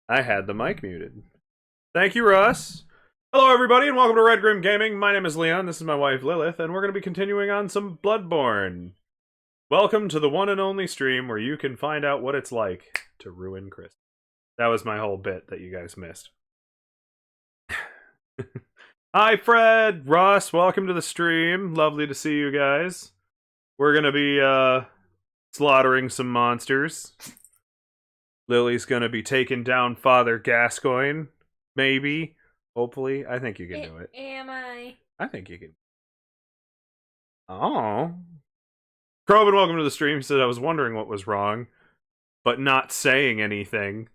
I had the mic muted. Thank you, Russ. Hello, everybody, and welcome to Red Grim Gaming. My name is Leon. This is my wife, Lilith, and we're going to be continuing on some Bloodborne. Welcome to the one and only stream where you can find out what it's like to ruin Chris. That was my whole bit that you guys missed. Hi, Fred, Russ, welcome to the stream. Lovely to see you guys. We're going to be, slaughtering some monsters. Lily's gonna be taking down Father Gascoigne. Maybe. Hopefully. I think you can do it. Am I? I think you can. Oh. Crobin, welcome to the stream. He said I was wondering what was wrong, but not saying anything.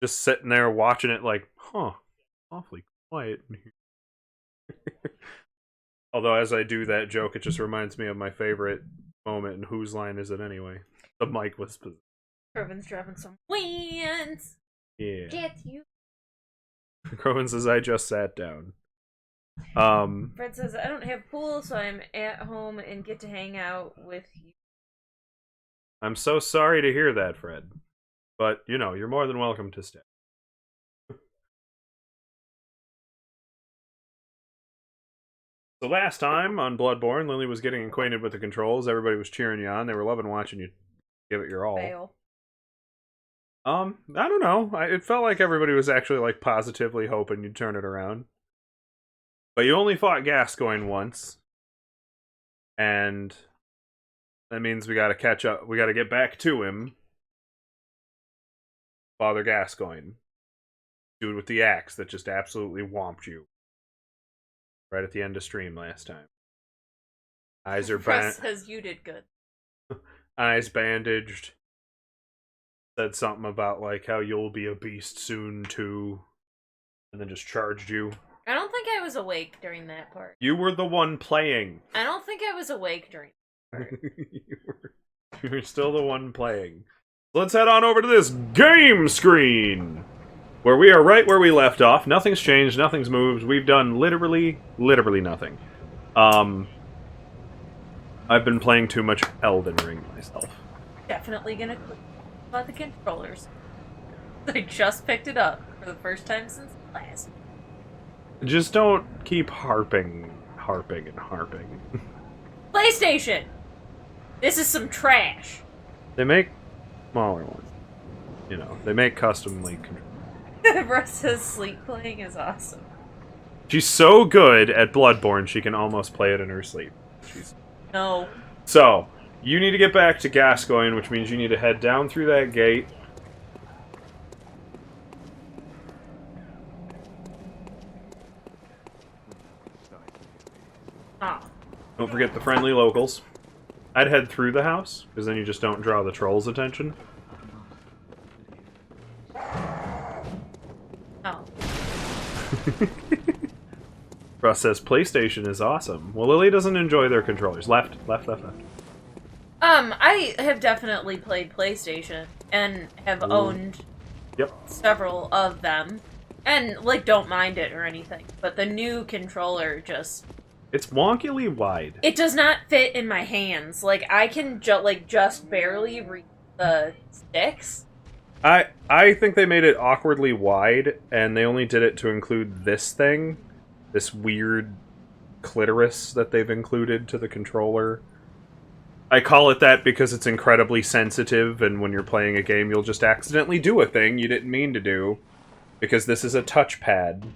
Just sitting there watching it like, huh, awfully quiet in here. Although as I do that joke, it just reminds me of my favorite moment in Whose Line Is It Anyway? The mic was... Crobin's dropping some wins. Yeah. Get you. Crowin says, I just sat down. Fred says, I don't have pool, so I'm at home and get to hang out with you. I'm so sorry to hear that, Fred. But, you know, you're more than welcome to stay. The last time on Bloodborne, Lily was getting acquainted with the controls. Everybody was cheering you on. They were loving watching you give it your all. Fail. I don't know. It felt like everybody was actually, like, positively hoping you'd turn it around. But you only fought Gascoigne once. And that means we gotta catch up. We gotta get back to him. Father Gascoigne. Dude with the axe that just absolutely whomped you. Right at the end of stream last time. Eyes are Fred says you did good. eyes bandaged. Said something about, like, how you'll be a beast soon, too. And then just charged you. I don't think I was awake during that part. You were the one playing. I don't think I was awake during that part. you were still the one playing. Let's head on over to this game screen! Where we are right where we left off. Nothing's changed, nothing's moved. We've done literally nothing. I've been playing too much Elden Ring myself. Definitely gonna click about the controllers. I just picked it up for the first time since last. Just don't keep harping. PlayStation! This is some trash. They make smaller ones. You know, they make custom-made controllers. Russ says sleep playing is awesome. She's so good at Bloodborne, she can almost play it in her sleep. No. So, you need to get back to Gascoigne, which means you need to head down through that gate. Ah. Don't forget the friendly locals. I'd head through the house, because then you just don't draw the trolls' attention. Oh. Russ says, PlayStation is awesome. Well, Lily doesn't enjoy their controllers. Left. I have definitely played PlayStation and have owned several of them. And, like, don't mind it or anything. But the new controller just... It's wonkily wide. It does not fit in my hands. Like, I can just barely reach the sticks. I think they made it awkwardly wide, and they only did it to include this thing. This weird clitoris that they've included to the controller. I call it that because it's incredibly sensitive, and when you're playing a game, you'll just accidentally do a thing you didn't mean to do. Because this is a touchpad,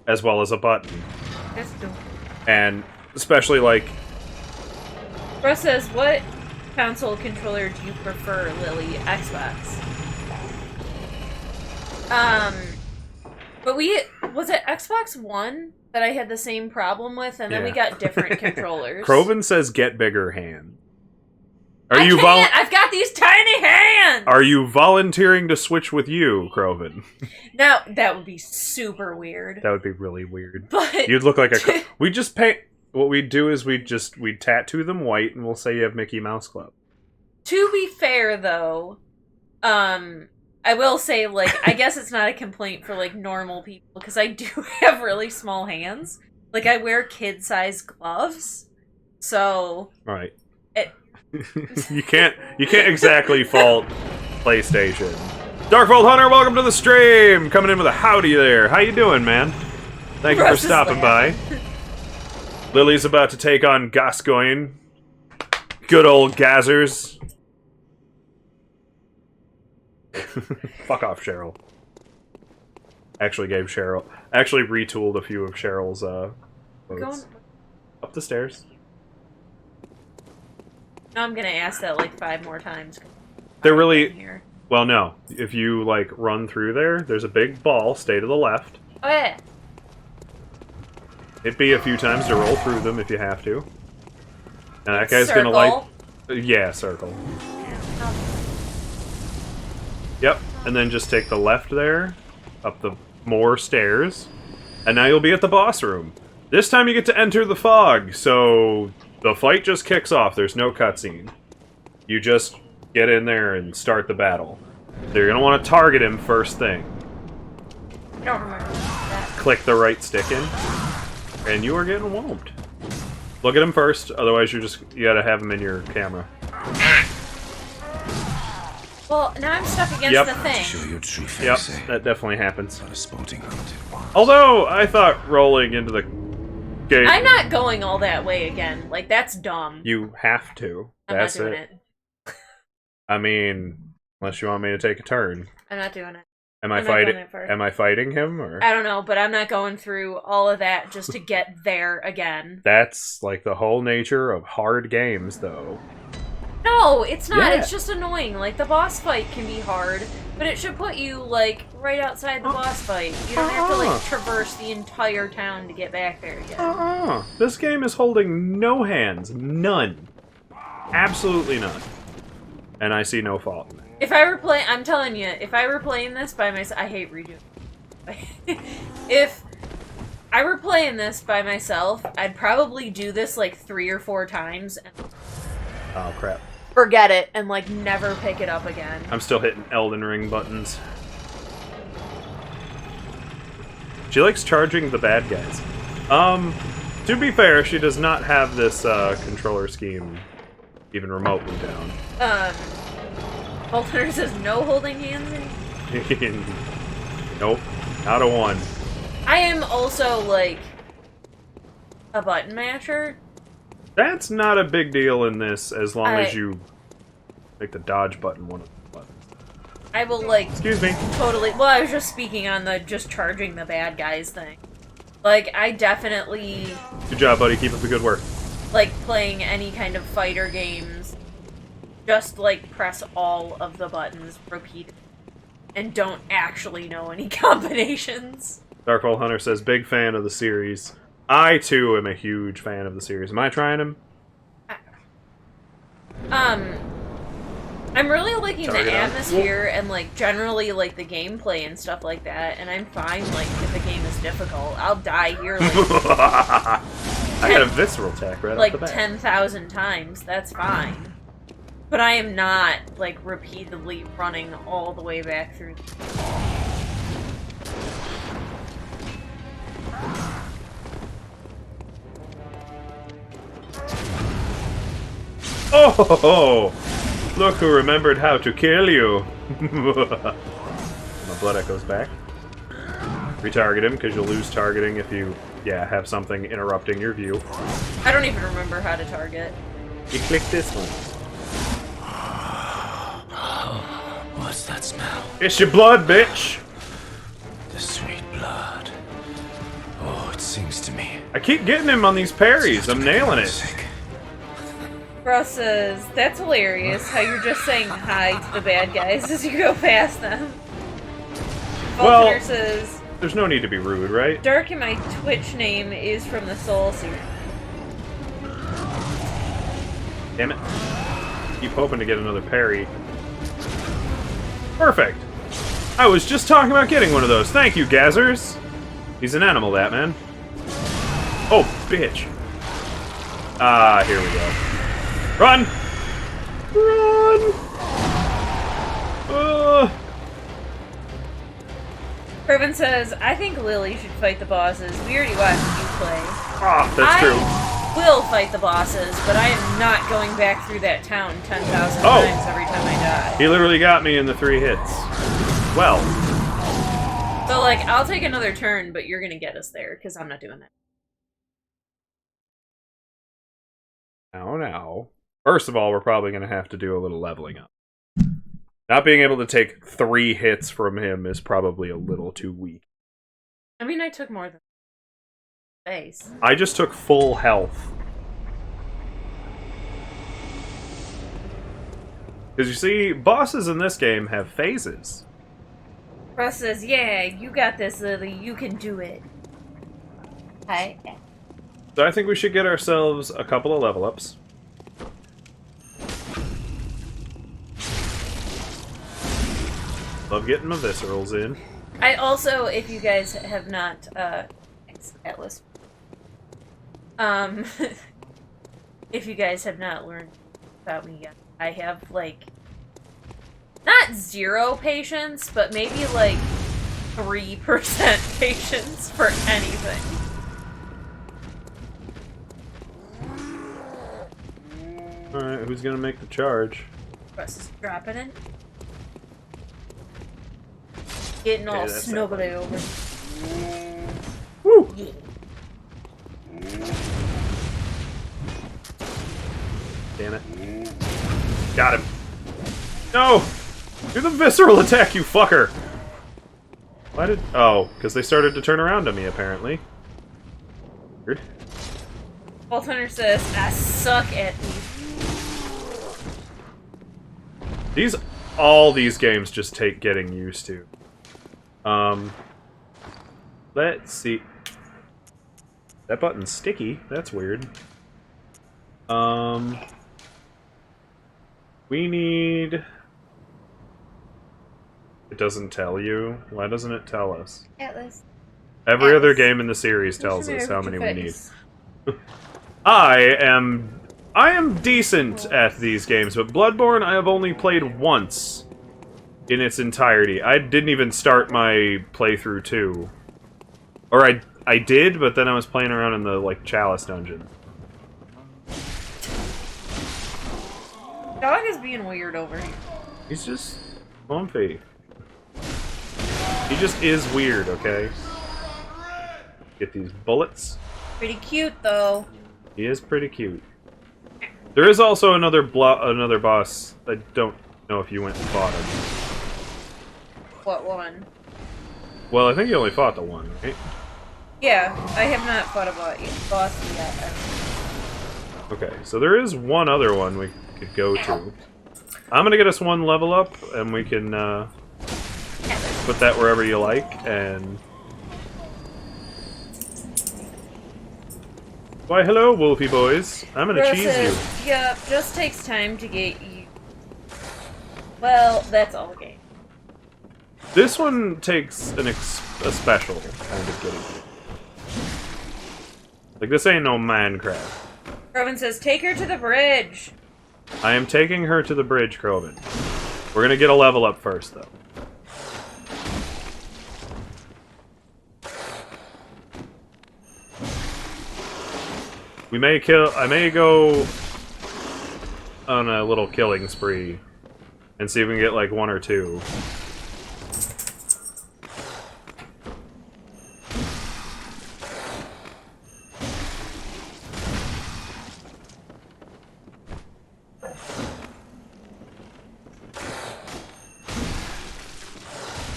as well as a button. That's cool. And especially, like... Russ says, what console controller do you prefer, Lily? Xbox. But was it Xbox One that I had the same problem with, and then we got different controllers? Crobin says get bigger hand. I've got these tiny hands! Are you volunteering to switch with you, Crobin? No, that would be super weird. That would be really weird. But you'd look like a... We just paint... What we'd do is we'd tattoo them white, and we'll say you have Mickey Mouse Club. To be fair, though, I will say, like, I guess it's not a complaint for, like, normal people, because I do have really small hands. Like, I wear kid-sized gloves, so... Right. You can't exactly fault PlayStation. Darkfold Hunter, welcome to the stream! Coming in with a howdy there. How you doing, man? Thank you for Russ is stopping by. laughing. Lily's about to take on Gascoigne. Good old Gazzers. Fuck off, Cheryl. Actually retooled a few of Cheryl's quotes. Up the stairs. No, I'm gonna ask that like 5 more times. They're really... Here. Well, no. If you, like, run through there, there's a big ball. Stay to the left. Oh yeah. Hit B a few times to roll through them if you have to. And that guy's Circle. gonna, like... Yeah, circle. Yep. And then just take the left there. Up the more stairs. And now you'll be at the boss room. This time you get to enter the fog, so... The fight just kicks off. There's no cutscene. You just get in there and start the battle. So you're going to want to target him first thing. I don't remember that. Click the right stick in. And you are getting whomped. Look at him first, otherwise you got to have him in your camera. Well, now I'm stuck against Yep. the thing. Show your true Yep, face, eh? that definitely happens. Not a sporting hunt it was. Although, I thought rolling into the gate... I'm not going all that way again. Like, that's dumb. You have to. I'm That's not doing it. it. I mean, unless you want me to take a turn. I'm not doing it. Am I I'm not fighting? going it first. Am I fighting him or? I don't know, but I'm not going through all of that just to get there again. That's like the whole nature of hard games, though. No, it's not. Yeah. It's just annoying. Like, the boss fight can be hard, but it should put you, like, right outside the boss fight. You don't have to, like, traverse the entire town to get back there again. This game is holding no hands. None. Absolutely none. And I see no fault in it. If I were playing, I'm telling you, if I were playing this by myself, I hate redoing. If I were playing this by myself, I'd probably do this like 3 or 4 times and Oh, crap. forget it and like never pick it up again. I'm still hitting Elden Ring buttons. She likes charging the bad guys. To be fair, she does not have this controller scheme even remotely down. Volter says no holding hands. Nope, not a one. I am also like a button masher. That's not a big deal in this, as long as I- you make the dodge button one of the buttons. I will like Excuse me. totally. Well, I was just speaking on the just charging the bad guys thing. Like, I definitely Good job, buddy. Keep up the good work. like playing any kind of fighter games. Just like press all of the buttons repeatedly and don't actually know any combinations. Darkfall Hunter says, big fan of the series. I, too, am a huge fan of the series. Am I trying him? I'm really liking Target the on. atmosphere and like generally like the gameplay and stuff like that, and I'm fine like if the game is difficult. I'll die here like I got a visceral attack right off the like bat. 10,000 times. That's fine. But I am not like repeatedly running all the way back through. Oh, look who remembered how to kill you. My blood echoes back. Retarget him, because you'll lose targeting if you, have something interrupting your view. I don't even remember how to target. You click this one. What's that smell? It's your blood, bitch! The sweet blood. Oh, it sings to me. I keep getting him on these parries. I'm nailing it. Sick. Russ says, that's hilarious how you're just saying hi to the bad guys as you go past them. Well- Volter says, There's no need to be rude, right? Dark in my Twitch name is from the Soul series. Damn it. Keep hoping to get another parry. Perfect. I was just talking about getting one of those. Thank you, Gazzers. He's an animal, that man. Oh, bitch. Ah, here we go. Run! Run! Irvin says, I think Lily should fight the bosses. We already watched you play. That's true. I will fight the bosses, but I am not going back through that town 10,000 Oh. times every time I die. He literally got me in the 3 hits. well. So, like, I'll take another turn, but you're gonna get us there, because I'm not doing that. Now. First of all, we're probably going to have to do a little leveling up. Not being able to take 3 hits from him is probably a little too weak. I mean, I took more than face. I just took full health. Because you see, bosses in this game have phases. Russ says, yeah, you got this, Lily. You can do it. Hi. So I think we should get ourselves a couple of level ups. Love getting my viscerals in. I also, if you guys have not, Atlas. If you guys have not learned about me yet, I have, like, not 0 patience, but maybe, like, 3% patience for anything. Alright, who's gonna make the charge? Russ is dropping it. Getting all that's snuggled over. Woo! Yeah. Damn it. Got him. No! Do the visceral attack, you fucker! Why did... Oh, because they started to turn around on me, apparently. Weird. Bolt Hunter says, I suck at these. All these games just take getting used to. Let's see. That button's sticky. That's weird. We need... It doesn't tell you. Why doesn't it tell us? Atlas. Every other game in the series tells us how many we need. I am decent at these games, but Bloodborne I have only played once in its entirety. I didn't even start my playthrough 2. Or I did, but then I was playing around in the, like, Chalice dungeon. Dog is being weird over here. He's just bumpy. He just is weird, okay? Get these bullets. Pretty cute, though. He is pretty cute. There is also another boss. I don't know if you went and fought him. What one? Well, I think you only fought the one, right? Yeah, I have not fought a boss yet. Okay, so there is one other one we could go to. I'm gonna get us one level up, and we can put that wherever you like, and... Why, hello, Wolfie boys. I'm gonna cheese you. Yep, just takes time to get you. Well, that's all game. This one takes a special kind of getting you. Like, this ain't no Minecraft. Robin says, take her to the bridge. I am taking her to the bridge, Krobin. We're gonna get a level up first, though. I may go on a little killing spree and see if we can get like 1 or 2.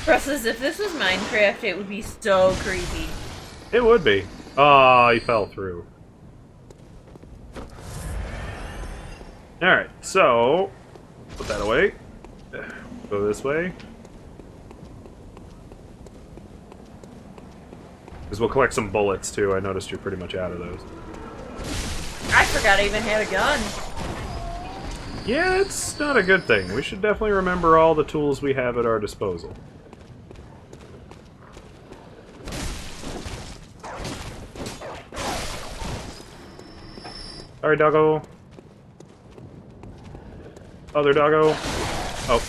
Russ says, if this was Minecraft, it would be so creepy. It would be. Ah, he fell through. Alright, so... put that away. Go this way. Because we'll collect some bullets, too. I noticed you're pretty much out of those. I forgot I even had a gun. Yeah, it's not a good thing. We should definitely remember all the tools we have at our disposal. Sorry, doggo. Other doggo. Oh.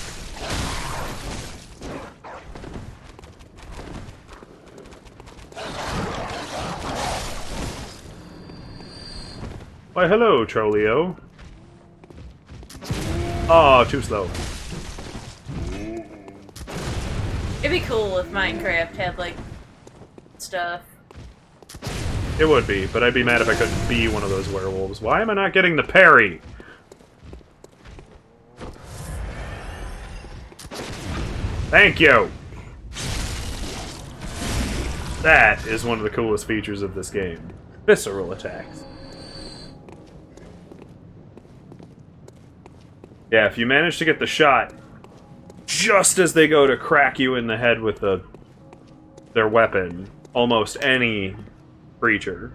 Why, hello, Troleo. Oh, too slow. It'd be cool if Minecraft had, like, stuff. It would be, but I'd be mad if I couldn't be one of those werewolves. Why am I not getting the parry? Thank you! That is one of the coolest features of this game. Visceral attacks. Yeah, if you manage to get the shot just as they go to crack you in the head with their weapon, almost any creature.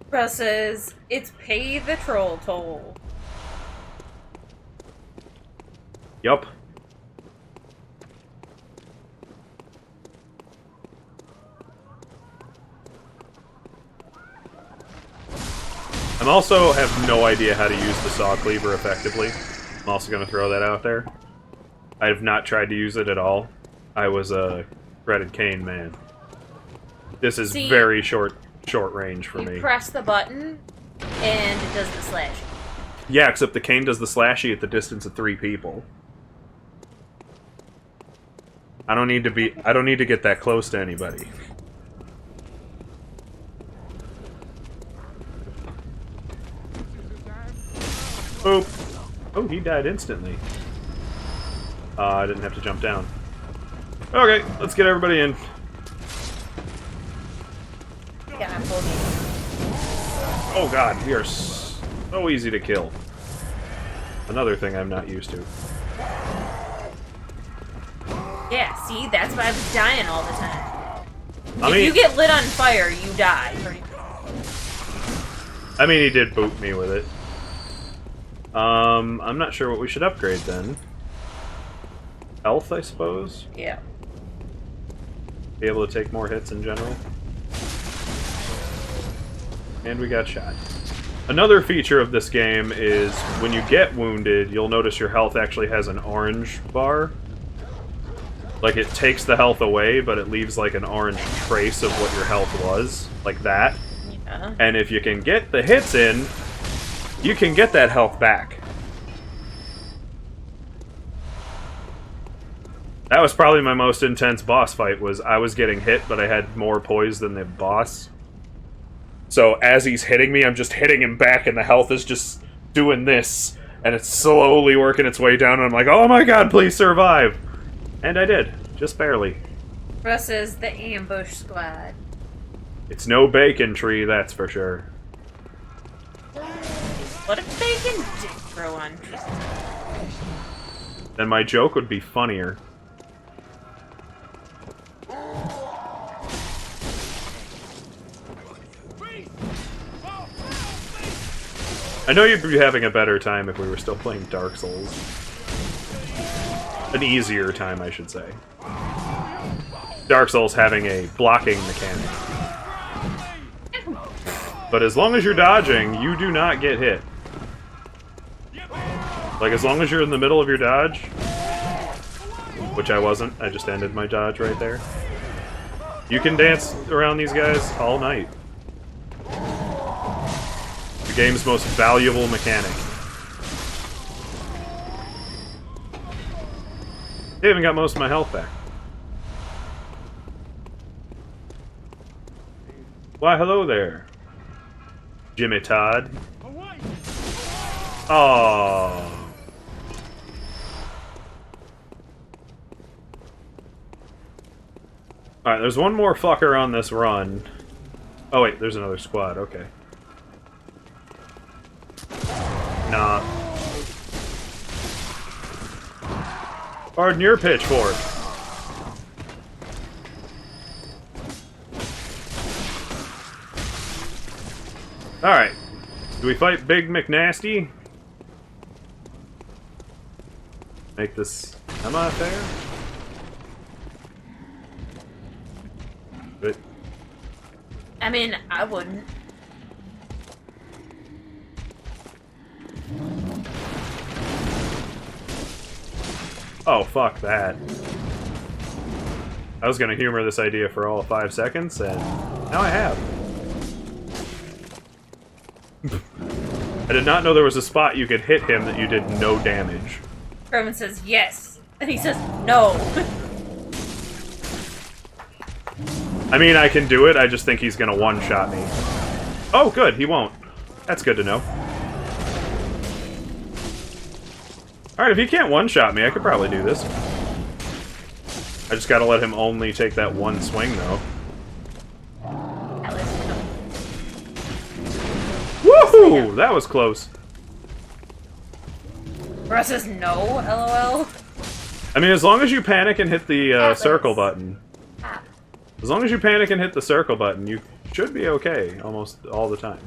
Russ says, it's pay the troll toll. Yup. I also have no idea how to use the saw cleaver effectively. I'm also going to throw that out there. I have not tried to use it at all. I was a Shredded Cane man. This is very short range for me. You press the button, and it does the slash. Yeah, except the cane does the slashy at the distance of 3 people. I don't need to get that close to anybody. Boop. Oh, he died instantly. I didn't have to jump down. Okay, let's get everybody in. Yeah, I'm holding. Oh god, we are so easy to kill. Another thing I'm not used to. Yeah, see? That's why I was dying all the time. If you get lit on fire, you die. I mean, he did boot me with it. I'm not sure what we should upgrade then. Health, I suppose? Yeah. Be able to take more hits in general. And we got shot. Another feature of this game is when you get wounded, you'll notice your health actually has an orange bar. Like, it takes the health away, but it leaves, like, an orange trace of what your health was. Like that. Yeah. And if you can get the hits in, you can get that health back. That was probably my most intense boss fight, was I was getting hit, but I had more poise than the boss. So as he's hitting me, I'm just hitting him back, and the health is just doing this. And it's slowly working its way down, and I'm like, oh my god, please survive! And I did. Just barely. Russ is the ambush squad. It's no bacon tree, that's for sure. What if bacon did grow on trees? Then my joke would be funnier. I know you'd be having a better time if we were still playing Dark Souls. An easier time, I should say. Dark Souls having a blocking mechanic. But as long as you're dodging, you do not get hit. Like, as long as you're in the middle of your dodge, which I wasn't, I just ended my dodge right there, you can dance around these guys all night. The game's most valuable mechanic. They even got most of my health back. Why, hello there, Jimmy Todd. Oh. Alright, there's one more fucker on this run. Oh wait, there's another squad, okay. Nah. Pardon your pitchfork. Alright. Do we fight Big McNasty? Make this semi-fair? But I mean, I wouldn't. oh, fuck that. I was gonna humor this idea for all of 5 seconds, and now I have. I did not know there was a spot you could hit him that you did no damage. Roman says yes, and he says no. I mean, I can do it, I just think he's gonna one-shot me. Oh, good, he won't. That's good to know. Alright, if he can't one-shot me, I could probably do this. I just gotta let him only take that one swing, though. Woohoo! That was close. Russ says no, lol. I mean, as long as you panic and hit the circle button. As long as you panic and hit the circle button, you should be okay almost all the time.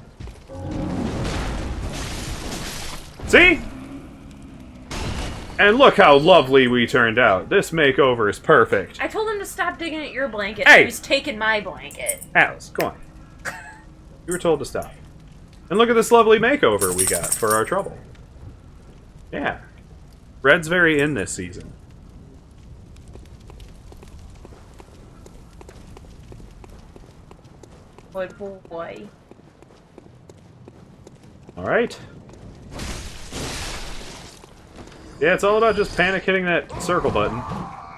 See? And look how lovely we turned out. This makeover is perfect. I told him to stop digging at your blanket, Hey! so he's taking my blanket. Alice, come on. You were told to stop. And look at this lovely makeover we got for our trouble. Yeah. Red's very in this season. Good boy. Alright. Yeah, it's all about just panic hitting that circle button.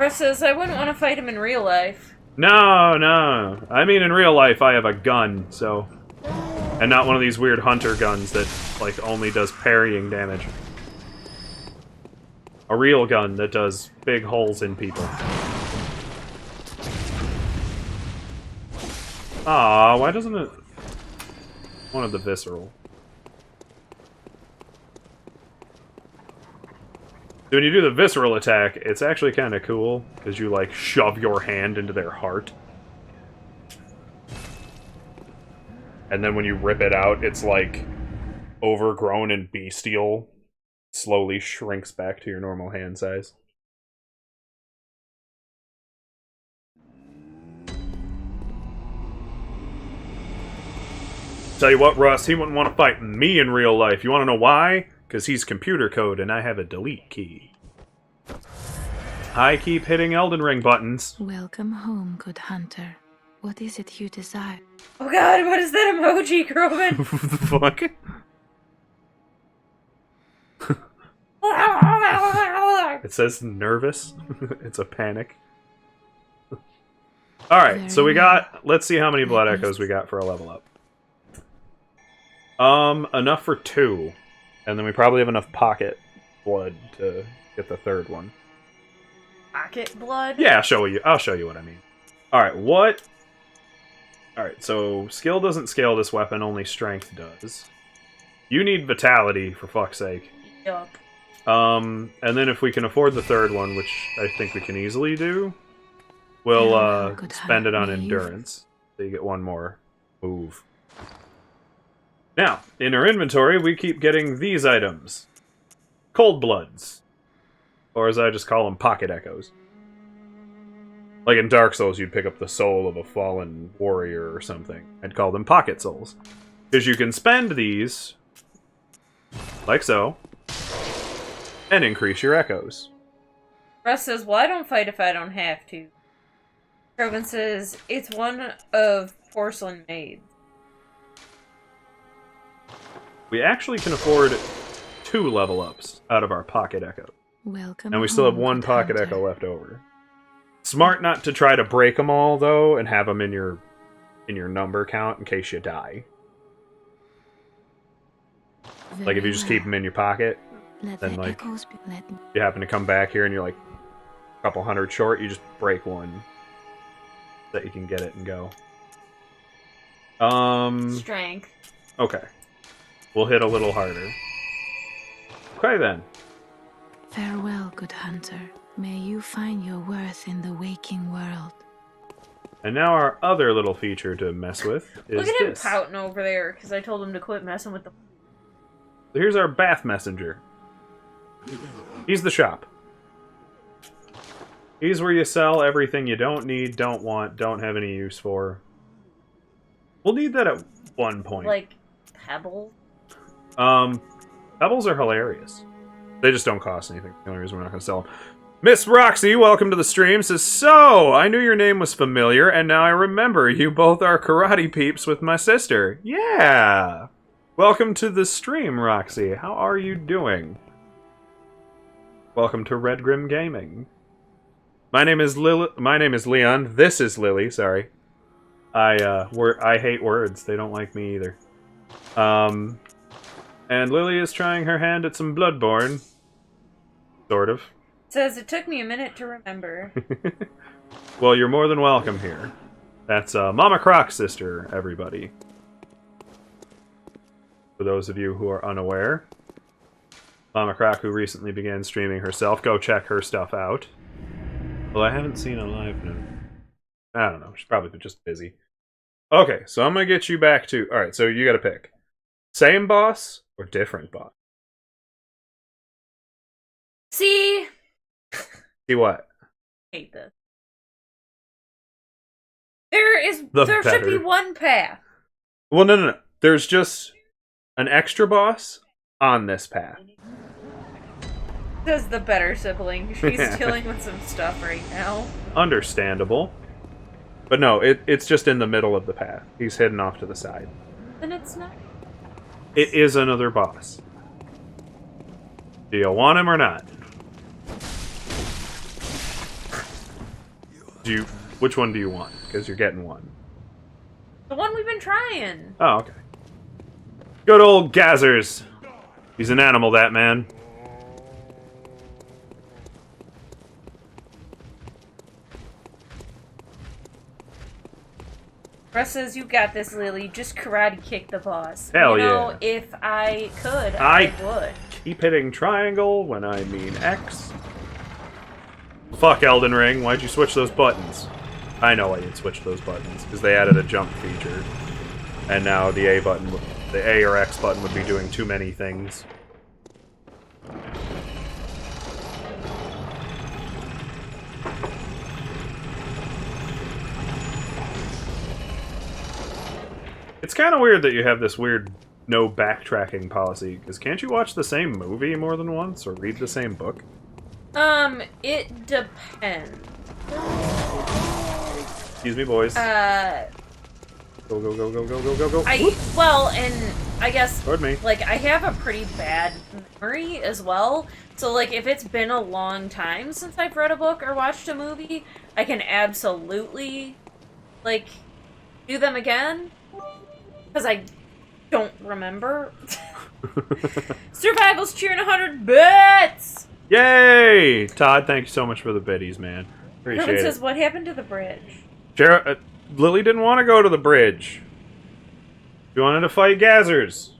Russ says, I wouldn't want to fight him in real life. No, no. I mean, in real life, I have a gun, so... And not one of these weird hunter guns that, like, only does parrying damage. A real gun that does big holes in people. Ah, why doesn't it... Wanted the visceral. When you do the visceral attack, it's actually kind of cool, because you, like, shove your hand into their heart. And then when you rip it out, it's, like, overgrown and bestial. Slowly shrinks back to your normal hand size. Tell you what, Russ, he wouldn't want to fight me in real life. You want to know why? Because he's computer code and I have a delete key. I keep hitting Elden Ring buttons. Welcome home, good hunter. What is it you desire? Oh god, what is that emoji, Groban? What the fuck? It says nervous. It's a panic. Alright, so we got... Let's see how many blood echoes we got for a level up. Enough for 2. And then we probably have enough pocket blood to get the third one. Pocket blood? Yeah, I'll show you what I mean. Alright, what... Alright, so skill doesn't scale this weapon, only strength does. You need vitality, for fuck's sake. Yup. And then if we can afford the third one, which I think we can easily do, we'll spend it on endurance. So you get one more move. Now, in our inventory, we keep getting these items. Cold Bloods. Or as I just call them, Pocket Echoes. Like in Dark Souls, you'd pick up the soul of a fallen warrior or something. I'd call them Pocket Souls. Because you can spend these, like so, and increase your echoes. Russ says, well, I don't fight if I don't have to. Groban says, it's one of porcelain maids. We actually can afford 2 level ups out of our Pocket Echo. Welcome And we still have home, 1 good Pocket hunter. Echo left over. Smart not to try to break them all, though, and have them in your number count in case you die. Like, if you just keep them in your pocket, Let then, the like, echoes be let. you happen to come back here and you're, like, a couple hundred short, you just break one. That you can get it and go. Strength. Okay. We'll hit a little harder. Okay, then. Farewell, good hunter. May you find your worth in the waking world. And now our other little feature to mess with is Look at him this. pouting over there, because I told him to quit messing with the... So here's our bath messenger. He's the shop. He's where you sell everything you don't need, don't want, don't have any use for. We'll need that at one point. Like, pebbles? Pebbles are hilarious. They just don't cost anything. The only reason we're not going to sell them. Miss Roxy, welcome to the stream, says, so, I knew your name was familiar, and now I remember you both are karate peeps with my sister. Yeah! Welcome to the stream, Roxy. How are you doing? Welcome to Red Grim Gaming. My name is Leon. This is Lily, sorry. I hate words. They don't like me either. And Lily is trying her hand at some Bloodborne. Sort of. Says it took me a minute to remember. Well, you're more than welcome here. That's Mama Croc's sister, everybody. For those of you who are unaware. Mama Croc, who recently began streaming herself. Go check her stuff out. Well, I haven't seen a live note. I don't know. She's probably just busy. Okay, so I'm going to get you back to... Alright, so you got to pick. Same boss or different boss? See? See what? Hate this. There should be one path. Well, no. There's just an extra boss on this path. Says the better sibling. She's dealing with some stuff right now. Understandable. But no, it's just in the middle of the path. He's hidden off to the side. Then it's not. It is another boss. Do you want him or not? Which one do you want? Because you're getting one. The one we've been trying. Oh, okay. Good old Gazzers. He's an animal, that man. Russ says, you got this, Lily. Just karate kick the boss. Hell yeah. yeah. If I could, I would. Keep hitting triangle when I mean X. Fuck Elden Ring, why'd you switch those buttons? I know I did switch those buttons, because they added a jump feature. And now the A or X button would be doing too many things. It's kind of weird that you have this weird no backtracking policy, because can't you watch the same movie more than once, or read the same book? It depends. Excuse me, boys. Go, go, go, go, go, go, go, go. Well, and I guess, Toward me. like, I have a pretty bad memory as well. So, like, if it's been a long time since I've read a book or watched a movie, I can absolutely, like, do them again. Because I don't remember. Survival's cheering 100 bits! Yay! Todd, thank you so much for the biddies, man. Appreciate Herman it. says, what happened to the bridge? Lily didn't want to go to the bridge. She wanted to fight Gazzers.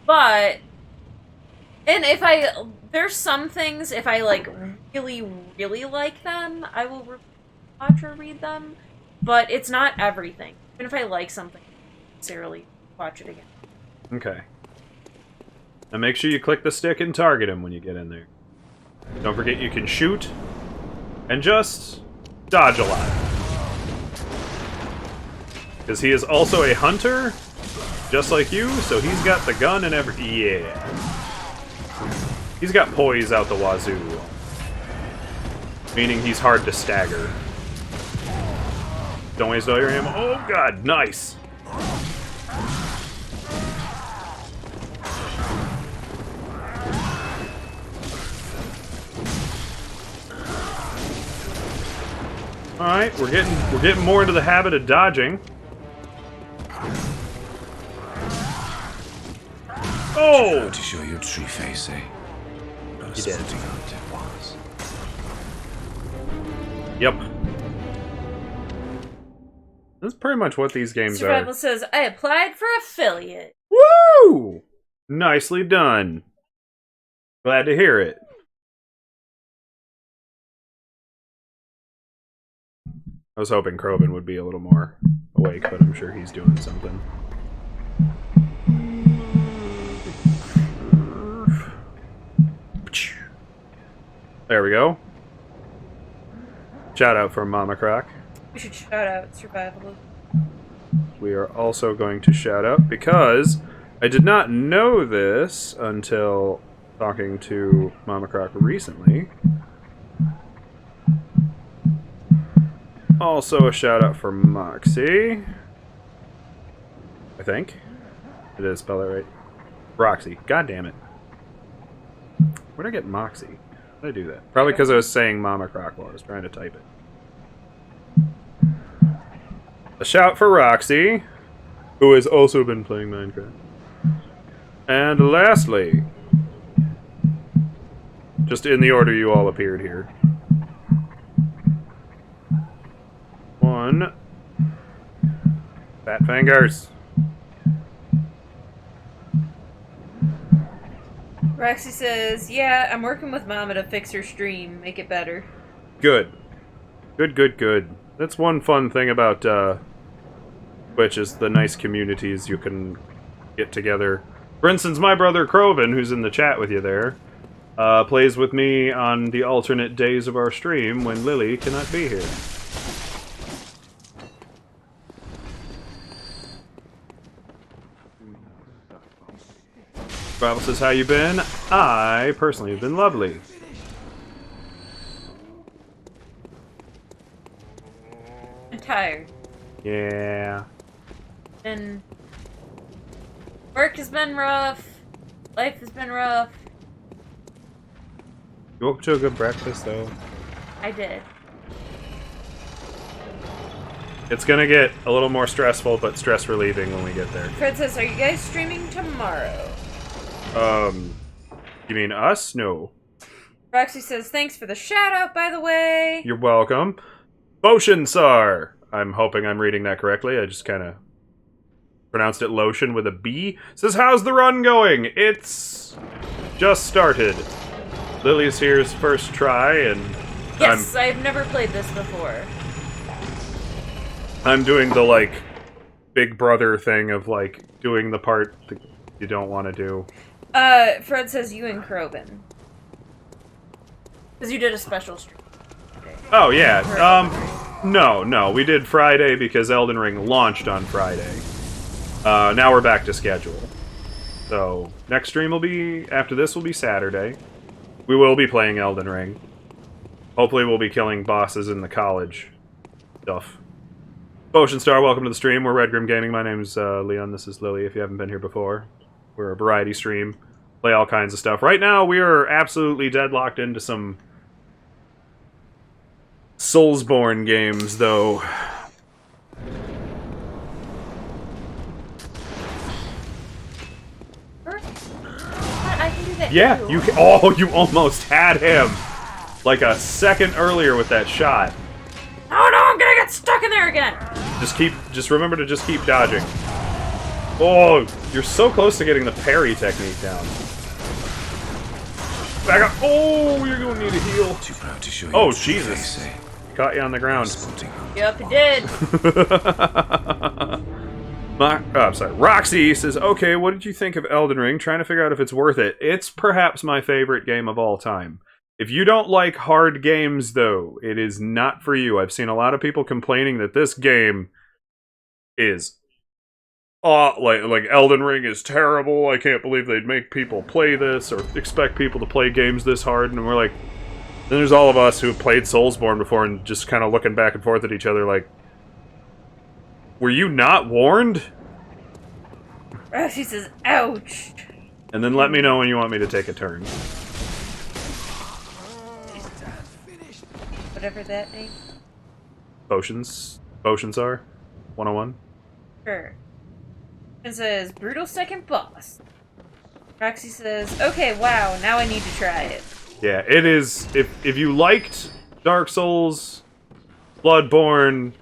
But... And there's some things, if I, like, really, really like them, I will watch or read them. But it's not everything. Even if I like something, I don't necessarily watch it again. Okay. Now make sure you click the stick and target him when you get in there. Don't forget you can shoot. And just dodge a lot. Because he is also a hunter, just like you, so he's got the gun and yeah. He's got poise out the wazoo. Meaning he's hard to stagger. Don't waste all your ammo. Oh god, nice! Alright, we're getting more into the habit of dodging. Oh! To show your true face, eh? Not You did. sporting hunt it was. Yep. That's pretty much what these games Survival are. says, I applied for affiliate. Woo! Nicely done. Glad to hear it. I was hoping Krobin would be a little more awake, but I'm sure he's doing something. There we go. Shout out from Mama Croc. We should shout out Survival. We are also going to shout out because I did not know this until talking to Mama Croc recently. Also a shout out for Moxie. I think. It is, spell it right. Roxy. God damn it. Where'd I get Moxie? How did I do that? Probably because I was saying Mama Croc while I was trying to type it. A shout for Roxy, who has also been playing Minecraft. And lastly, just in the order you all appeared here. 1. Fat Fingers. Roxy says, yeah, I'm working with Mama to fix her stream, make it better. Good. Good. That's one fun thing about Twitch is the nice communities you can get together. For instance, my brother Kroven, who's in the chat with you there, plays with me on the alternate days of our stream when Lily cannot be here. Bible says, how you been? I personally have been lovely. I'm tired. Yeah. And work has been rough. Life has been rough. You woke up to a good breakfast, though. I did. It's gonna get a little more stressful, but stress relieving when we get there. Fred says, are you guys streaming tomorrow? You mean us? No. Roxy says, thanks for the shout out, by the way. You're welcome. Boshinsar! I'm hoping I'm reading that correctly. I just kind of pronounced it lotion with a B. Says, how's the run going? It's just started. Lily's here's first try, and Yes, I've never played this before. I'm doing the, like, Big Brother thing of, like, doing the part that you don't want to do. Fred says you and Kroven. Because you did a special stream. Oh, yeah. No. We did Friday because Elden Ring launched on Friday. Now we're back to schedule. So, next stream will be, after this will be Saturday. We will be playing Elden Ring. Hopefully we'll be killing bosses in the college stuff. Ocean Star, welcome to the stream. We're Red Grim Gaming. My name's Leon. This is Lily, if you haven't been here before. We're a variety stream. Play all kinds of stuff. Right now, we are absolutely deadlocked into some Soulsborne games, though. I can do that Yeah, too. you can. Oh, you almost had him! Like a second earlier with that shot. Oh no, I'm gonna get stuck in there again! Just remember to just keep dodging. Oh, you're so close to getting the parry technique down. Back up. Oh, you're gonna need a heal. Too proud to show you. Oh, Jesus. Caught you on the ground. Yep, it did. I'm sorry. Roxy says, okay, what did you think of Elden Ring? Trying to figure out if it's worth it. It's perhaps my favorite game of all time. If you don't like hard games, though, it is not for you. I've seen a lot of people complaining that this game is like Elden Ring is terrible. I can't believe they'd make people play this or expect people to play games this hard. And we're like, then there's all of us who have played Soulsborne before and just kind of looking back and forth at each other like, were you not warned? Roxy says, ouch. And then let me know when you want me to take a turn. Whatever that name. Potions are 101. Sure. It says, brutal second boss. Roxy says, okay, wow, now I need to try it. Yeah, it is. If you liked Dark Souls, Bloodborne,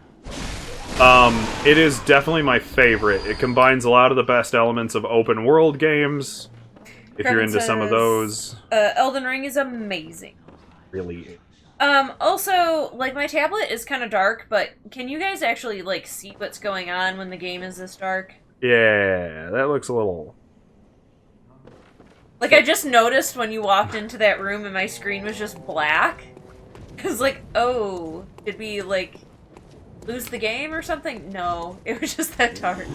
it is definitely my favorite. It combines a lot of the best elements of open world games. If you're into some of those. Elden Ring is amazing. Really. Also, like, my tablet is kind of dark, but can you guys actually, like, see what's going on when the game is this dark? Yeah, that looks a little... Like, I just noticed when you walked into that room and my screen was just black. Cause, like, oh, did we, like, lose the game or something? No, it was just that dark.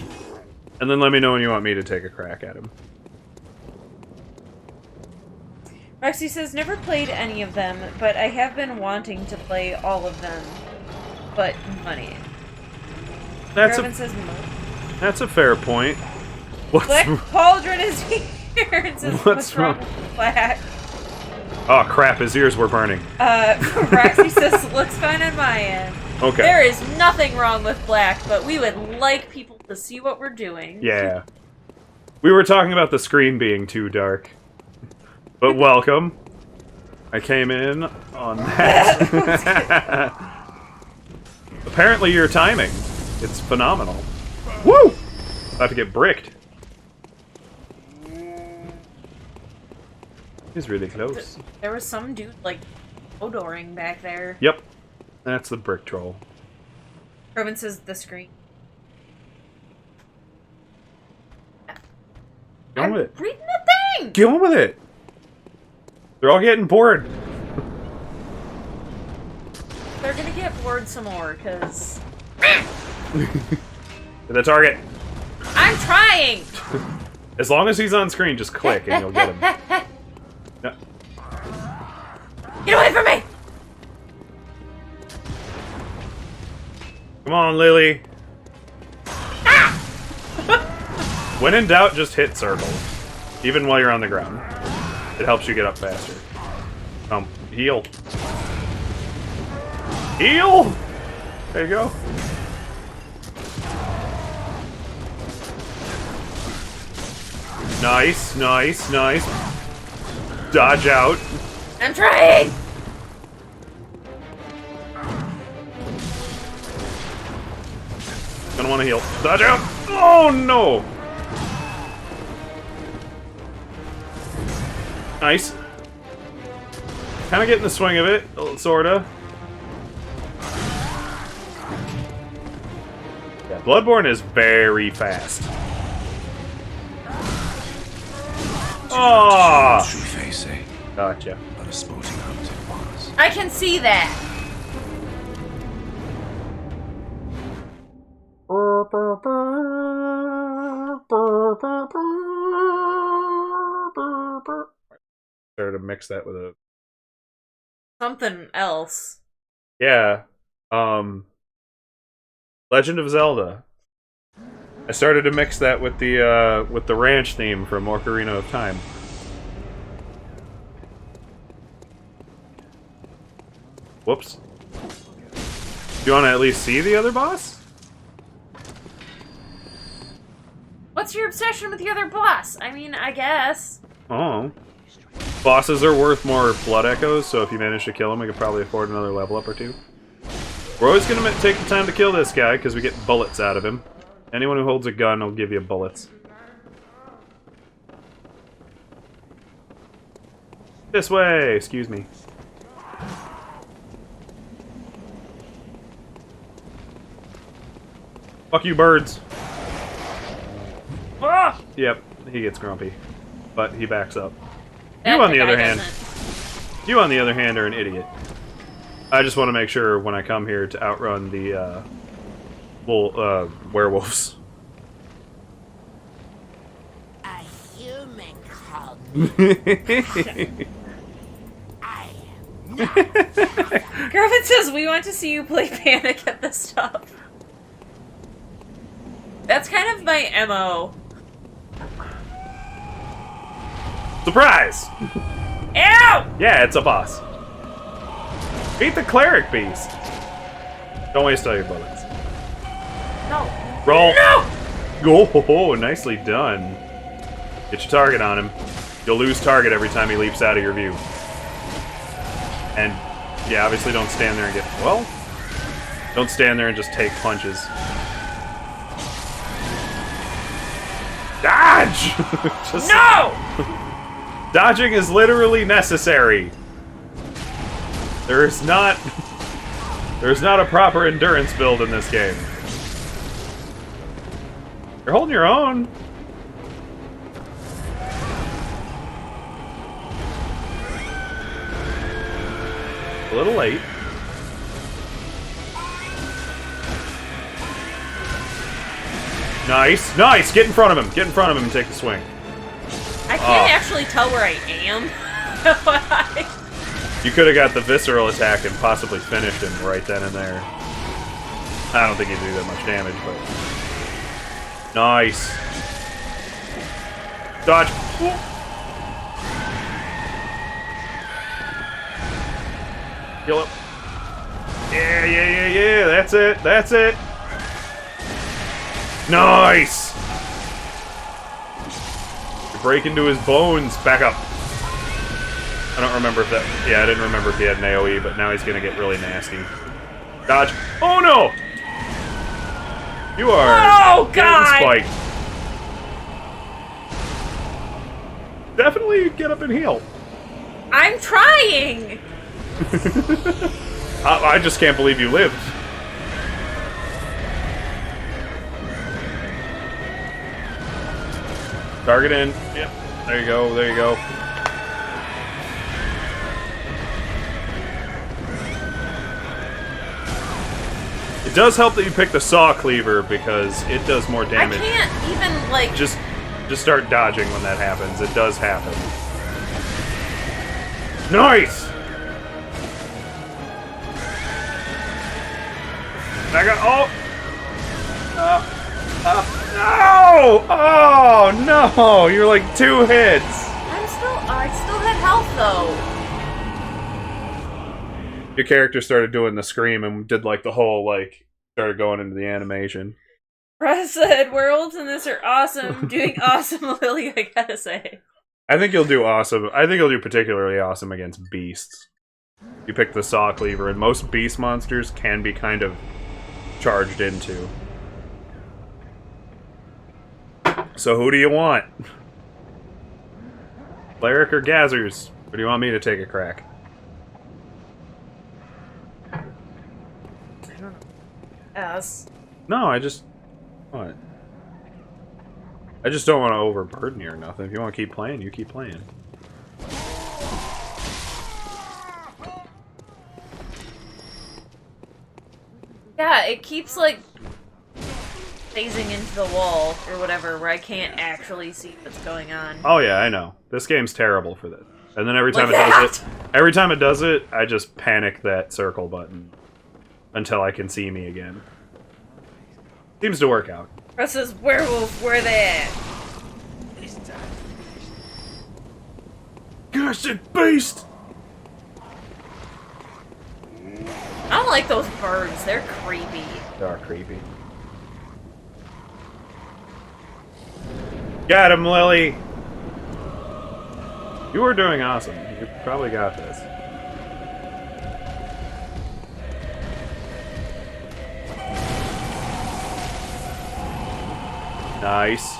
And then let me know when you want me to take a crack at him. Roxy says, never played any of them, but I have been wanting to play all of them. But money. Robin says money. That's a fair point. Black Pauldron is here. It says, what's wrong with Black? Oh crap, his ears were burning. Roxy says, looks fine on my end. Okay. There is nothing wrong with black, but we would like people to see what we're doing. Yeah. We were talking about the screen being too dark. But welcome. I came in on that. Apparently your timing. It's phenomenal. Woo! About to get bricked. He's really close. There was some dude, like, odoring back there. Yep. That's the brick troll. Robin says the screen. Get on with it. Reading the thing! Get on with it! They're all getting bored. They're gonna get bored some more, because... The target. I'm trying! As long as he's on screen, just click and you'll get him. No. Get away from me! Come on, Lily. Ah! When in doubt, just hit circle. Even while you're on the ground. It helps you get up faster. Heal. Heal! There you go. Nice, nice, nice. Dodge out. I'm trying! Gonna want to heal. Dodge out! Oh no! Nice. Kind of getting the swing of it, sorta. Yeah, Bloodborne is very fast. Oh! True face, eh? Gotcha. But a sporting hunt it was. I can see that! Started to mix that with a... Something else. Yeah. Legend of Zelda. I started to mix that with the ranch theme from Ocarina of Time. Whoops. Do you want to at least see the other boss? What's your obsession with the other boss? I mean, I guess. Oh. Bosses are worth more blood echoes, so if you manage to kill them, we could probably afford another level up or two. We're always going to take the time to kill this guy, because we get bullets out of him. Anyone who holds a gun will give you bullets. This way! Excuse me. Fuck you, birds! Ah! Yep, he gets grumpy. But he backs up. That You, on the guy other hand... doesn't. You, on the other hand, are an idiot. I just want to make sure when I come here to outrun the, werewolves. A human called Griffin says, we want to see you play Panic at the Stop. That's kind of my MO. Surprise! Ow! Yeah, it's a boss. Beat the cleric beast. Don't waste all your bullets. No. Roll. No! Oh, nicely done. Get your target on him. You'll lose target every time he leaps out of your view. And, yeah, obviously don't stand there and get... Well, don't stand there and just take punches. Dodge! Just... No! Dodging is literally necessary. There's not a proper endurance build in this game. You're holding your own. A little late. Nice, nice! Get in front of him! Get in front of him and take the swing. I can't actually tell where I am. You could have got the visceral attack and possibly finished him right then and there. I don't think he'd do that much damage, but... Nice. Dodge. Heal up. Yeah. That's it. Nice! You break into his bones. Back up. I don't remember if that... Yeah, I didn't remember if he had an AoE, but now he's gonna get really nasty. Dodge. Oh, no! You are getting spiked. Definitely get up and heal. I'm trying! I just can't believe you lived. Target in. Yep. There you go. It does help that you pick the saw cleaver because it does more damage. I can't even, like... Just start dodging when that happens. It does happen. Nice! I got... No! Oh, no! You're like 2 hits! I still had health, though. Your character started doing the scream and did like the whole, like, started going into the animation. Russ said, worlds in this are awesome. Doing awesome, Lily, I gotta say. I think you'll do awesome. I think you'll do particularly awesome against beasts. You pick the saw cleaver, and most beast monsters can be kind of charged into. So who do you want? Cleric or Gazzers? Or do you want me to take a crack? Yes. No, I just... What? I just don't want to overburden you or nothing. If you want to keep playing, you keep playing. Yeah, it keeps, like, phasing into the wall, or whatever, where I can't actually see what's going on. Oh yeah, I know. This game's terrible for this. And then every time Like it does it, I just panic that circle button until I can see me again. Seems to work out. Russ says, werewolf, where they at? Cursed beast! I don't like those birds. They're creepy. They are creepy. Got him, Lily! You were doing awesome. You probably got this. Nice.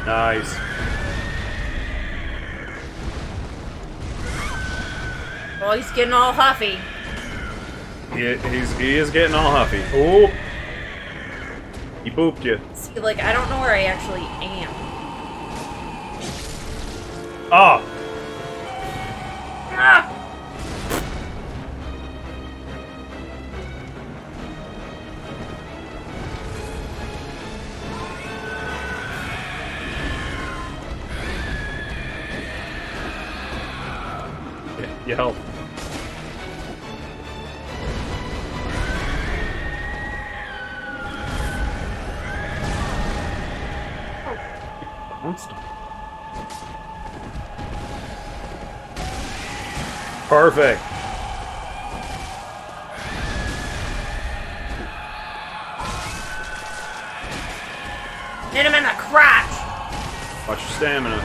Nice. Well, he's getting all huffy. He is getting all huffy. Oh! He booped you. See, like, I don't know where I actually am. Oh! Ah! You help. Bounced him. Perfect. Hit him in the crotch! Watch your stamina.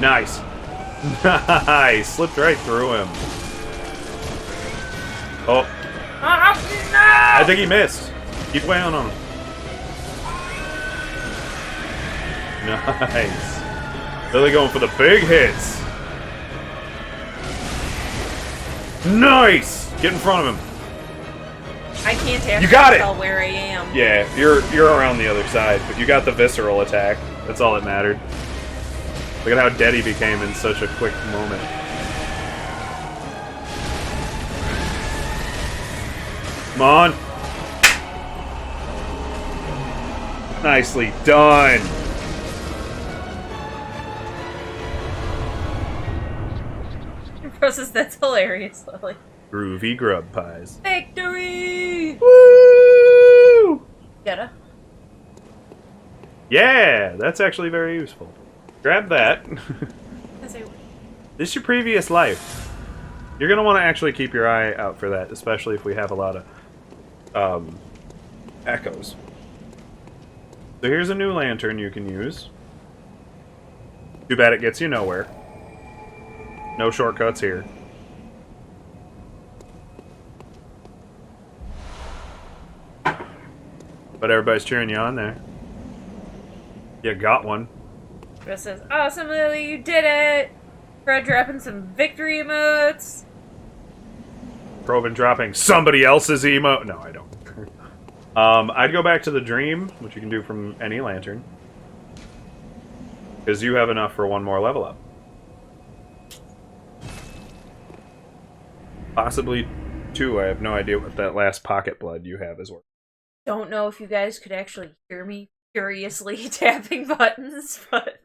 Nice. Nice. Slipped right through him. Oh. I think he missed. Keep weighing on him. Nice. Really going for the big hits. Nice. Get in front of him. I can't actually You got it! tell where I am. Yeah, you're around the other side, but you got the visceral attack. That's all that mattered. Look at how dead he became in such a quick moment. Come on. Nicely done. Process, that's hilarious, Lily. Groovy grub pies. Victory! Woo! Gotta. Yeah, that's actually very useful. Grab that. This is your previous life. You're going to want to actually keep your eye out for that, especially if we have a lot of echoes. So here's a new lantern you can use. Too bad it gets you nowhere. No shortcuts here. But everybody's cheering you on there. You got one. Chris says, awesome, Lily, you did it! Fred dropping some victory emotes. Proven dropping somebody else's emote. No, I don't. I'd go back to the dream, which you can do from any lantern. Because you have enough for one more level up. Possibly two. I have no idea what that last pocket blood you have is worth. Don't know if you guys could actually hear me furiously tapping buttons, but...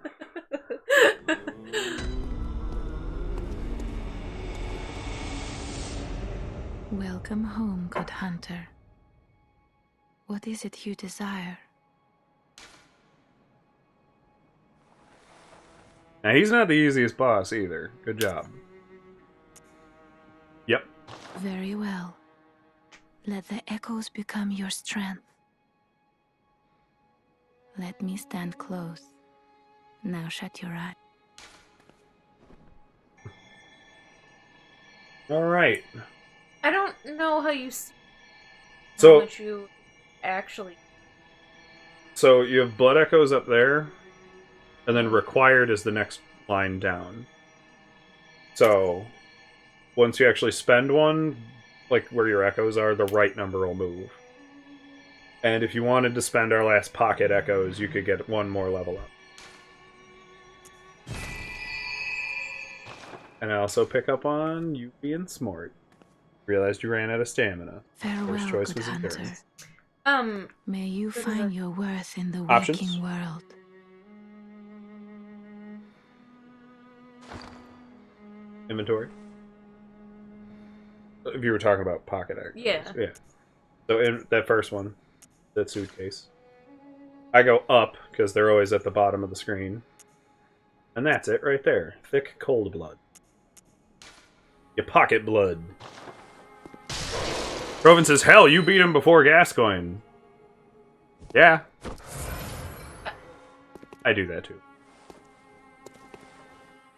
Welcome home, good hunter. What is it you desire? Now, he's not the easiest boss either. Good job. Yep. Very well. Let the echoes become your strength. Let me stand close. Now shut your eyes. Alright. I don't know how you see So- how much you actually... So you have blood echoes up there, and then required is the next line down. So once you actually spend one, like where your echoes are, the right number will move. And if you wanted to spend our last pocket echoes, you could get one more level up. And I also pick up on you being smart. Realized you ran out of stamina. Farewell, First choice good was hunter. endurance. May you What is find it? your worth in the Options? waking world. Inventory? If you were talking about pocket echoes. Yeah. Yeah. So in that first one, that suitcase. I go up, because they're always at the bottom of the screen. And that's it right there. Thick, cold blood. Your pocket blood. Proven says, hell, you beat him before Gascoigne. Yeah. I do that too.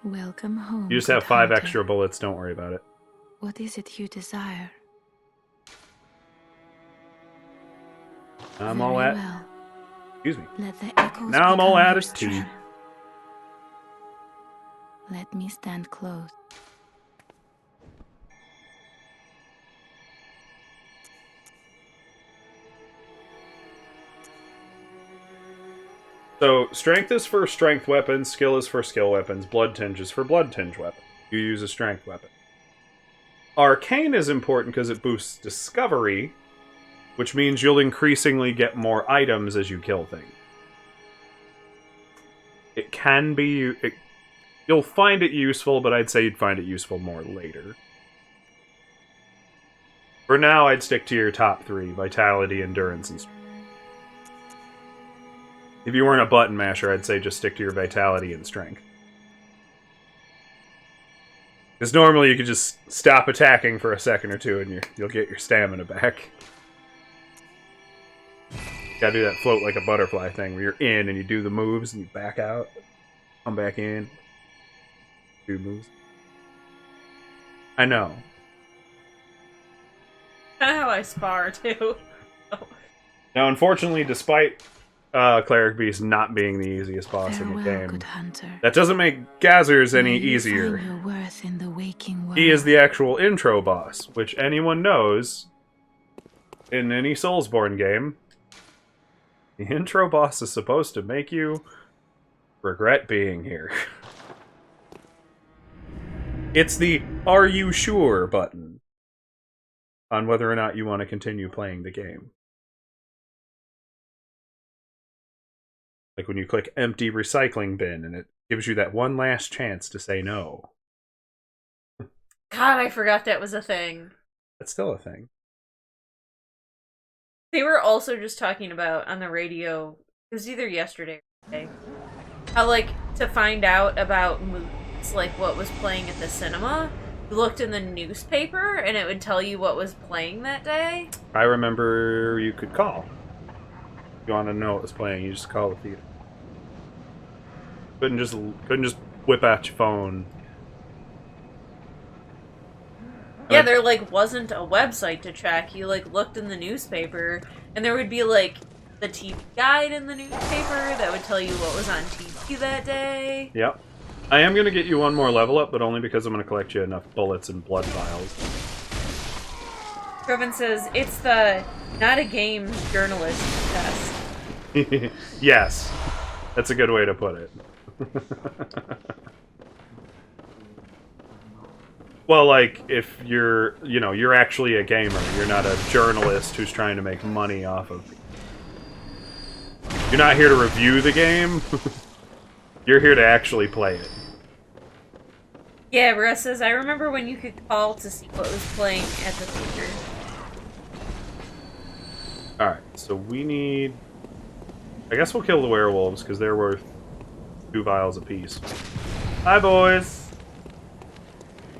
Welcome home. You just good have 5 hunter. extra bullets, don't worry about it. What is it you desire? I'm Very all at... well. Excuse me. Let the echoes Now I'm all become out your of tea. strength. Let me stand close. So, strength is for strength weapons, skill is for skill weapons, blood tinge is for blood tinge weapons. You use a strength weapon. Arcane is important because it boosts discovery, which means you'll increasingly get more items as you kill things. It can be... you'll find it useful, but I'd say you'd find it useful more later. For now, I'd stick to your top 3, Vitality, Endurance, and Strength. If you weren't a button masher, I'd say just stick to your Vitality and Strength. Because normally you could just stop attacking for a second or two and you'll get your stamina back. Gotta do that float like a butterfly thing where you're in and you do the moves and you back out, come back in, do moves. I know. Kind of how I spar, too. Now, unfortunately, despite Cleric Beast not being the easiest boss in the Farewell, game, good hunter. that doesn't make Gazers any May you easier. find your worth in the waking world. He is the actual intro boss, which anyone knows in any Soulsborne game. The intro boss is supposed to make you regret being here. It's the "Are you sure?" button on whether or not you want to continue playing the game. Like when you click empty recycling bin and it gives you that one last chance to say no. God, I forgot that was a thing. That's still a thing. They were also just talking about on the radio, it was either yesterday or today, how, like, to find out about movies, like what was playing at the cinema, you looked in the newspaper and it would tell you what was playing that day. I remember you could call. If you wanted to know what was playing, you just call the theater. Couldn't just whip out your phone. Yeah, there, like, wasn't a website to check. You, like, looked in the newspaper, and there would be, like, the TV guide in the newspaper that would tell you what was on TV that day. Yep. I am going to get you one more level up, but only because I'm going to collect you enough bullets and blood vials. Kevin says, it's the not a game journalist test. Yes. That's a good way to put it. Well, like, if you're, you're actually a gamer. You're not a journalist who's trying to make money off of it. You're not here to review the game. You're here to actually play it. Yeah, Russ says, I remember when you could call to see what was playing at the theater. Alright, so we need... I guess we'll kill the werewolves, because they're worth 2 vials apiece. Hi, boys!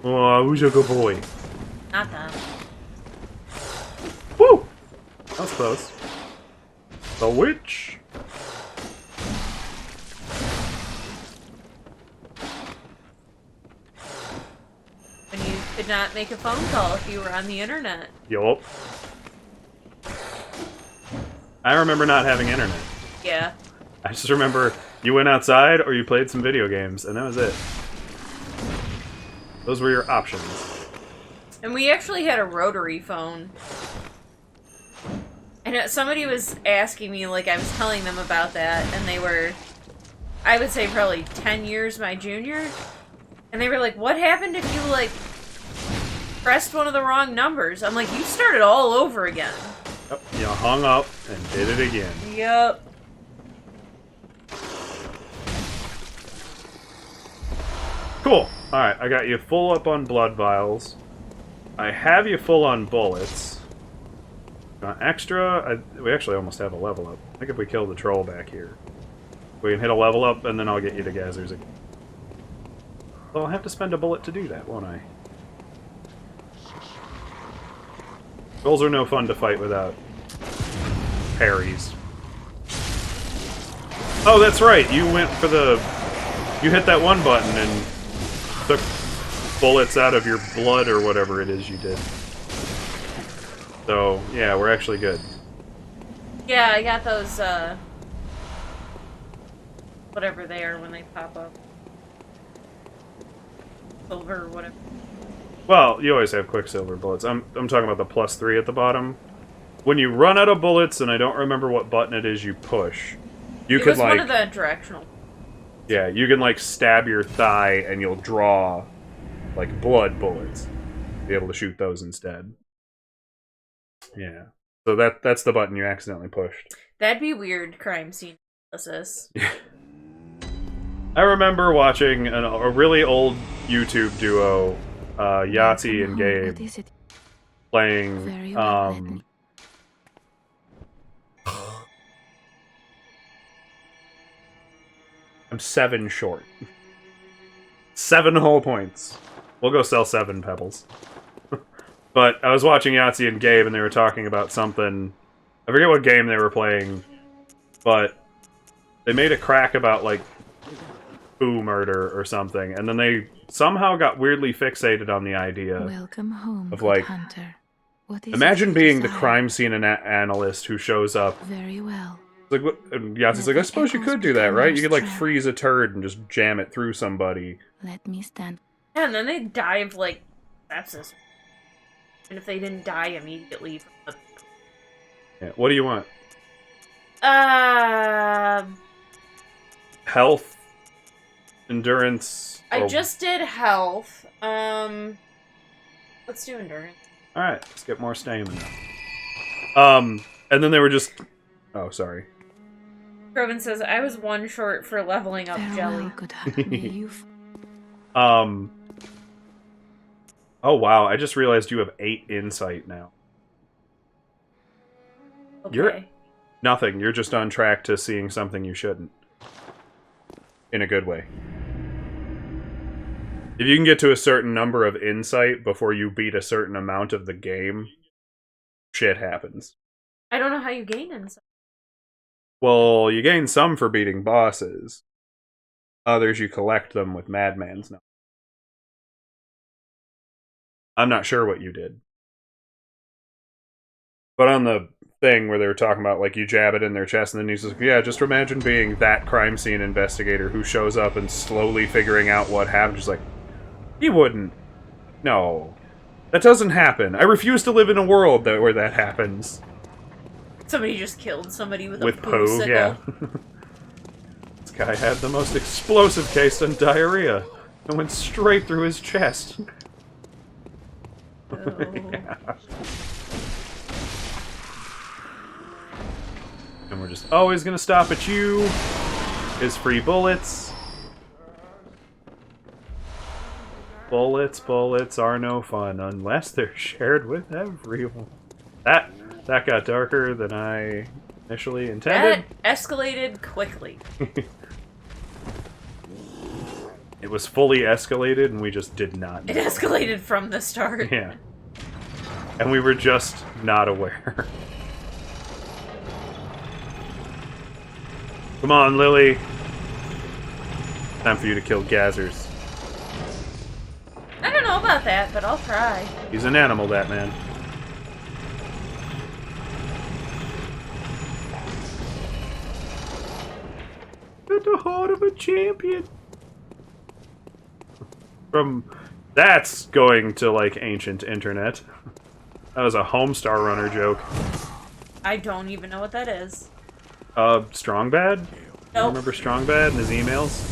Oh, who's a good boy? Not that. Woo! That was close. The witch! When you could not make a phone call if you were on the internet. Yup. I remember not having internet. Yeah. I just remember you went outside or you played some video games, and that was it. Those were your options. And we actually had a rotary phone. And somebody was asking me, like, I was telling them about that, and they were, I would say probably 10 years my junior. And they were like, what happened if you, like, pressed one of the wrong numbers? I'm like, you started all over again. Yep, you hung up and did it again. Yep. Cool. Alright, I got you full up on blood vials. I have you full on bullets. Extra? We actually almost have a level up. I think if we kill the troll back here, we can hit a level up, and then I'll get you to Gazzers again. Well, I'll have to spend a bullet to do that, won't I? Trolls are no fun to fight without parries. Oh, that's right! You went for the... You hit that one button and took bullets out of your blood or whatever it is you did. So, yeah, we're actually good. Yeah, I got those, whatever they are when they pop up. Silver or whatever. Well, you always have Quicksilver bullets. I'm talking about the +3 at the bottom. When you run out of bullets, and I don't remember what button it is you push, you It could, was like... one of the directional. Yeah, you can, like, stab your thigh, and you'll draw, like, blood bullets. Be able to shoot those instead. Yeah. So that's the button you accidentally pushed. That'd be weird crime scene analysis. I remember watching a really old YouTube duo, Yahtzee and Gabe, What is it? playing, Very well, let me- I'm 7 short. 7 whole points. We'll go sell 7 pebbles. But I was watching Yahtzee and Gabe, and they were talking about something. I forget what game they were playing, but they made a crack about, like, Boo murder or something, and then they somehow got weirdly fixated on the idea Welcome home, of, good like, hunter. What is imagine it you being the desire? crime scene analyst who shows up. Very well. Like, what? And Yahtzee's like, I suppose you could do that, right? You could, like, freeze a turd and just jam it through somebody. Let me stand. Yeah, and then they die of, like, sepsis. And if they didn't die immediately from the... Yeah. What do you want? Health? Endurance? I or- just did health. Let's do endurance. Alright, let's get more stamina. And then they were just... Oh, sorry. Robin says, I was one short for leveling up Farewell, Jelly. good hunter. May you Oh wow, I just realized you have 8 insight now. Okay. You're- Nothing, you're just on track to seeing something you shouldn't. In a good way. If you can get to a certain number of insight before you beat a certain amount of the game, shit happens. I don't know how you gain insight. Well, you gain some for beating bosses. Others you collect them with Madman's knowledge. I'm not sure what you did. But on the thing where they were talking about, like, you jab it in their chest, and then he's like, yeah, just imagine being that crime scene investigator who shows up and slowly figuring out what happened. Just like, he wouldn't. No. That doesn't happen. I refuse to live in a world where that happens. Somebody just killed somebody with a Poe, sickle. yeah. This guy had the most explosive case on diarrhea. It went straight through his chest. Oh. Yeah. And we're just always gonna stop at you. His free bullets. Bullets are no fun unless they're shared with everyone. That got darker than I initially intended. That escalated quickly. It was fully escalated and we just did not know. It escalated from the start. Yeah. And we were just not aware. Come on, Lily. Time for you to kill Gazzers. I don't know about that, but I'll try. He's an animal, that man. At the heart of a champion. That's going to, like, ancient internet. That was a Homestar Runner joke. I don't even know what that is. Strong Bad? Nope. Remember Strong Bad and his emails?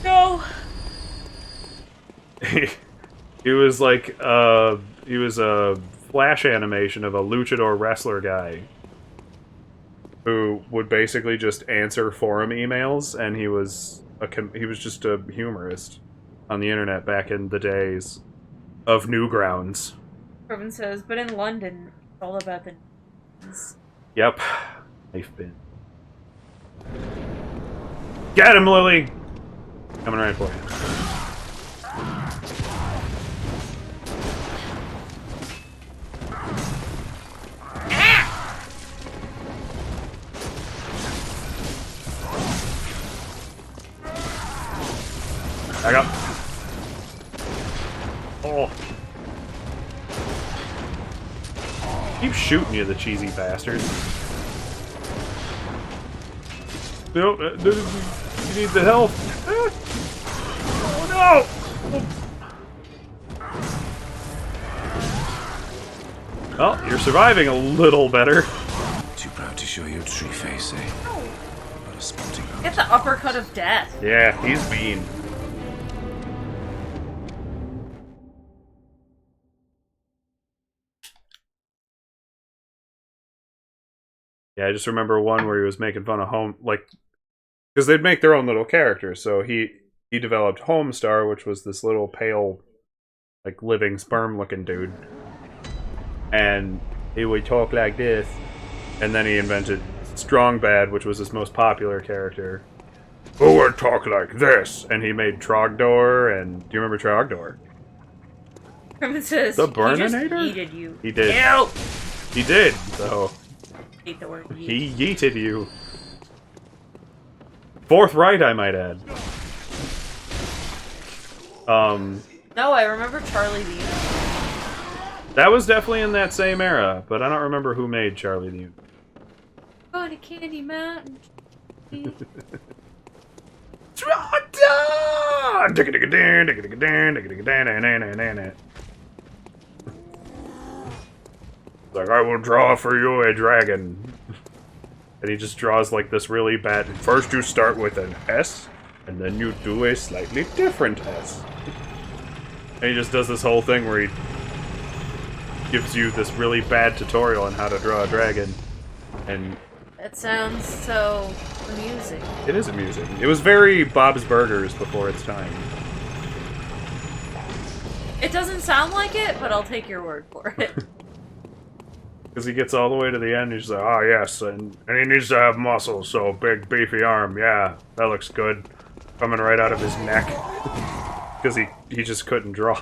No. He was like, he was a flash animation of a luchador wrestler guy who would basically just answer forum emails, and he was just a humorist on the internet back in the days of Newgrounds. Robin says, but in London, it's all about the news. Yep. I've been. Get him, Lily! Coming right for you. Back up. Oh. Keep shooting, you, the cheesy bastard. No, you need the help. Oh no! Well, you're surviving a little better. Too proud to show your true face, eh? But a sporting Get the uppercut of death. Yeah, he's mean. Yeah, I just remember one where he was making fun of Home, like, because they'd make their own little characters. So he developed Homestar, which was this little pale, like, living sperm-looking dude, and he would talk like this. And then he invented Strong Bad, which was his most popular character, who would talk like this. And he made Trogdor, and do you remember Trogdor? Robin says, The he Burninator? just yeeted you. He did. Ew! He did. So I hate the word yeet. he yeeted you. Forthright, I might add. No, I remember Charlie the Unit. That was definitely in that same era, but I don't remember who made Charlie the Unit. Going to Candy Mountain. Like, I will draw for you a dragon. And he just draws like this really bad. First you start with an S, and then you do a slightly different S. And he just does this whole thing where he gives you this really bad tutorial on how to draw a dragon. And It sounds so amusing. It is amusing. It was very Bob's Burgers before its time. It doesn't sound like it, but I'll take your word for it. Because he gets all the way to the end, he's like, oh yes, and he needs to have muscles, so big beefy arm, yeah, that looks good. Coming right out of his neck. Because he just couldn't draw.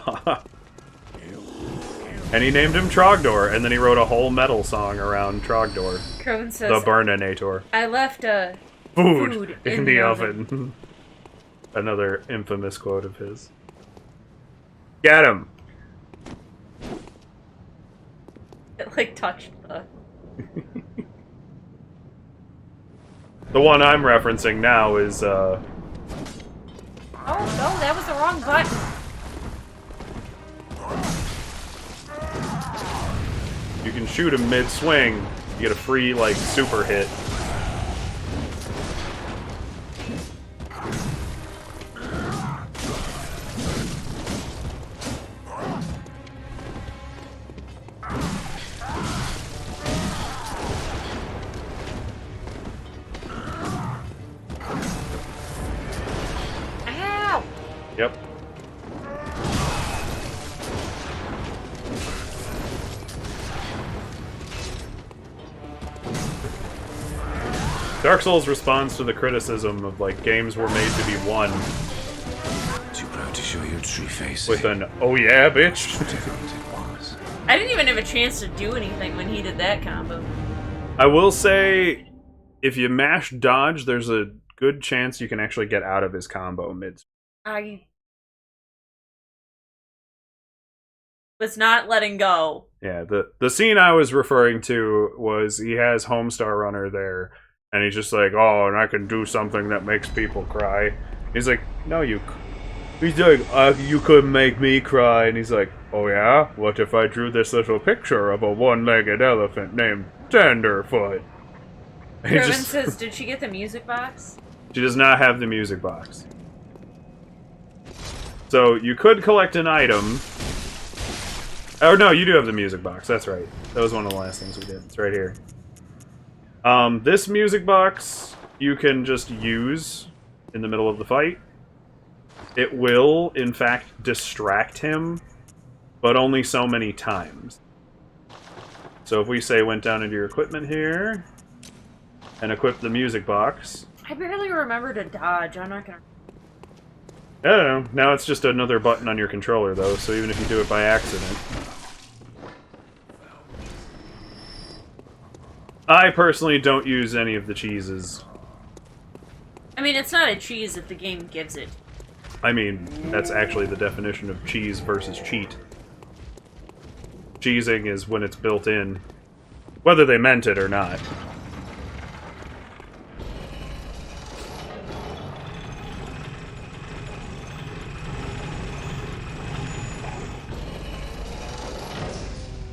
And he named him Trogdor, and then he wrote a whole metal song around Trogdor. Crowan says, The Burninator. I left Food in the oven. Another infamous quote of his. Get him! It, like, touched the... The one I'm referencing now is, Oh, no, that was the wrong button. you can shoot him mid-swing, you get a free, like, super hit. Ow! Yep. Dark Souls responds to the criticism of, like, games were made to be won Too proud to show your true face. with an, oh yeah, bitch. Difficult it was. I didn't even have a chance to do anything when he did that combo. I will say, if you mash dodge, there's a good chance you can actually get out of his combo mid. I was not letting go. Yeah, the scene I was referring to was he has Homestar Runner there, and he's just like, oh, and I can do something that makes people cry. He's like, no, he's like, you couldn't make me cry, and he's like, oh yeah? What if I drew this little picture of a one-legged elephant named Tenderfoot? And he Kervin just- says, did she get the music box? She does not have the music box. So you could collect an item. Oh no, you do have the music box. That's right. That was one of the last things we did. It's right here. This music box you can just use in the middle of the fight. It will, in fact, distract him, but only so many times. So if we say went down into your equipment here and equip the music box. I barely remember to dodge. I'm not gonna... I don't know. Now it's just another button on your controller, though, so even if you do it by accident. I personally don't use any of the cheeses. I mean, it's not a cheese if the game gives it. I mean, that's actually the definition of cheese versus cheat. Cheesing is when it's built in, whether they meant it or not.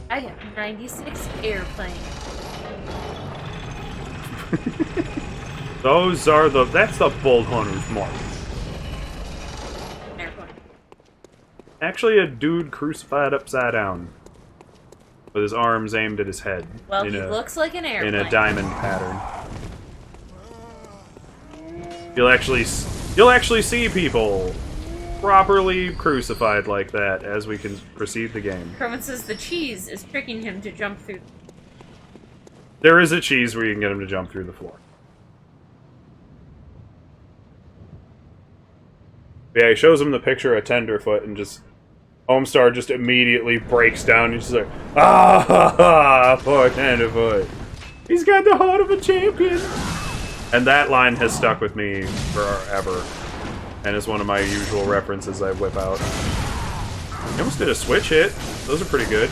I have 96 airplane. Those are that's the Bolt Hunter's mark. Airplane. Actually, a dude crucified upside down, with his arms aimed at his head. Well, he looks like an airplane. In a diamond pattern. You'll actually see people properly crucified like that as we can proceed the game. Kermit says the cheese is tricking him to jump through. There is a cheese where you can get him to jump through the floor. Yeah, he shows him the picture of Tenderfoot, and just Homestar just immediately breaks down. He's just like, ah, poor Tenderfoot. He's got the heart of a champion. And that line has stuck with me forever, and is one of my usual references I whip out. He almost did a switch hit. Those are pretty good.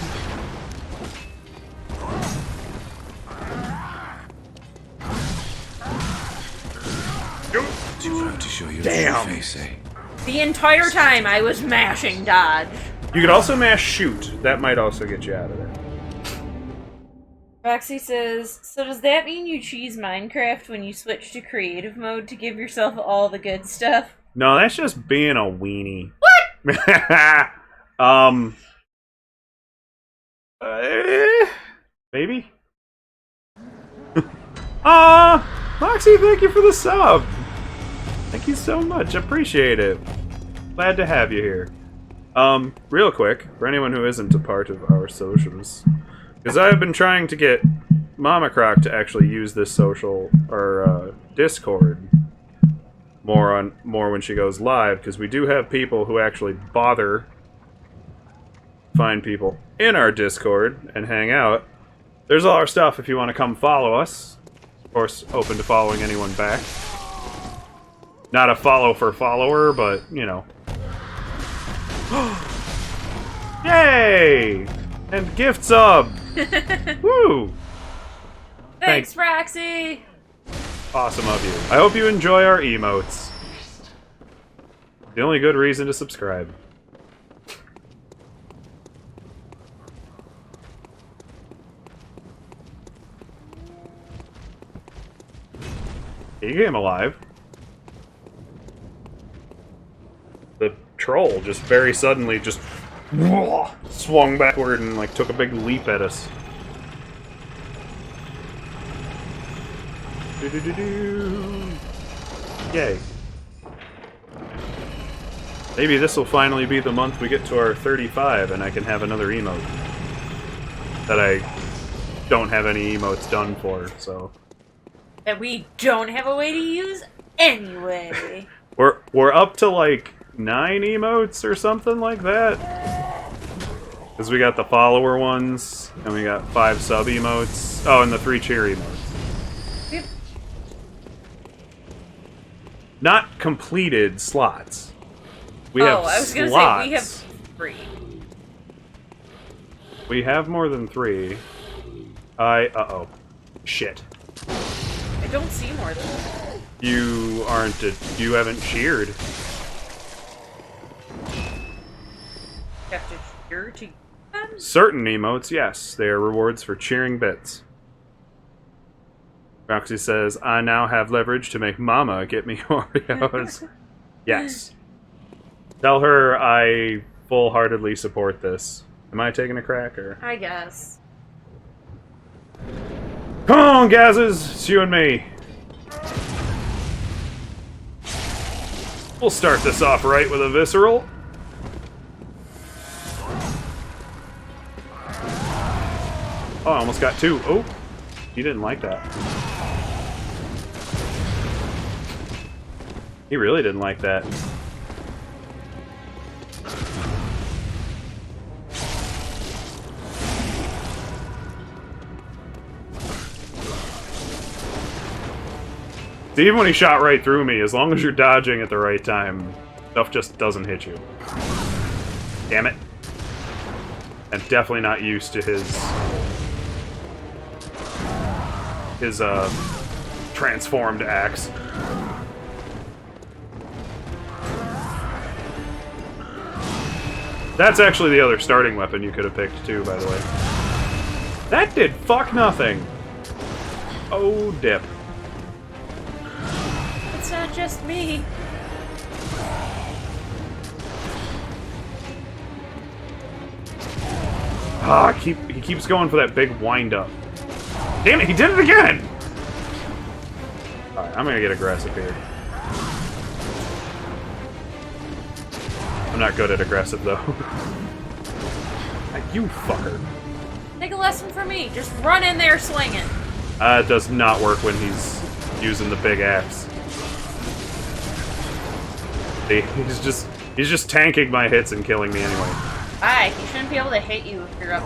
Too proud to show your Damn. true face, eh? The entire time I was mashing dodge. You could also mash shoot. That might also get you out of there. Roxy says, so does that mean you cheese Minecraft when you switch to creative mode to give yourself all the good stuff? No, that's just being a weenie. What? Maybe? Moxie, thank you for the sub. Thank you so much. Appreciate it. Glad to have you here. Real quick, for anyone who isn't a part of our socials, because I've been trying to get Mama Croc to actually use this social or Discord more when she goes live, because we do have people who actually bother find people in our Discord and hang out. There's all our stuff if you want to come follow us. Of course, open to following anyone back. Not a follow for follower, but, you know. Yay! And gift sub! Woo! Thanks, Roxy! Awesome of you. I hope you enjoy our emotes. The only good reason to subscribe. He came alive. The troll just very suddenly just swung backward and like took a big leap at us. Yay. Maybe this will finally be the month we get to our 35 and I can have another emote that I don't have any emotes done for, so. That we don't have a way to use anyway. We're up to like 9 emotes or something like that. Because we got the follower ones, and we got 5 sub emotes. Oh, and the 3 cheer emotes. Yep. Not completed slots. We have I was gonna slots. say, we have 3. We have more than 3. Uh-oh. Shit. I don't see more than 3. You haven't cheered. You have to cheer to use them? Certain emotes, yes. They are rewards for cheering bits. Roxy says, I now have leverage to make Mama get me Oreos. Yes. Tell her I full-heartedly support this. Am I taking a crack, or? I guess. Come on, Gazes! It's you and me. We'll start this off right with a visceral. Oh, I almost got 2. Oh, he didn't like that. He really didn't like that. See, even when he shot right through me, as long as you're dodging at the right time, stuff just doesn't hit you. Damn it. I'm definitely not used to his transformed axe. That's actually the other starting weapon you could have picked too, by the way. That did fuck nothing. Oh, dip. It's not just me. Ah, he keeps going for that big wind-up. Damn it, he did it again! Alright, I'm gonna get aggressive here. I'm not good at aggressive, though. You fucker. Take a lesson from me. Just run in there swinging. It does not work when he's using the big axe. See, he's just tanking my hits and killing me anyway. Alright, he shouldn't be able to hit you if you're up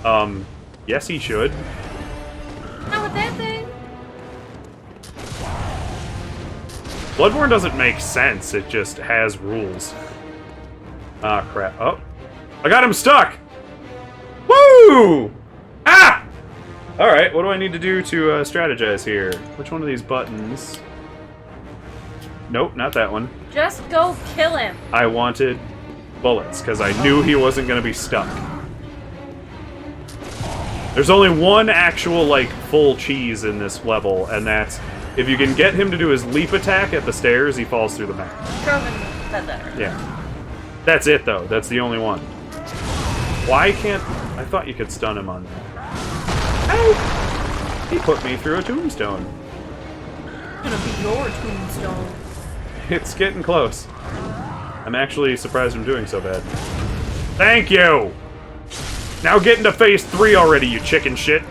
next. Yes he should. Not with that thing. Bloodborne doesn't make sense, it just has rules. Ah, crap. Oh. I got him stuck! Woo! Ah! Alright, what do I need to do to strategize here? Which one of these buttons? Nope, not that one. Just go kill him. I wanted bullets, because I knew he wasn't going to be stuck. There's only one actual, like, full cheese in this level, and that's if you can get him to do his leap attack at the stairs, he falls through the map. Trovan said that earlier. Yeah. That's it, though. That's the only one. Why can't... I thought you could stun him on that. Ow! He put me through a tombstone. It's gonna be your tombstone. It's getting close. I'm actually surprised I'm doing so bad. Thank you! Now get into phase 3 already, you chicken shit.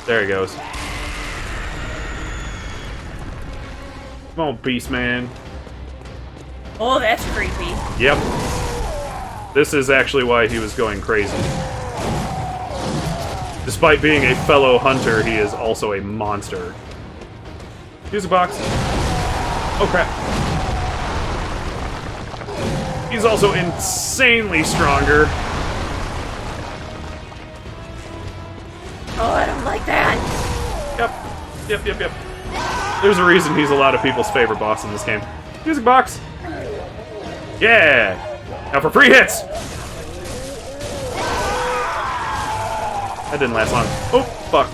There he goes. Come on, Beast Man. Oh, that's creepy. Yep. This is actually why he was going crazy. Despite being a fellow hunter, he is also a monster. Music box. Oh crap. He's also insanely stronger. Oh, I don't like that. Yep. There's a reason he's a lot of people's favorite boss in this game. Music box. Yeah. Now for free hits. That didn't last long. Oh, fuck.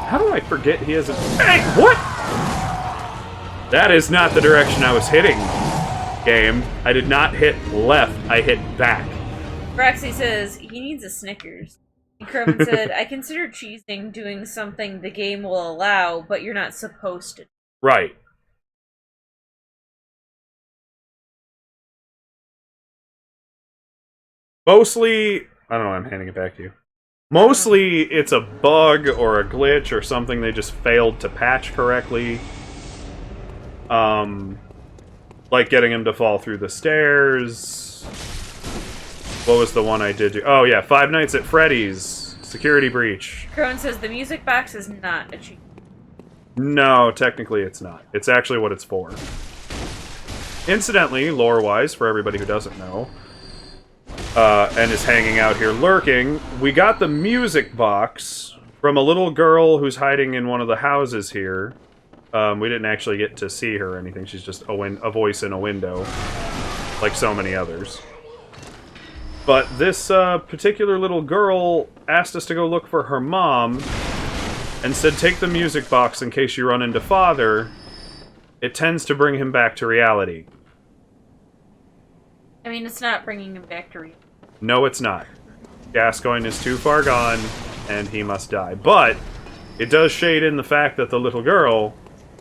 How do I forget he has a... Hey, what? That is not the direction I was hitting, game. I did not hit left, I hit back. Braxy says he needs a Snickers. And Kerman said, I consider cheesing doing something the game will allow, but you're not supposed to. Right. Mostly, I don't know, I'm handing it back to you. Mostly, it's a bug or a glitch or something they just failed to patch correctly. Like getting him to fall through the stairs. What was the one I did do? Oh yeah, Five Nights at Freddy's. Security breach. Kerman says the music box is not a cheat. No, technically it's not. It's actually what it's for. Incidentally, lore-wise, for everybody who doesn't know, and is hanging out here lurking, we got the music box from a little girl who's hiding in one of the houses here. We didn't actually get to see her or anything. She's just a voice in a window, like so many others. But this particular little girl asked us to go look for her mom, and said take the music box in case you run into Father. It tends to bring him back to reality. I mean, it's not bringing him back to reality. No, it's not. Gascoigne is too far gone, and he must die. But it does shade in the fact that the little girl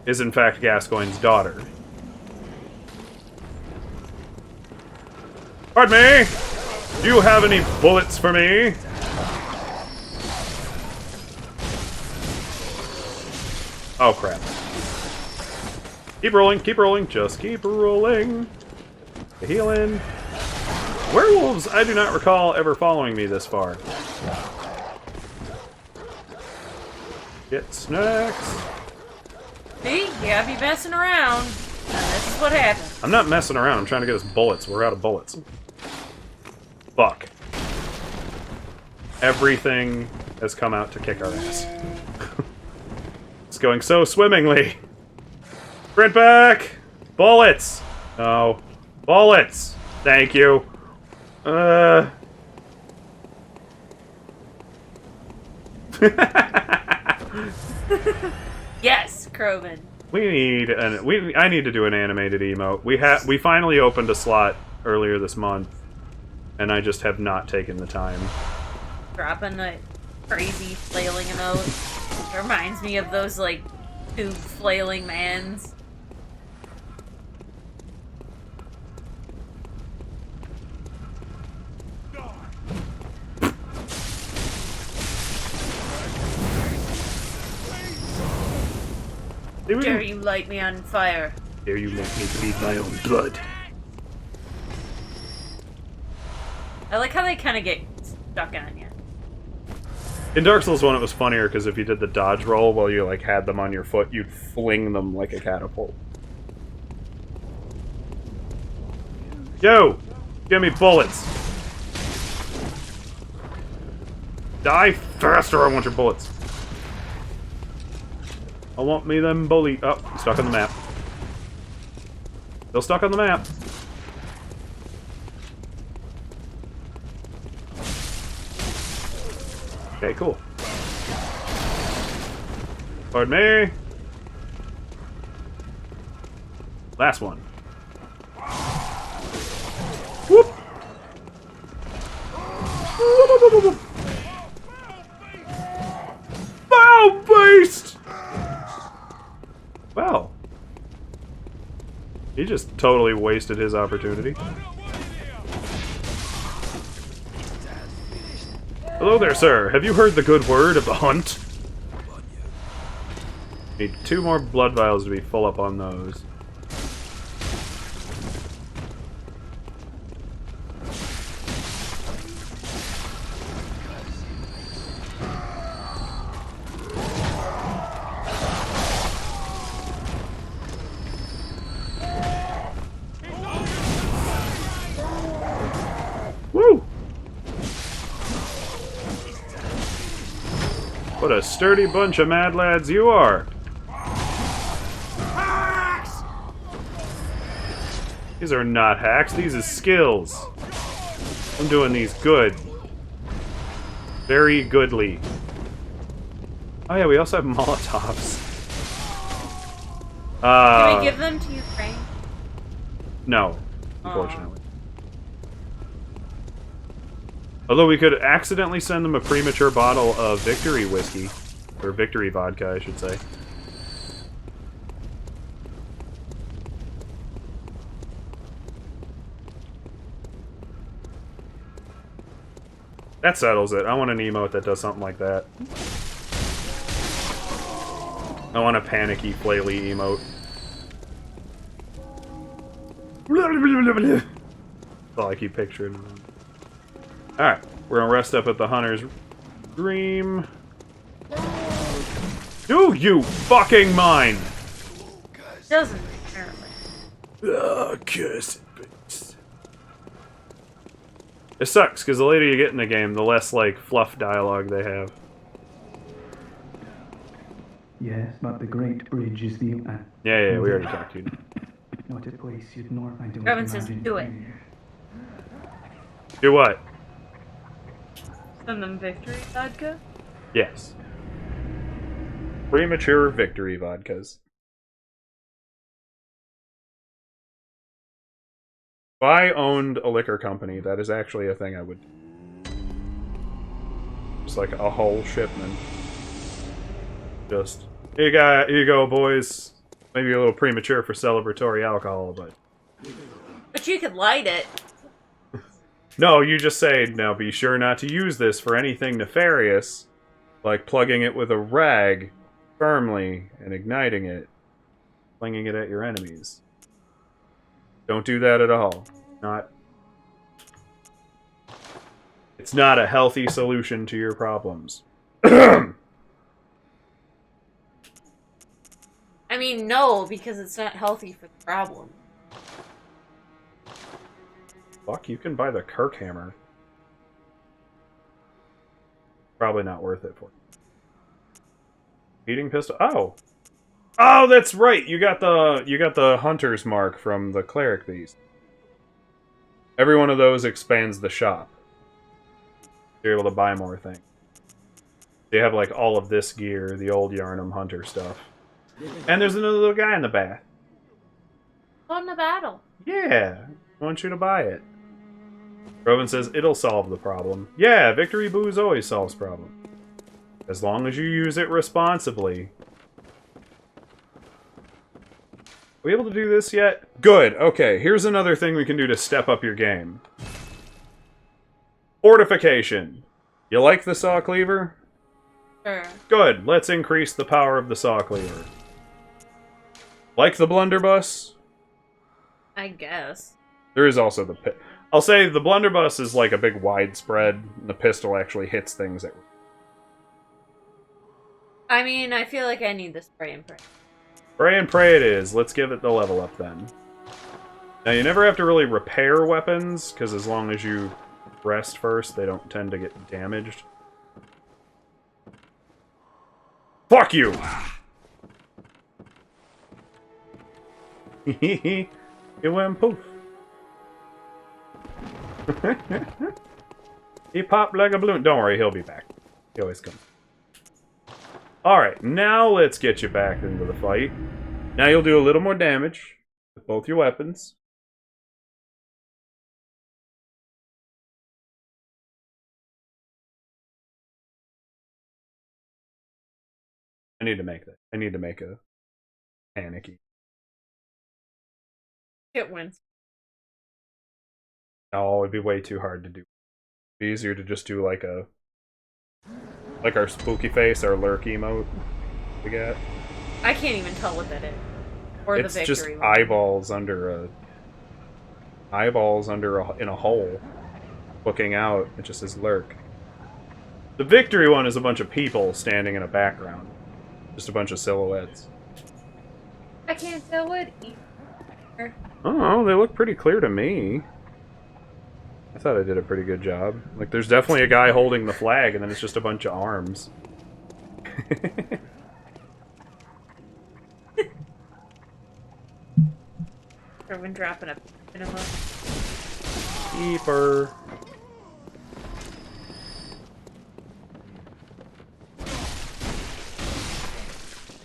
is in fact Gascoigne's daughter. Pardon me! Do you have any bullets for me? Oh, crap. Keep rolling, just keep rolling. The healing. Werewolves, I do not recall ever following me this far. Get snacks. See? You gotta be messing around. And this is what happens. I'm not messing around, I'm trying to get us bullets. We're out of bullets. Fuck. Everything has come out to kick our ass. It's going so swimmingly. Sprint back! Bullets! No. Bullets! Thank you. Yes, Krovan. I need to do an animated emote. We finally opened a slot earlier this month, and I just have not taken the time. Dropping a crazy flailing emote. It reminds me of those, like, tube flailing mans. Dare you light me on fire? Dare you make me bleed my own blood? I like how they kind of get stuck on you. In Dark Souls 1, it was funnier because if you did the dodge roll while you like had them on your foot, you'd fling them like a catapult. Yo! Give me bullets! Die faster, I want your bullets. I want me them bully. Oh, I'm stuck on the map. Still stuck on the map. Okay, cool. Pardon me. Foul beast! Well, he just totally wasted his opportunity. Hello there, sir. Have you heard the good word of the hunt? Need 2 more blood vials to be full up on those. Woo! What a sturdy bunch of mad lads you are! These are not hacks, these are skills. I'm doing these good. Very goodly. Oh yeah, we also have Molotovs. Can we give them to Ukraine? No, unfortunately. Although we could accidentally send them a premature bottle of Victory whiskey. Or Victory vodka, I should say. That settles it. I want an emote that does something like that. I want a panicky, flaily emote. That's all I keep picturing. Alright, we're gonna rest up at the Hunter's Dream. Do you fucking mind? Doesn't, apparently. Curse it. It sucks, because the later you get in the game, the less, like, fluff dialogue they have. Yes, but the Great Bridge is the... Yeah, we already talked to you. Not a place you'd nor find Revan says, do it. Do what? Send them Victory vodka? Yes. Premature Victory vodkas. If I owned a liquor company, that is actually a thing I would do. Just like a whole shipment. Just, here you go, boys. Maybe a little premature for celebratory alcohol, but... But you could light it. No, you just say, now be sure not to use this for anything nefarious, like plugging it with a rag firmly and igniting it, flinging it at your enemies. Don't do that at all. It's not a healthy solution to your problems. I mean, no, because it's not healthy for the problem. Fuck, you can buy the Kirk hammer. Probably not worth it for you. Heating pistol. Oh, that's right. You got the hunter's mark from the cleric beast. Every one of those expands the shop. You're able to buy more things. They have like all of this gear, the old Yharnam hunter stuff. And there's another little guy in the back. On the battle. Yeah, I want you to buy it. Rowan says it'll solve the problem. Yeah, Victory Booze always solves problems. As long as you use it responsibly. Are we able to do this yet? Good, okay, here's another thing we can do to step up your game. Fortification. You like the saw cleaver? Sure. Good, let's increase the power of the saw cleaver. Like the blunderbuss? I guess. There is also the pit. I'll say the blunderbuss is like a big widespread, and the pistol actually hits things that... I mean, I feel like I need the spray and pray. Spray and pray it is. Let's give it the level up then. Now, you never have to really repair weapons, because as long as you rest first, they don't tend to get damaged. Fuck you! It went poof. He popped like a balloon. Don't worry, he'll be back. He always comes. Alright, now let's get you back into the fight. Now you'll do a little more damage with both your weapons. I need to make that. I need to make a panicky. It wins. Oh, it'd be way too hard to do. It'd be easier to just do like our spooky face, our lurk emote we got. I can't even tell what that is. Or It's the just victory one. eyeballs under in a hole, looking out. It just says lurk. The victory one is a bunch of people standing in a background, just a bunch of silhouettes. I can't tell what either. Oh, they look pretty clear to me. I thought I did a pretty good job. Like, there's definitely a guy holding the flag, and then it's just a bunch of arms. Everyone dropping a minimum. Keeper.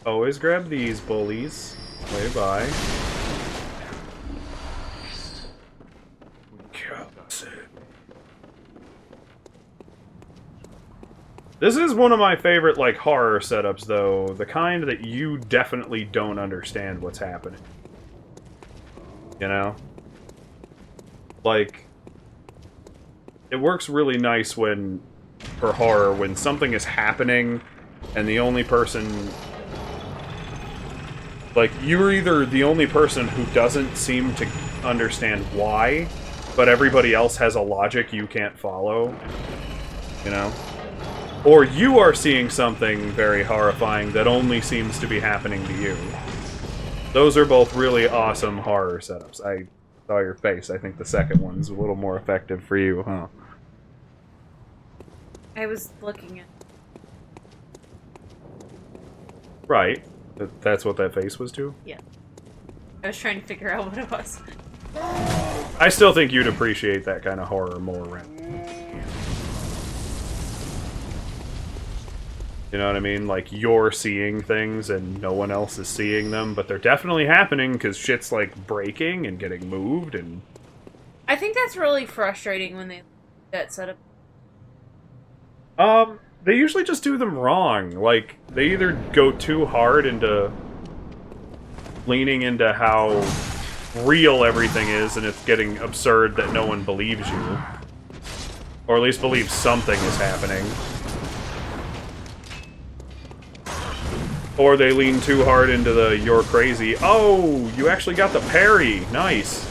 Always grab these bullies. Way by. This is one of my favorite, like, horror setups, though. The kind that you definitely don't understand what's happening. You know? Like, it works really nice when, for horror, when something is happening and the only person... Like, you're either the only person who doesn't seem to understand why, but everybody else has a logic you can't follow. You know? Or you are seeing something very horrifying that only seems to be happening to you. Those are both really awesome horror setups. I saw your face. I think the second one's a little more effective for you, huh? I was looking at... Right. That's what that face was too? Yeah. I was trying to figure out what it was. I still think you'd appreciate that kind of horror more, Ren. You know what I mean? Like, you're seeing things and no one else is seeing them, but they're definitely happening because shit's, like, breaking and getting moved and... I think that's really frustrating when they that setup. They usually just do them wrong. Like, they either go too hard into leaning into how real everything is and it's getting absurd that no one believes you. Or at least believes something is happening. Or they lean too hard into the you're crazy. Oh, you actually got the parry. Nice.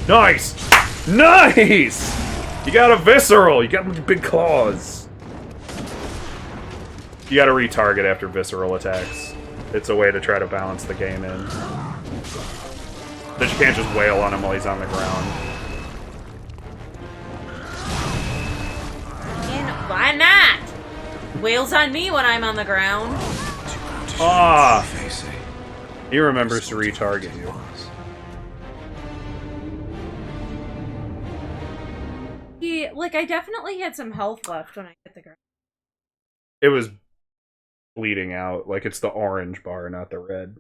Nice! Nice! You got a visceral! You got big claws. You gotta retarget after visceral attacks. It's a way to try to balance the game in. But you can't just wail on him while he's on the ground. And why not? Wails on me when I'm on the ground. Ah! He remembers to retarget you. Like, I definitely had some health left when I hit the ground. It was bleeding out. Like, it's the orange bar, not the red.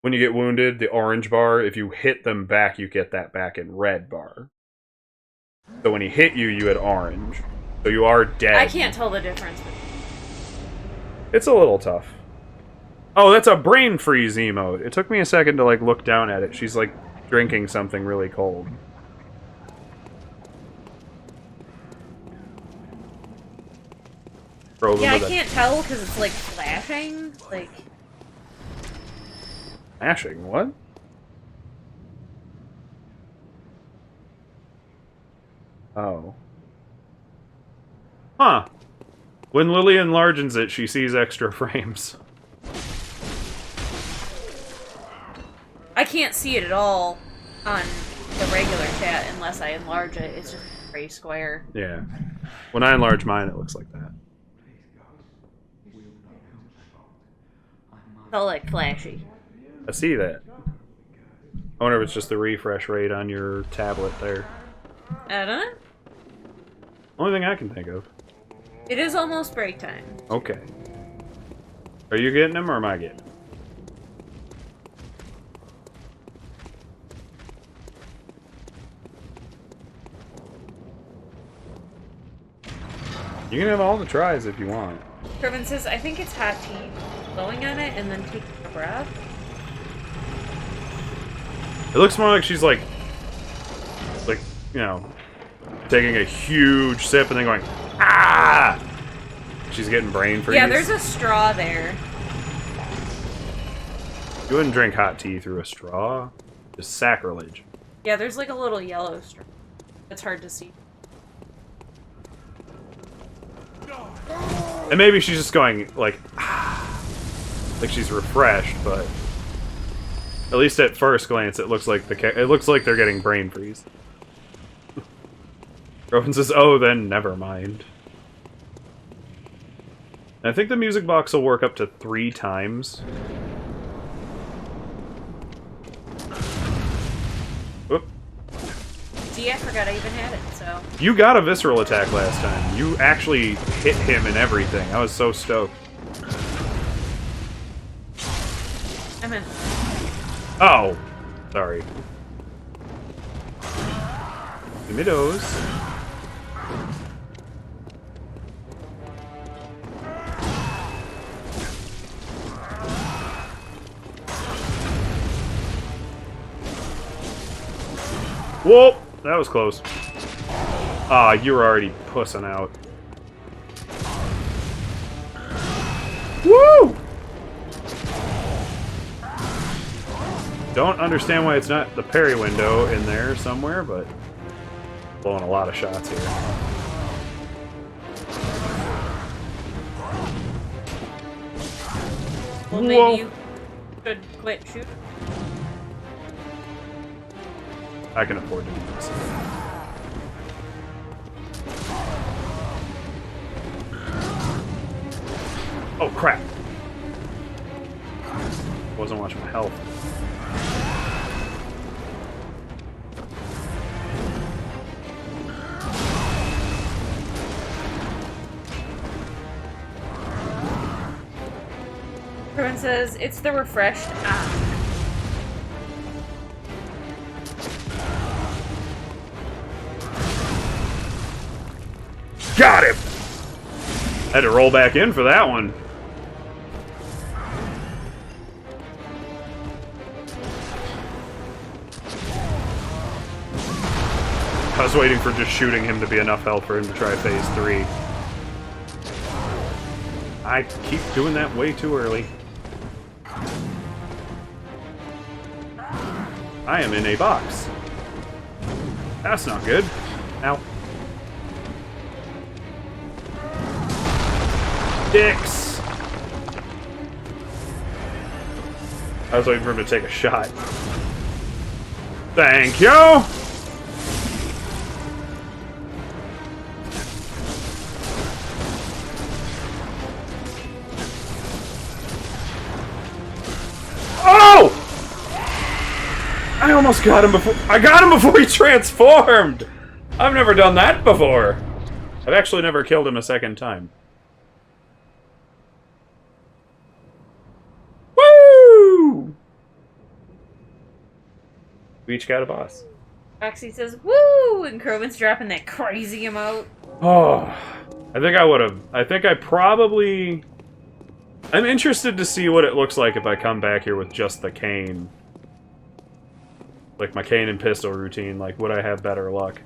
When you get wounded, the orange bar, if you hit them back, you get that back in red bar. So when he hit you, you had orange. So you are dead. I can't tell the difference. It's a little tough. Oh, that's a brain freeze emote. It took me a second to, like, look down at it. She's, like, drinking something really cold. Yeah, I can't tell because it's, like, flashing. Like... Flashing? What? Oh. Huh. When Lily enlarges it, she sees extra frames. I can't see it at all on the regular chat unless I enlarge it. It's just a gray square. Yeah. When I enlarge mine, it looks like that. It's all, like, flashy. I see that. I wonder if it's just the refresh rate on your tablet there. I don't know. Only thing I can think of. It is almost break time. Okay. Are you getting him or am I getting him? You can have all the tries if you want. Kervin says, I think it's hot tea. Blowing on it and then taking a breath. It looks more like she's like, you know, taking a huge sip and then going, ah! She's getting brain freeze. Yeah, there's a straw there. You wouldn't drink hot tea through a straw. It's sacrilege. Yeah, there's like a little yellow straw. It's hard to see. And maybe she's just going, like, ah, like she's refreshed, but at least at first glance, it looks like they're getting brain freeze. Rowan says, "Oh, then never mind." And I think the music box will work up to 3 times. Whoop. See, I forgot I even had it, so... You got a visceral attack last time. You actually hit him and everything. I was so stoked. I'm in. Oh! Sorry. Give me those. Whoa! That was close. Ah, you were already pussing out. Woo! Don't understand why it's not the parry window in there somewhere, but blowing a lot of shots here. Well, Whoa. maybe you should quit shooting. I can afford to do this. Oh crap! Wasn't watching my health. Kervin says, it's the refreshed app. Got him! Had to roll back in for that one. I was waiting for just shooting him to be enough health for him to try phase 3. I keep doing that way too early. I am in a box. That's not good. Ow. Dicks! I was waiting for him to take a shot. Thank you! Oh! I almost got him before. I got him before he transformed! I've never done that before. I've actually never killed him a second time. Woo! We each got a boss. Roxy says, woo! And Kervin's dropping that crazy emote. Oh, I think I would have. I think I probably. I'm interested to see what it looks like if I come back here with just the cane. Like my cane and pistol routine. Like, would I have better luck?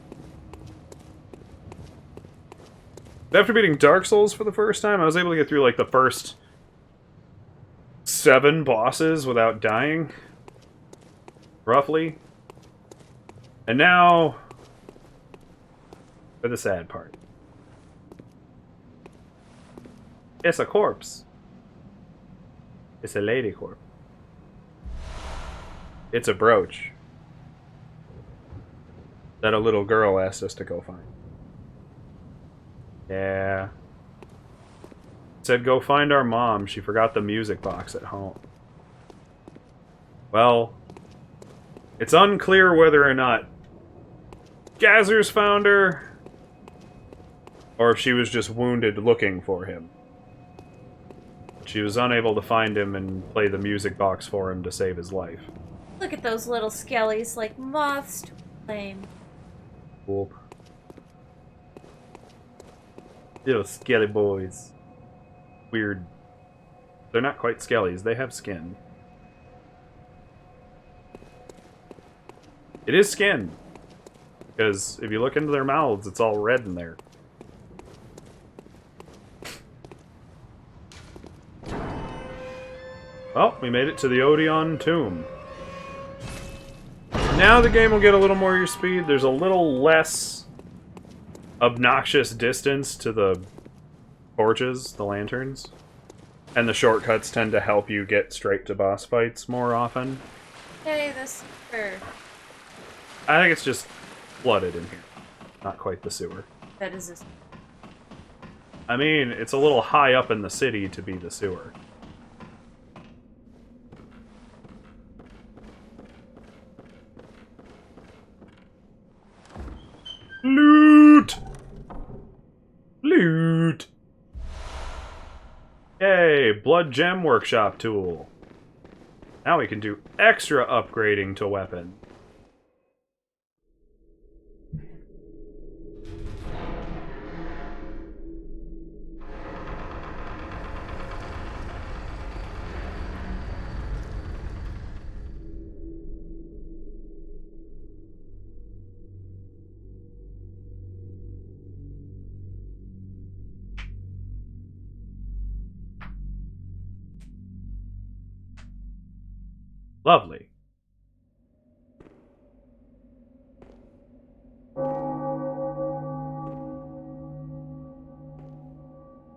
After beating Dark Souls for the first time, I was able to get through, like, the first 7 bosses without dying. Roughly. And now, for the sad part. It's a corpse. It's a lady corpse. It's a brooch that a little girl asked us to go find. Yeah. Said go find our mom. She forgot the music box at home. Well, it's unclear whether or not Gazzers found her, or if she was just wounded looking for him. She was unable to find him and play the music box for him to save his life. Look at those little skellies like moths to a flame. Cool. Little skelly boys. Weird. They're not quite skellies, they have skin. It is skin. Because if you look into their mouths, it's all red in there. Well, we made it to the Odeon Tomb. Now the game will get a little more your speed. There's a little less obnoxious distance to the torches, the lanterns. And the shortcuts tend to help you get straight to boss fights more often. Hey, this sewer. I think it's just flooded in here. Not quite the sewer. That is this. I mean, it's a little high up in the city to be the sewer. Loot! Loot! Yay, Blood Gem Workshop tool. Now we can do extra upgrading to weapon. Lovely.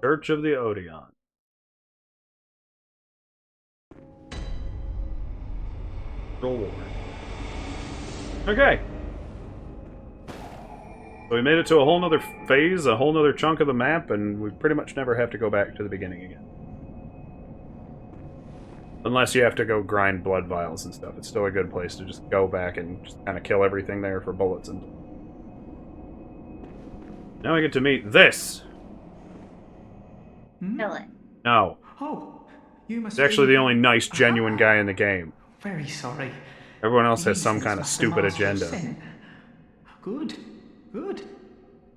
Church of the Odeon. Reward. Okay. So we made it to a whole nother phase, a whole nother chunk of the map, and we pretty much never have to go back to the beginning again. Unless you have to go grind blood vials and stuff. It's still a good place to just go back and just kind of kill everything there for bullets. And now we get to meet this. Kill it. No. Oh, you must He's actually be... the only nice, genuine guy in the game. Very sorry. Everyone else has These some is kind of what the stupid master agenda. sent. Good, good.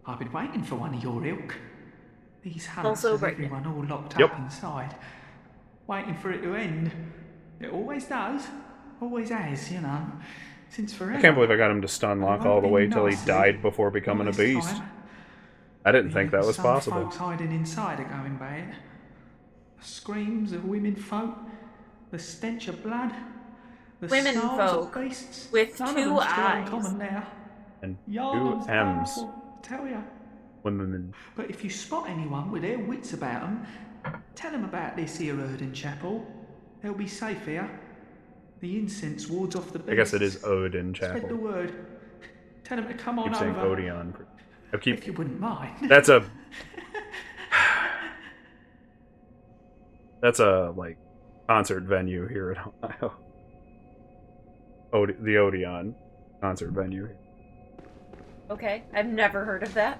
I've been waiting for one of your ilk. These hunts Also have break it. everyone all locked Yep. up inside. Waiting for it to end. It always does. Always has, you know. Since forever. I can't believe I got him to stun lock all the way till he died before becoming a All this beast. time. I didn't think that was Some possible. folks hiding inside are going bad. The screams of women folk, the stench of blood, the Women snarls folk of beasts. with None of two them's still eyes. uncommon now. And Yarnum's two M's. powerful, I tell ya. Women. But if you spot anyone with their wits about them, tell them about this here Erden Chapel. They'll be safe here. The incense wards off the beasts. I guess it is Odin Spread the Chapel. word. Tell them to come on Keep saying over. Odeon. I keep. If you wouldn't mind. That's a. That's a like concert venue here in Ohio. The Odeon concert venue. Okay, I've never heard of that.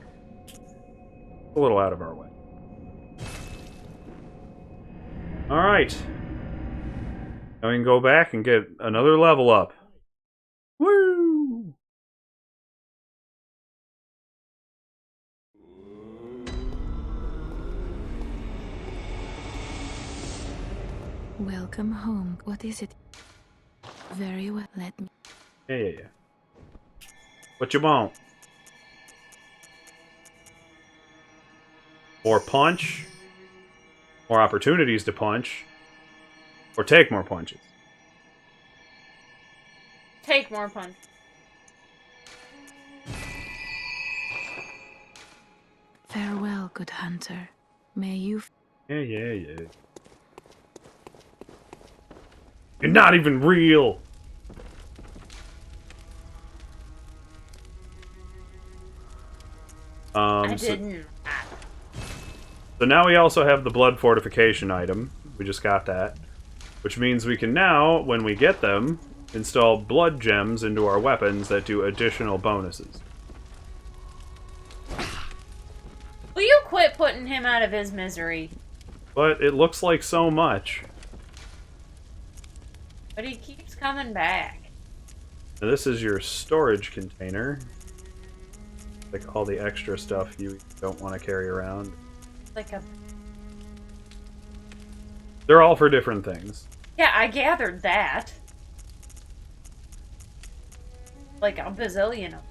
A little out of our way. All right. Now we can go back and get another level up. Woo! Welcome home. What is it? Very well. Let me. Yeah. What you want? More punch? More opportunities to punch? Or take more punches? Take more punch. Farewell, good hunter. May you. Yeah. You're not even real! I So didn't. now we also have the blood fortification item. We just got that. Which means we can now, when we get them, install blood gems into our weapons that do additional bonuses. Will you quit putting him out of his misery? But it looks like so much. But he keeps coming back. Now this is your storage container. Like all the extra stuff you don't want to carry around. Like a... They're all for different things. Yeah, I gathered that. Like a bazillion of them.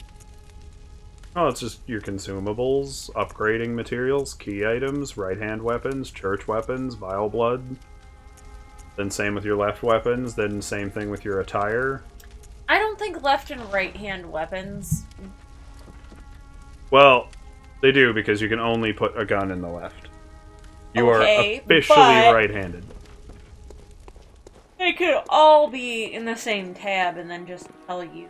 Oh, it's just your consumables, upgrading materials, key items, right-hand weapons, church weapons, vile blood. Then same with your left weapons, then same thing with your attire. I don't think left and right hand weapons. Well, they do because you can only put a gun in the left. You Okay, are officially but- right-handed. They could all be in the same tab and then just tell you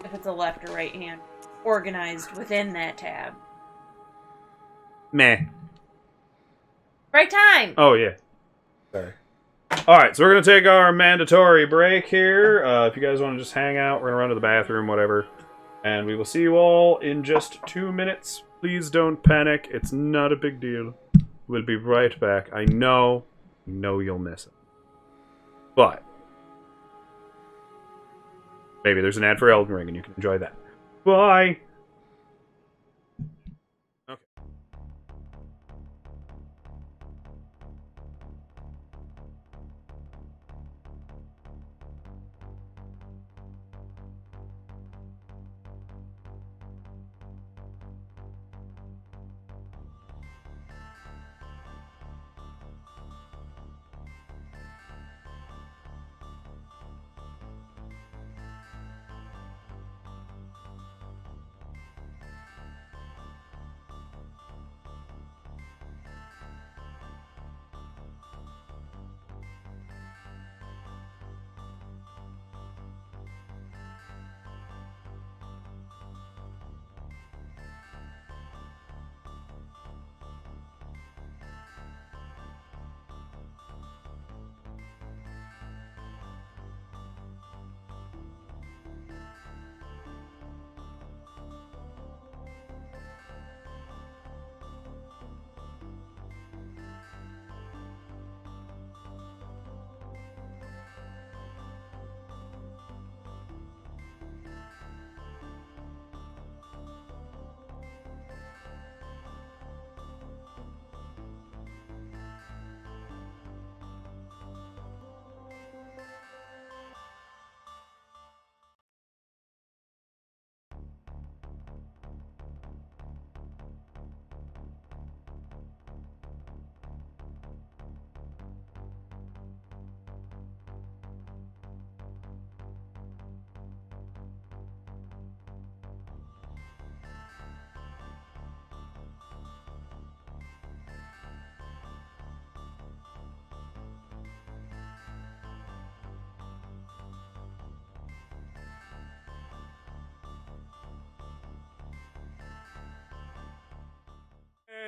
if it's a left or right hand organized within that tab. Meh. Right time! Oh, yeah. Sorry. Alright, so we're going to take our mandatory break here. If you guys want to just hang out, we're going to run to the bathroom, whatever. And we will see you all in just 2 minutes. Please don't panic. It's not a big deal. We'll be right back. I know you'll miss it. But maybe there's an ad for Elden Ring and you can enjoy that. Bye! Okay.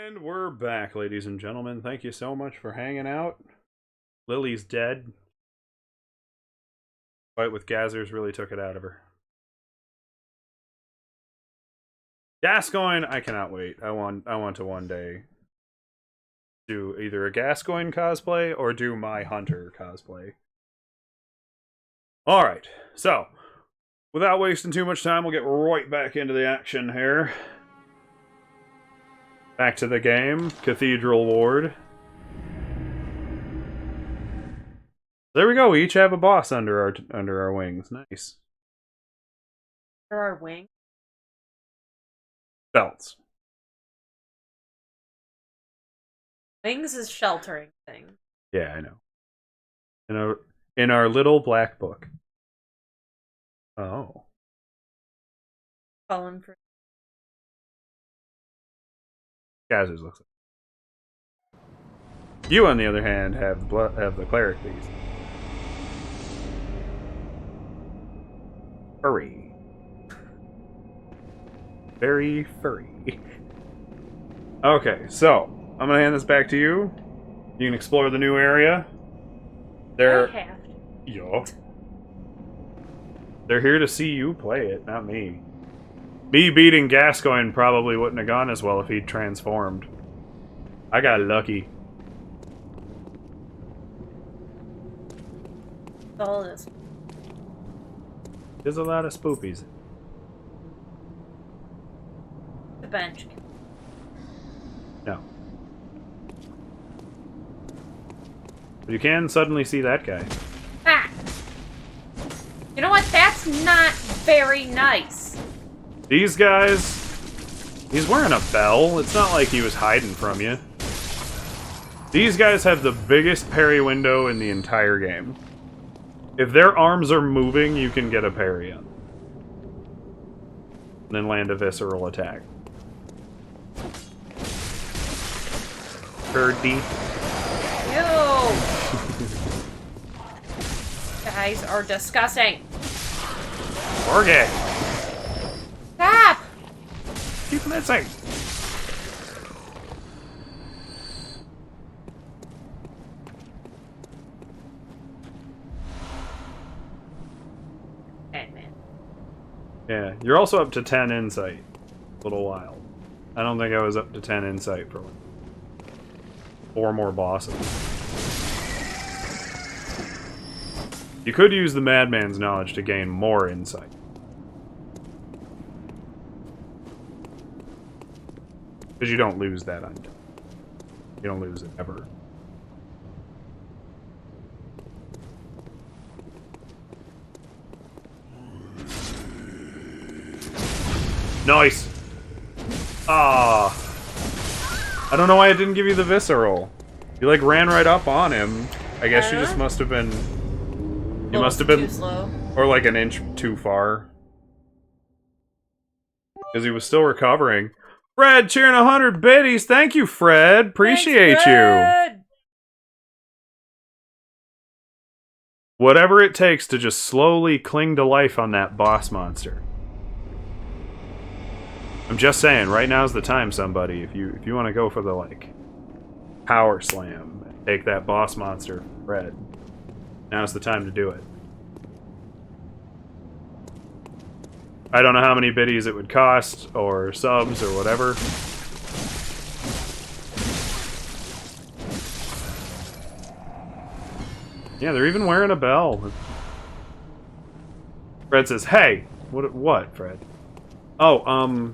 And we're back, ladies and gentlemen. Thank you so much for hanging out. Lily's dead. Fight with Gazzers really took it out of her. Gascoigne, I cannot wait. I want to one day do either a Gascoigne cosplay or do my Hunter cosplay. Alright, so without wasting too much time, we'll get right back into the action here. Back to the game, Cathedral Ward. There we go. We each have a boss under our wings. Nice. There are wings. Belts. Wings is sheltering thing. Yeah, I know. In our little black book. Oh. Calling for Gazzers looks like. You, on the other hand, have the cleric beast. Furry. Very furry. Okay, so I'm gonna hand this back to you. You can explore the new area. I have. Yo. They're here to see you play it, not me. Me beating Gascoigne probably wouldn't have gone as well if he'd transformed. I got lucky. All this. There's a lot of spoopies. The bench. No. But you can suddenly see that guy. Ah! You know what? That's not very nice. These guys... He's wearing a bell. It's not like he was hiding from you. These guys have the biggest parry window in the entire game. If their arms are moving, you can get a parry on. And then land a visceral attack. Birdie. Ew! Guys are disgusting. Organ! Stop! Keep missing! Okay, man. Yeah, you're also up to 10 insight. A little while. I don't think I was up to 10 insight for like 4 more bosses. You could use the Madman's Knowledge to gain more insight. Because you don't lose that on. You don't lose it ever. Nice! Ah. I don't know why it didn't give you the visceral. You like ran right up on him. I guess you just must have been... You must have been... Too slow. Or like an inch too far. Because he was still recovering. Fred, cheering 100 biddies. Thank you, Fred. Appreciate Thanks, you. Fred! Whatever it takes to just slowly cling to life on that boss monster. I'm just saying, right now's the time, somebody. If you want to go for the, like, power slam, and take that boss monster, Fred, now's the time to do it. I don't know how many biddies it would cost, or subs, or whatever. Yeah, they're even wearing a bell. Fred says, hey! What, Fred? Oh,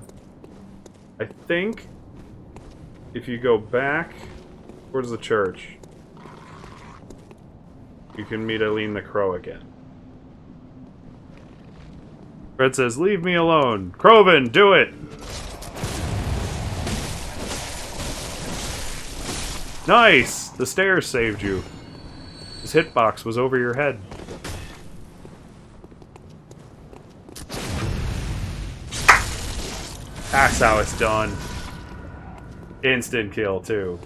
I think if you go back towards the church, you can meet Eileen the Crow again. Fred says, leave me alone. Kroven, do it! Nice! The stairs saved you. His hitbox was over your head. That's how it's done. Instant kill, too.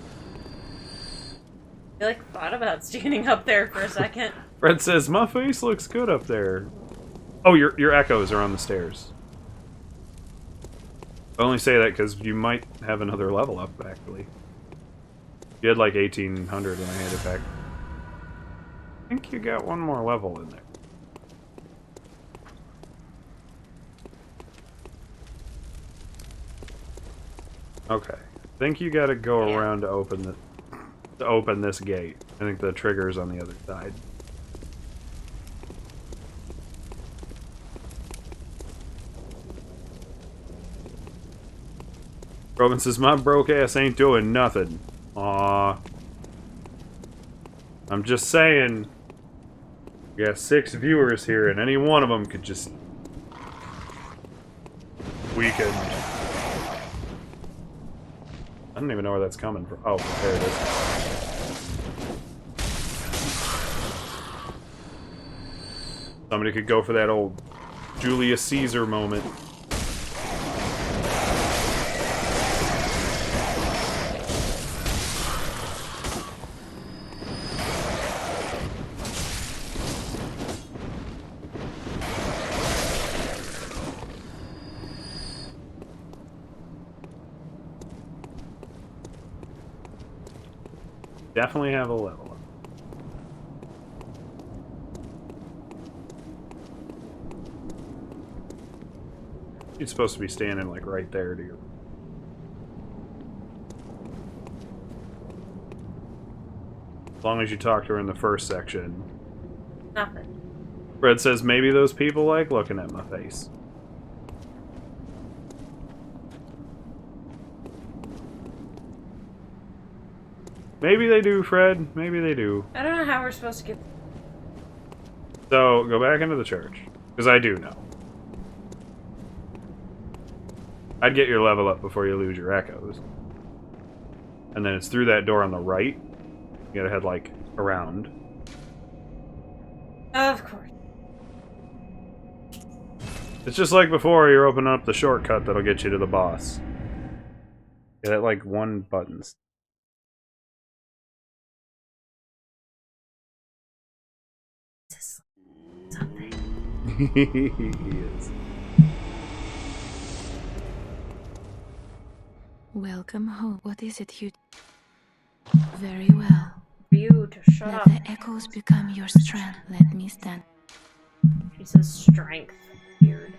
I like thought about standing up there for a second. Fred says, my face looks good up there. Oh, your echoes are on the stairs. I only say that because you might have another level up, actually. You had like 1800 when I had it back. I think you got one more level in there. Okay. I think you gotta go around to open this gate. I think the trigger's on the other side. Robin says, my broke ass ain't doing nothing. Aww. I'm just saying, we got 6 viewers here, and any one of them could just weaken. I don't even know where that's coming from. Oh, there it is. Somebody could go for that old Julius Caesar moment. Definitely have a level up. You're supposed to be standing like right there to your... As long as you talk to her in the first section. Nothing. Fred says maybe those people like looking at my face. Maybe they do, Fred. Maybe they do. I don't know how we're supposed to get... So, go back into the church. Because I do know. I'd get your level up before you lose your echoes. And then it's through that door on the right. You gotta head, like, around. Of course. It's just like before, you're opening up the shortcut that'll get you to the boss. Yeah, that, like, one button's. Something. He is. Welcome home. What is it you... Very well. For you to shut Let up. the echoes become your strength. Let me stand. She says strength. Weird.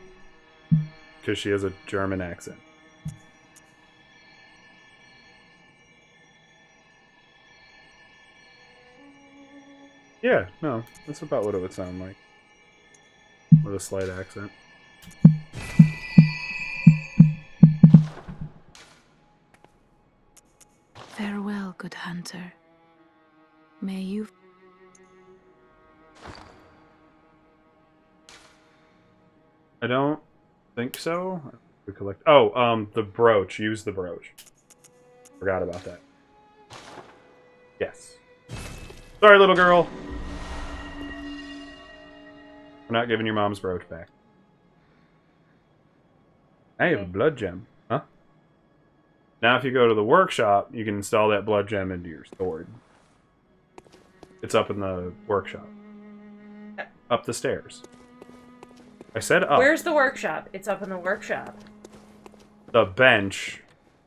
Because she has a German accent. Yeah, no, that's about what it would sound like. With a slight accent. Farewell, good hunter. May you... I don't think so. We collect. Oh, the brooch. Use the brooch. Forgot about that. Yes. Sorry, little girl. We're not giving your mom's brooch back. I have a blood gem. Huh? Now if you go to the workshop, you can install that blood gem into your sword. It's up in the workshop. Up the stairs. I said up. Where's the workshop? It's up in the workshop. The bench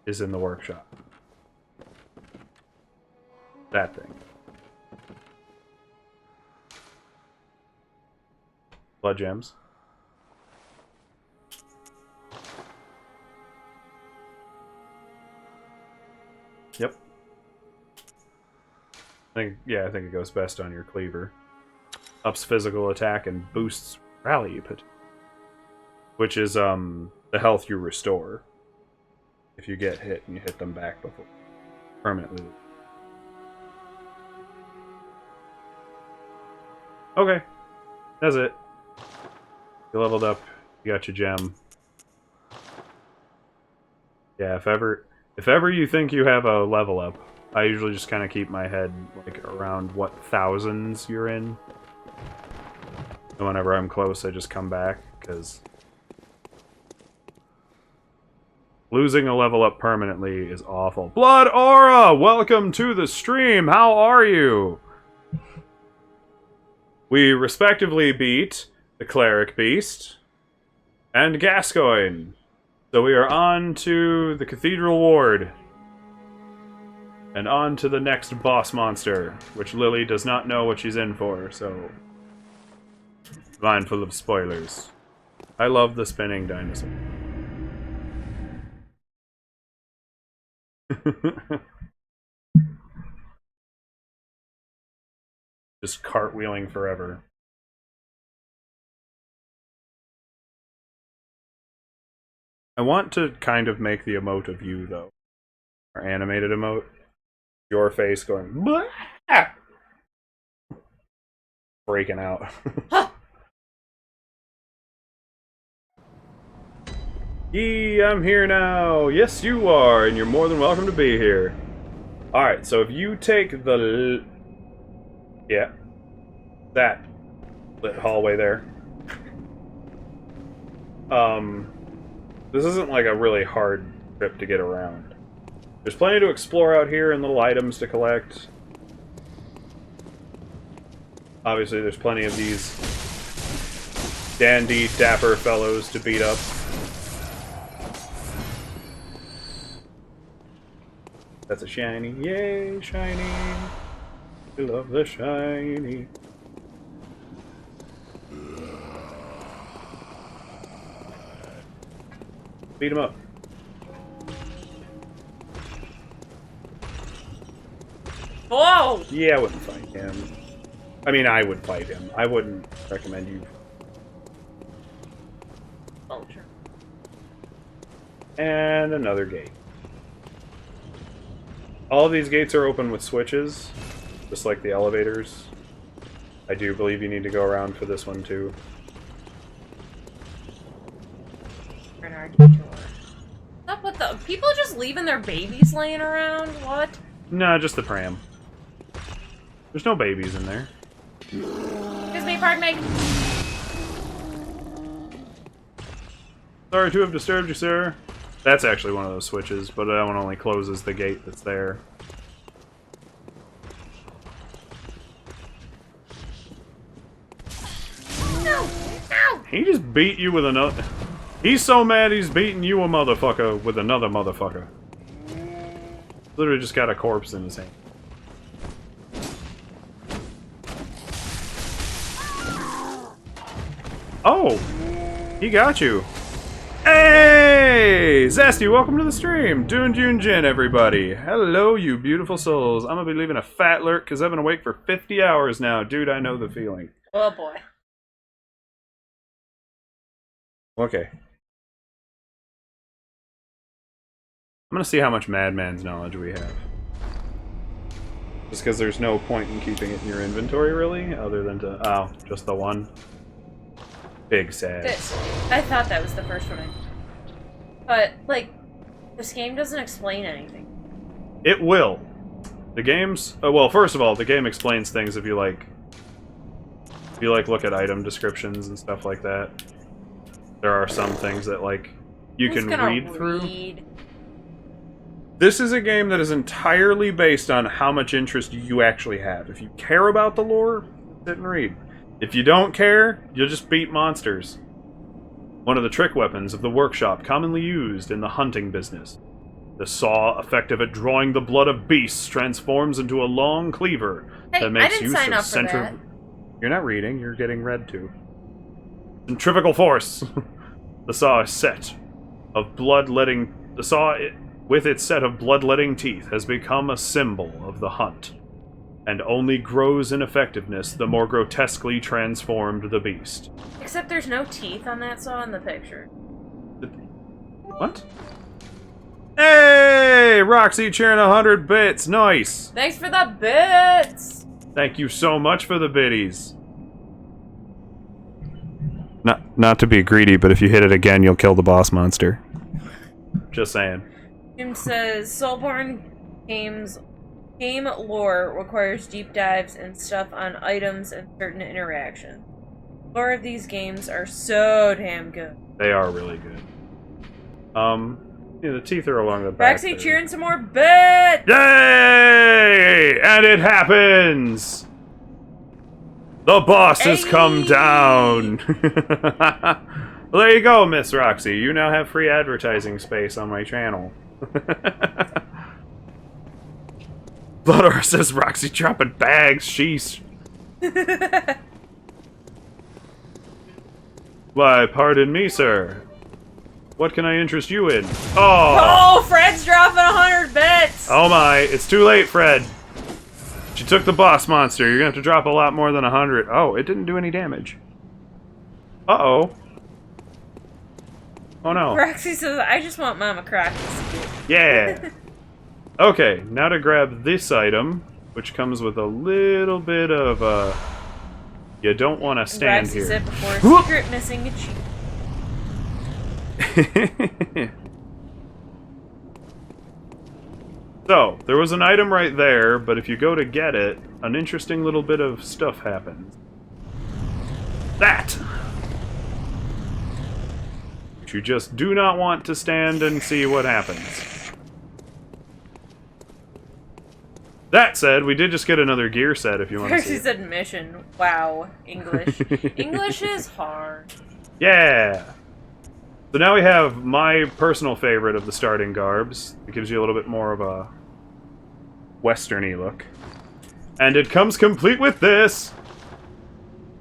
is in the workshop. That thing. Blood gems. Yep. I think it goes best on your cleaver. Ups physical attack and boosts rally potential. Which is the health you restore if you get hit and you hit them back before permanently. Okay. That's it. You leveled up, you got your gem. Yeah, if ever you think you have a level up, I usually just kind of keep my head like around what thousands you're in. And whenever I'm close, I just come back, because losing a level up permanently is awful. Blood Aura! Welcome to the stream! How are you? We respectively beat the Cleric Beast and Gascoigne. So we are on to the Cathedral Ward. And on to the next boss monster, which Lily does not know what she's in for, so mindful of spoilers. I love the spinning dinosaur. Just cartwheeling forever. I want to kind of make the emote of you, though. Our animated emote. Your face going, "Blah!" Breaking out. Yee, I'm here now! Yes, you are, and you're more than welcome to be here. Alright, so if you take the... Yeah. That lit hallway there. This isn't like a really hard trip to get around. There's plenty to explore out here and little items to collect. Obviously, there's plenty of these dandy, dapper fellows to beat up. That's a shiny. Yay, shiny! I love the shiny. Beat him up. Whoa! Yeah, I wouldn't fight him. I mean, I would fight him. I wouldn't recommend you. Vulture. And another gate. All of these gates are open with switches, just like the elevators. I do believe you need to go around for this one too. Bernard detour. What's up with the people just leaving their babies laying around? What? Nah, just the pram. There's no babies in there. Excuse me, pardon me. Sorry to have disturbed you, sir. That's actually one of those switches, but that one only closes the gate that's there. No! No! He just beat you with another... He's so mad he's beating you a motherfucker with another motherfucker. Literally just got a corpse in his hand. Oh! He got you. Hey! Zesty, welcome to the stream. Doon Jun Jin, everybody. Hello, you beautiful souls. I'm gonna be leaving a fat lurk because I've been awake for 50 hours now. Dude, I know the feeling. Oh boy. Okay. I'm gonna see how much Madman's knowledge we have. Just because there's no point in keeping it in your inventory, really, other than to... Oh, just the one. Big sad. I thought that was the first one. But, like, this game doesn't explain anything. It will. The game's... well, first of all, the game explains things if you, like... If you, like, look at item descriptions and stuff like that. There are some things that, like, you Who's can gonna read through. read? This is a game that is entirely based on how much interest you actually have. If you care about the lore, sit and read. If you don't care, you'll just beat monsters. One of the trick weapons of the workshop commonly used in the hunting business. The saw, effective at drawing the blood of beasts, transforms into a long cleaver Hey, that makes I didn't use sign of up for that. You're not reading, you're getting read to. Centrifugal force. The saw is set of bloodletting. The saw, with its set of bloodletting teeth, has become a symbol of the hunt, and only grows in effectiveness the more grotesquely transformed the beast. Except there's no teeth on that saw in the picture. What? Hey! Roxy cheering 100 bits. Nice! Thanks for the bits! Thank you so much for the biddies. Not to be greedy, but if you hit it again, you'll kill the boss monster. Just saying. Jim says, Soulborn game lore requires deep dives and stuff on items and certain interactions. Lore of these games are so damn good. They are really good. Yeah, the teeth are along the back. Roxy cheering some more bits! Yay! And it happens! The boss has come down! Well, there you go, Miss Roxy. You now have free advertising space on my channel. Bloodor says Roxy dropping bags. Sheesh. Why, pardon me, sir. What can I interest you in? Oh! Oh, Fred's dropping 100 bits! Oh my, it's too late, Fred. She took the boss monster. You're gonna have to drop a lot more than 100. Oh, it didn't do any damage. Uh-oh. Oh no. Roxy says, I just want Mama Crockett. Yeah. Okay, now to grab this item, which comes with a little bit of, you don't want to stand Roxy here. said before, secret missing a cheat. So, there was an item right there, but if you go to get it, an interesting little bit of stuff happens. That! You just do not want to stand and see what happens. That said, we did just get another gear set if you want to see Roxy it. said mission. Wow. English. English is hard. Yeah! So now we have my personal favorite of the starting garbs. It gives you a little bit more of a western-y look. And it comes complete with this!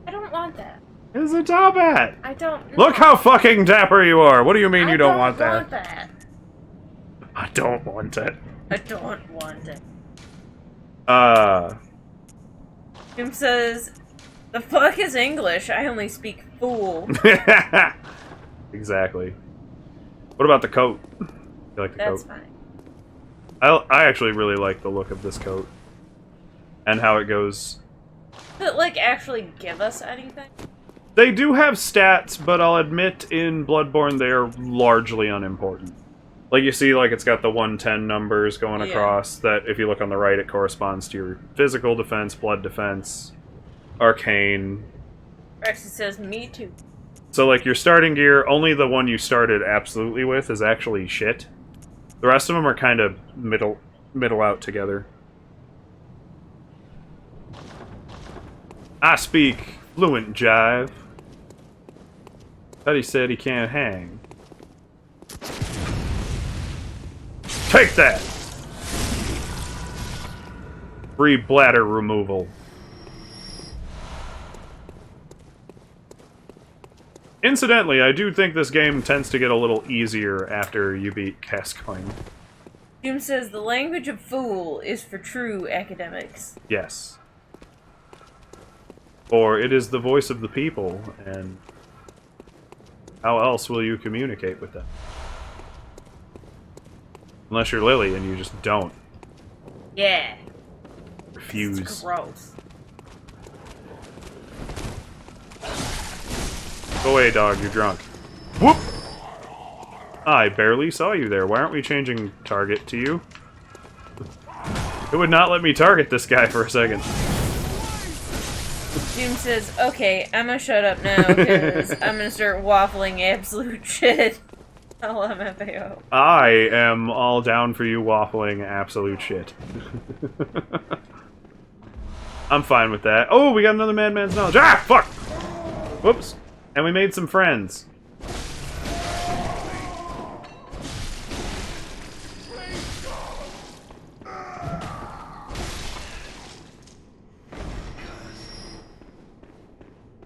I don't want that. It's a top hat! I don't. Look how fucking dapper you are! What do you mean I you don't want that? that? I don't want it. I don't want it. Jim says, "The fuck is English? I only speak fool." Exactly. What about the coat? You like the That's coat? fine. I actually really like the look of this coat. And how it goes. Does it, like, actually give us anything? They do have stats, but I'll admit in Bloodborne they are largely unimportant. Like, you see, like, it's got the 110 numbers going across, that if you look on the right, it corresponds to your physical defense, blood defense, arcane. Rexy says, "Me too." So, like, your starting gear, only the one you started absolutely with is actually shit. The rest of them are kind of middle out together. I speak fluent jive. But he said he can't hang. Take that! Free bladder removal. Incidentally, I do think this game tends to get a little easier after you beat Gascoigne. Jim says, "The language of fool is for true academics." Yes. For it is the voice of the people, and how else will you communicate with them? Unless you're Lily and you just don't. Yeah. Refuse. It's gross. Go away, dog, you're drunk. Whoop! I barely saw you there. Why aren't we changing target to you? It would not let me target this guy for a second. Jim says, "Okay, I'm gonna shut up now, because I'm gonna start waffling absolute shit." LMFAO. I am all down for you waffling absolute shit. I'm fine with that. Oh, we got another Madman's Knowledge. Ah, fuck! Whoops. And we made some friends.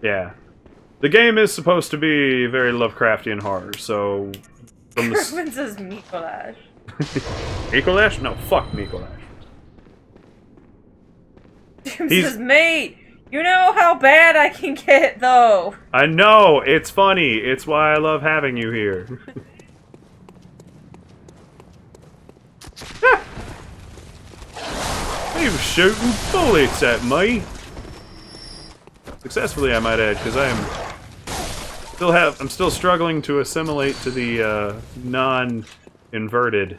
Yeah. The game is supposed to be very Lovecraftian horror, so... From the Kerwin says Mikolash. Mikolash? No, fuck Mikolash. Jim He's- says, "Mate, you know how bad I can get, though." I know, it's funny. It's why I love having you here. He was shooting bullets at me. Successfully, I might add, because I'm still struggling to assimilate to the non-inverted.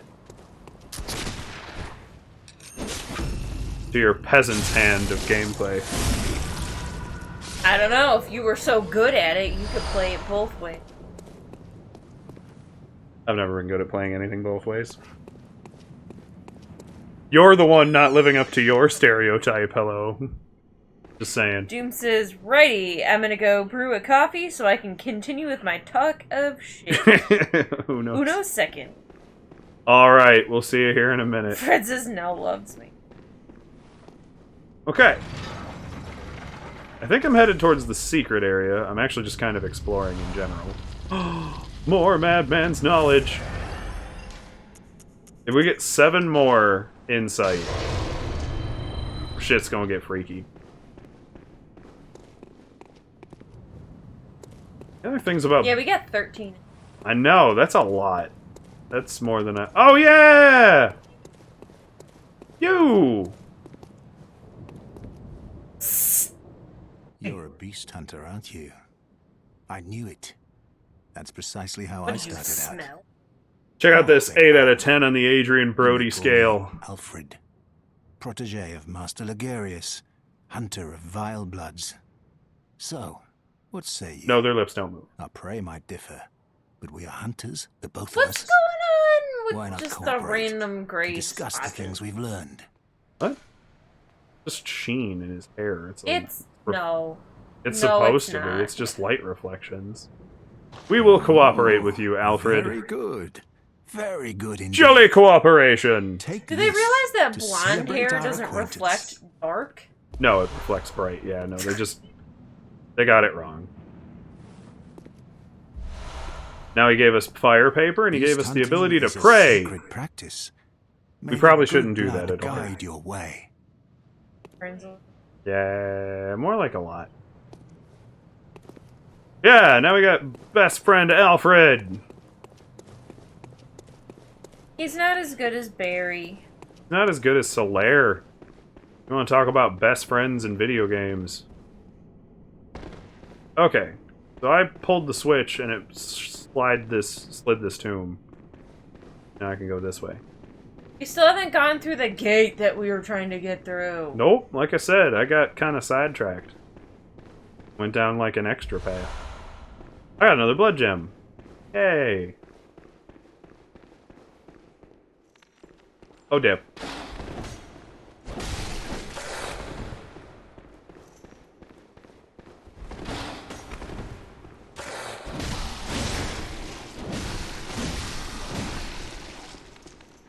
To your peasant's hand of gameplay. I don't know, if you were so good at it, you could play it both ways. I've never been good at playing anything both ways. You're the one not living up to your stereotype, hello. Just saying. Doom says, "Righty, I'm gonna go brew a coffee so I can continue with my talk of shit." Who knows? Uno second. Alright, we'll see you here in a minute. Fred says, "Now loves me." Okay. I think I'm headed towards the secret area. I'm actually just kind of exploring in general. More Madman's Knowledge! If we get 7 more insight, shit's gonna get freaky. The other things about... Yeah, we got 13. I know, that's a lot. That's more than I... Oh, yeah! You! You're a beast hunter, aren't you? I knew it. That's precisely how What I do you started out. smell? Check out this 8 out of 10 on the Adrian Brody You call scale. me Alfred, protege of Master Ligurius, hunter of vile bloods. So, what say you? No, their lips don't move. Our prey might differ, but we are hunters, the both of What's us. going Why on not with just the cooperate random to gray discuss the spotches? things we've learned? What? Just sheen in his hair. It's no. It's no, supposed it's to not. be. It's just light reflections. We will cooperate with you, Alfred. Very good. Very good indeed. Jolly cooperation! Take Do they this realize that to blonde celebrate hair our doesn't acquaintance. reflect dark? No, it reflects bright. Yeah, no, they got it wrong. Now he gave us fire paper, and he gave us the Beast ability to hunting is a pray. sacred practice. We May probably the good shouldn't do blood that at all. guide your way. friends. Yeah, more like a lot. Yeah, now we got best friend Alfred. He's not as good as Barry. Not as good as Solaire. You want to talk about best friends in video games? Okay, so I pulled the switch and it slid this tomb. Now I can go this way. We still haven't gone through the gate that we were trying to get through. Nope, like I said, I got kind of sidetracked. Went down like an extra path. I got another blood gem. Yay. Oh, dip.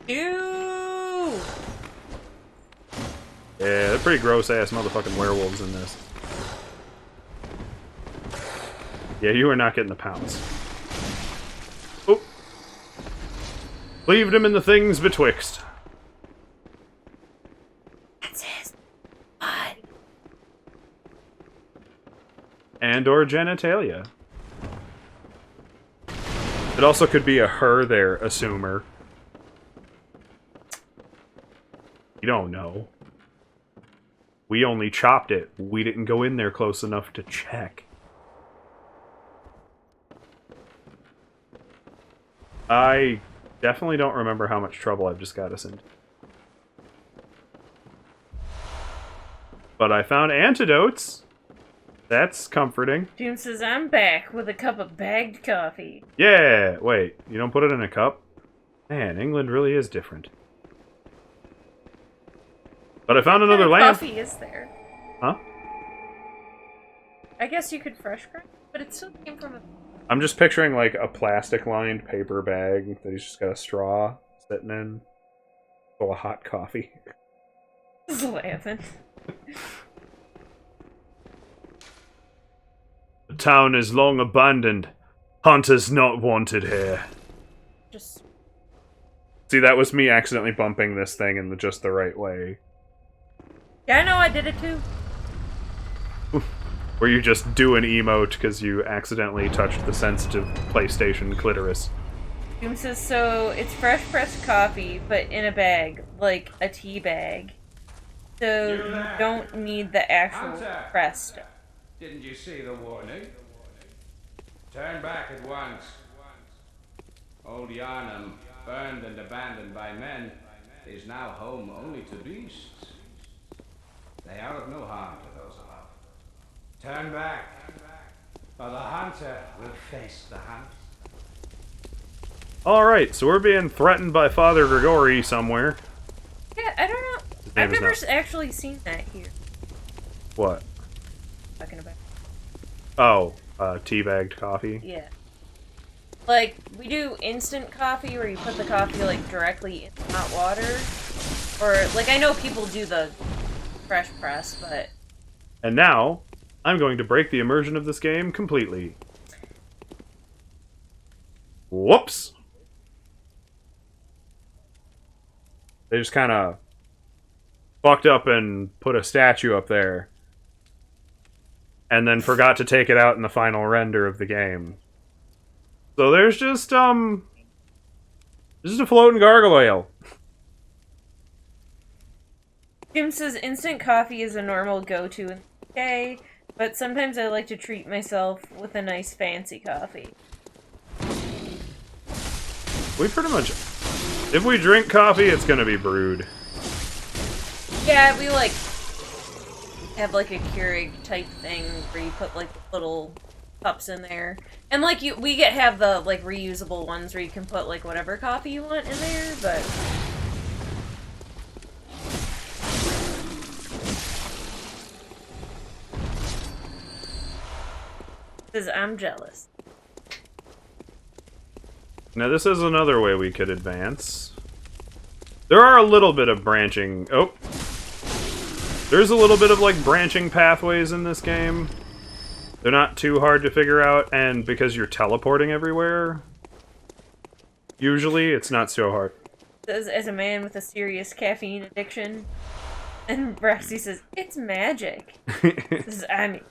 Ew! Yeah, they're pretty gross-ass motherfucking werewolves in this. Yeah, you are not getting the pounce. Oh. Leaved him in the things betwixt. That's his blood. And or genitalia. It also could be a her there, assumer. You don't know. We only chopped it. We didn't go in there close enough to check. I definitely don't remember how much trouble I've just got us into. But I found antidotes. That's comforting. June says, I'm back with a cup of bagged coffee. Yeah! Wait, you don't put it in a cup? Man, England really is different. But I found another What kind lamp. of coffee is there? Huh? I guess you could fresh grind, but it still came from a... I'm just picturing like a plastic-lined paper bag that he's just got a straw sitting in. Full of hot coffee. This is laughing. The town is long abandoned. Hunters not wanted here. Just... See, that was me accidentally bumping this thing in just the right way. Yeah, I know, I did it too. Where you just do an emote because you accidentally touched the sensitive PlayStation clitoris. June says, so it's fresh pressed coffee, but in a bag, like a tea bag. So you don't need the actual pressed. Didn't you see the warning? Turn back at once. Old Yarnum, burned and abandoned by men, is now home only to beasts. They are of no harm to those alive. Turn back, or the hunter will face the hunt. Alright, so we're being threatened by Father Grigori somewhere. Yeah, I don't know. name I've is never not- actually seen that here. What? Talking about. Oh, teabagged coffee. Yeah. Like, we do instant coffee where you put the coffee, like, directly in hot water. Or, like, I know people do the fresh press, but... And now, I'm going to break the immersion of this game completely. Whoops! They just kind of fucked up and put a statue up there. And then forgot to take it out in the final render of the game. So there's just a floating gargoyle. Jim says instant coffee is a normal go-to in the UK, but sometimes I like to treat myself with a nice fancy coffee. We pretty much... If we drink coffee, it's gonna be brewed. Yeah, we, like, have, like, a Keurig type thing where you put, like, little cups in there. And, like, we have the, like, reusable ones where you can put, like, whatever coffee you want in there, but... Says, I'm jealous. Now this is another way we could advance. There are a little bit of branching... Oh! There's a little bit of, like, branching pathways in this game. They're not too hard to figure out, and because you're teleporting everywhere, usually it's not so hard. Says, as a man with a serious caffeine addiction. And Braxy says, it's magic. Says, I'm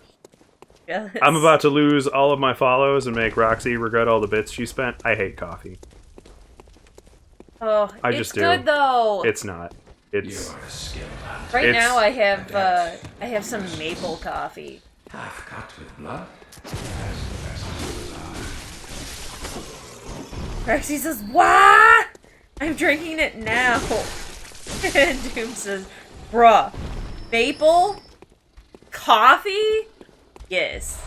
jealous. I'm about to lose all of my follows and make Roxy regret all the bits she spent. I hate coffee. Oh, I it's just do. good though. It's not. It's You're a skilled hunter. Right it's- now I have some maple coffee. Half cut with blood. Braxy says, what? I'm drinking it now. And Doom says, bruh, maple coffee? Yes.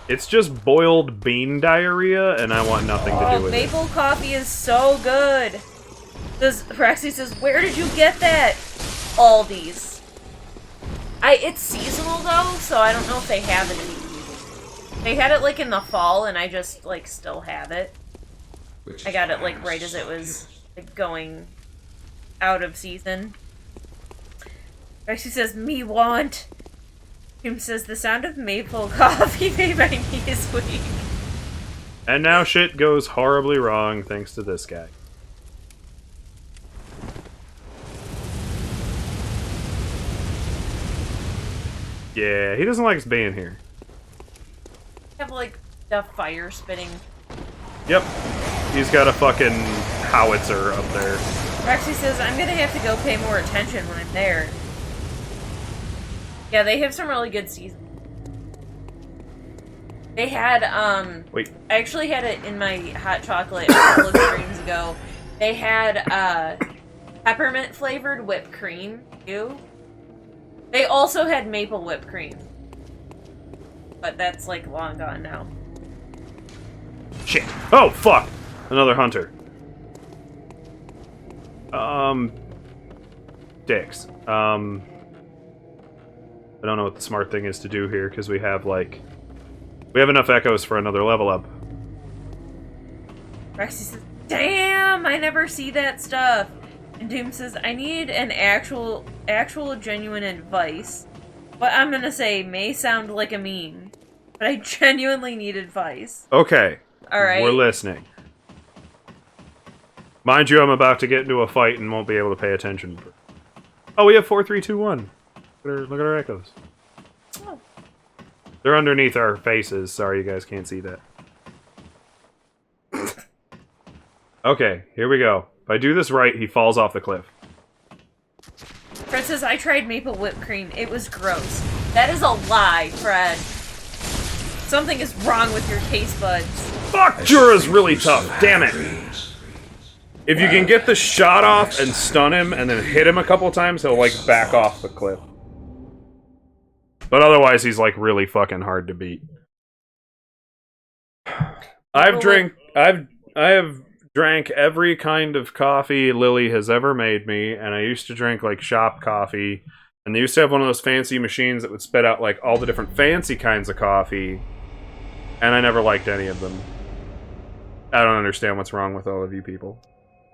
it's just boiled bean diarrhea, and I want nothing to do with it. Maple coffee is so good. Braxy says, where did you get that? Aldi's. It's seasonal though, so I don't know if they have it anymore. They had it like in the fall, and I just like still have it. Which I got it like right as it was like, going out of season. Braxy says, me want. Jim says, the sound of maple coffee made my knees weak. And now shit goes horribly wrong thanks to this guy. Yeah, he doesn't like us being here. Have like the fire spitting. Yep. He's got a fucking howitzer up there. Braxy says, I'm gonna have to go pay more attention when I'm there. Yeah, they have some really good seasons. They had, Wait. I actually had it in my hot chocolate a couple of streams ago. They had, peppermint flavored whipped cream, too. They also had maple whipped cream. But that's, like, long gone now. Shit. Oh, fuck! Another hunter. Dicks. I don't know what the smart thing is to do here, because we have, like... We have enough echoes for another level up. Braxy says, damn, I never see that stuff. And Doom says, I need an actual genuine advice. What I'm gonna say may sound like a meme, but I genuinely need advice. Okay. Alright. We're listening. Mind you, I'm about to get into a fight and won't be able to pay attention. Oh, we have 4, 3, 2, 1. Look at our echoes. Oh. They're underneath our faces. Sorry, you guys can't see that. Okay, here we go. If I do this right, he falls off the cliff. Fred says, I tried maple whipped cream. It was gross. That is a lie, Fred. Something is wrong with your taste buds. Fuck! Jura's really tough. Damn it. If you can get the shot off and stun him and then hit him a couple times, he'll, like, back off the cliff. But otherwise, he's, like, really fucking hard to beat. I have drank every kind of coffee Lily has ever made me, and I used to drink, like, shop coffee, and they used to have one of those fancy machines that would spit out, like, all the different fancy kinds of coffee, and I never liked any of them. I don't understand what's wrong with all of you people.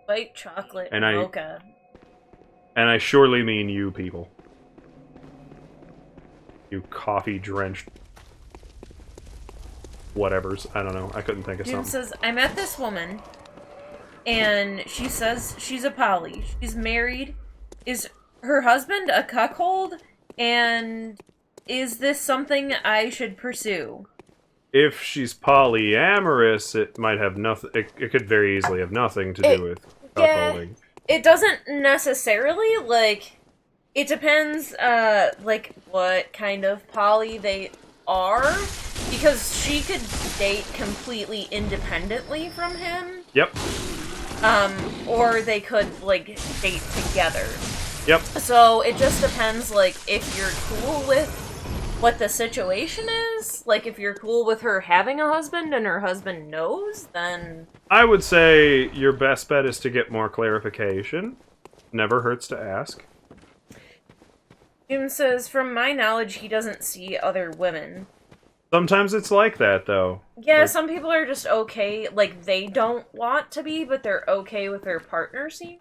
White chocolate And mocha. And I surely mean you people. You coffee-drenched whatevers. I don't know. I couldn't think of Doom something. says, I met this woman, and she says she's a poly. She's married. Is her husband a cuckold? And is this something I should pursue? If she's polyamorous, it might have nothing. It could very easily have nothing to do with cuckolding. It doesn't necessarily, like, it depends, like, what kind of poly they are, because she could date completely independently from him. Yep. Or they could, like, date together. Yep. So it just depends, like, if you're cool with what the situation is. Like, if you're cool with her having a husband and her husband knows, then... I would say your best bet is to get more clarification. Never hurts to ask. Jim says, from my knowledge, he doesn't see other women. Sometimes it's like that, though. Yeah, Like- some people are just okay, like, they don't want to be, but they're okay with their partner seeing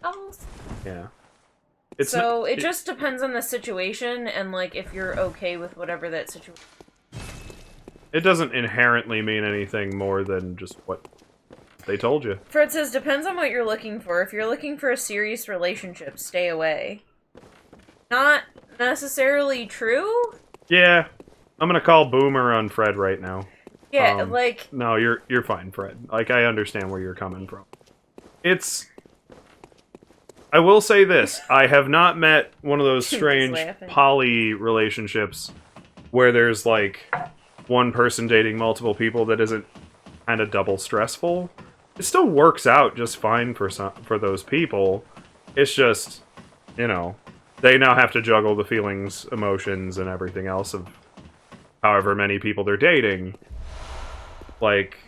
else. Yeah. So, it just depends on the situation, and, like, if you're okay with whatever that situation... It doesn't inherently mean anything more than just what they told you. Fred says, depends on what you're looking for. If you're looking for a serious relationship, stay away. not necessarily true. Yeah, I'm gonna call Boomer on Fred right now. Yeah, like No, you're fine, Fred. Like, I understand where you're coming from. I will say this: I have not met one of those He's strange laughing. poly relationships where there's like one person dating multiple people that isn't kind of double stressful. It still works out just fine for those people. It's just, you know, they now have to juggle the feelings, emotions, and everything else of however many people they're dating. Like,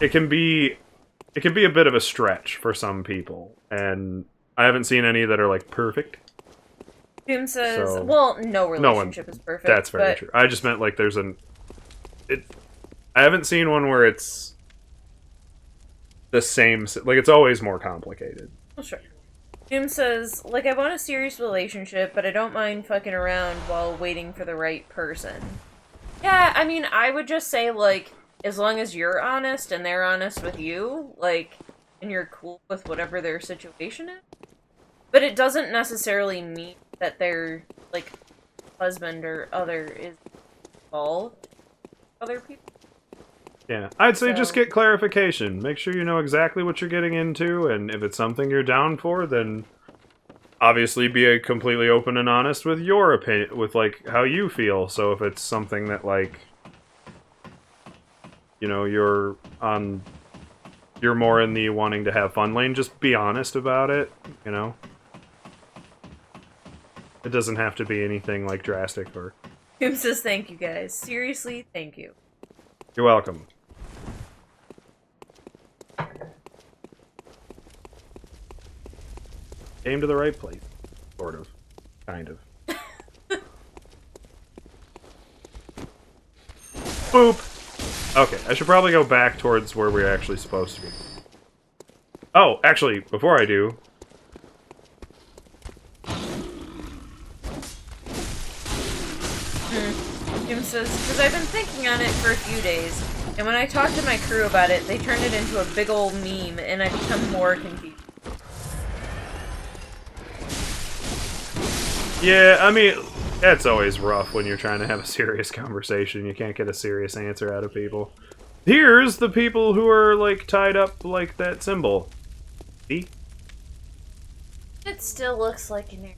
it can be a bit of a stretch for some people, and I haven't seen any that are like perfect. Doom says, So- well, no relationship is perfect. That's very but true. I just meant like there's I haven't seen one where it's the same. Like, it's always more complicated. Well, sure. Doom says, like, I want a serious relationship, but I don't mind fucking around while waiting for the right person. Yeah, I mean, I would just say, like, as long as you're honest and they're honest with you, like, and you're cool with whatever their situation is. But it doesn't necessarily mean that their, like, husband or other is involved with other people. Yeah, I'd say just So- get clarification. Make sure you know exactly what you're getting into, and if it's something you're down for, then obviously be completely open and honest with your opinion, with like how you feel. So if it's something that like, you know, you're more in the wanting to have fun lane, just be honest about it, you know? It doesn't have to be anything like drastic or... Doom says, thank you guys. Seriously, thank you. You're welcome. Came to the right place. Sort of. Kind of. Boop! Okay, I should probably go back towards where we're actually supposed to be. Oh, actually, before I do... Doom says, because I've been thinking on it for a few days, and when I talked to my crew about it, they turned it into a big old meme, and I become more confused. Yeah, I mean, that's always rough when you're trying to have a serious conversation. You can't get a serious answer out of people. Here's the people who are, like, tied up like that symbol. See? It still looks like an air.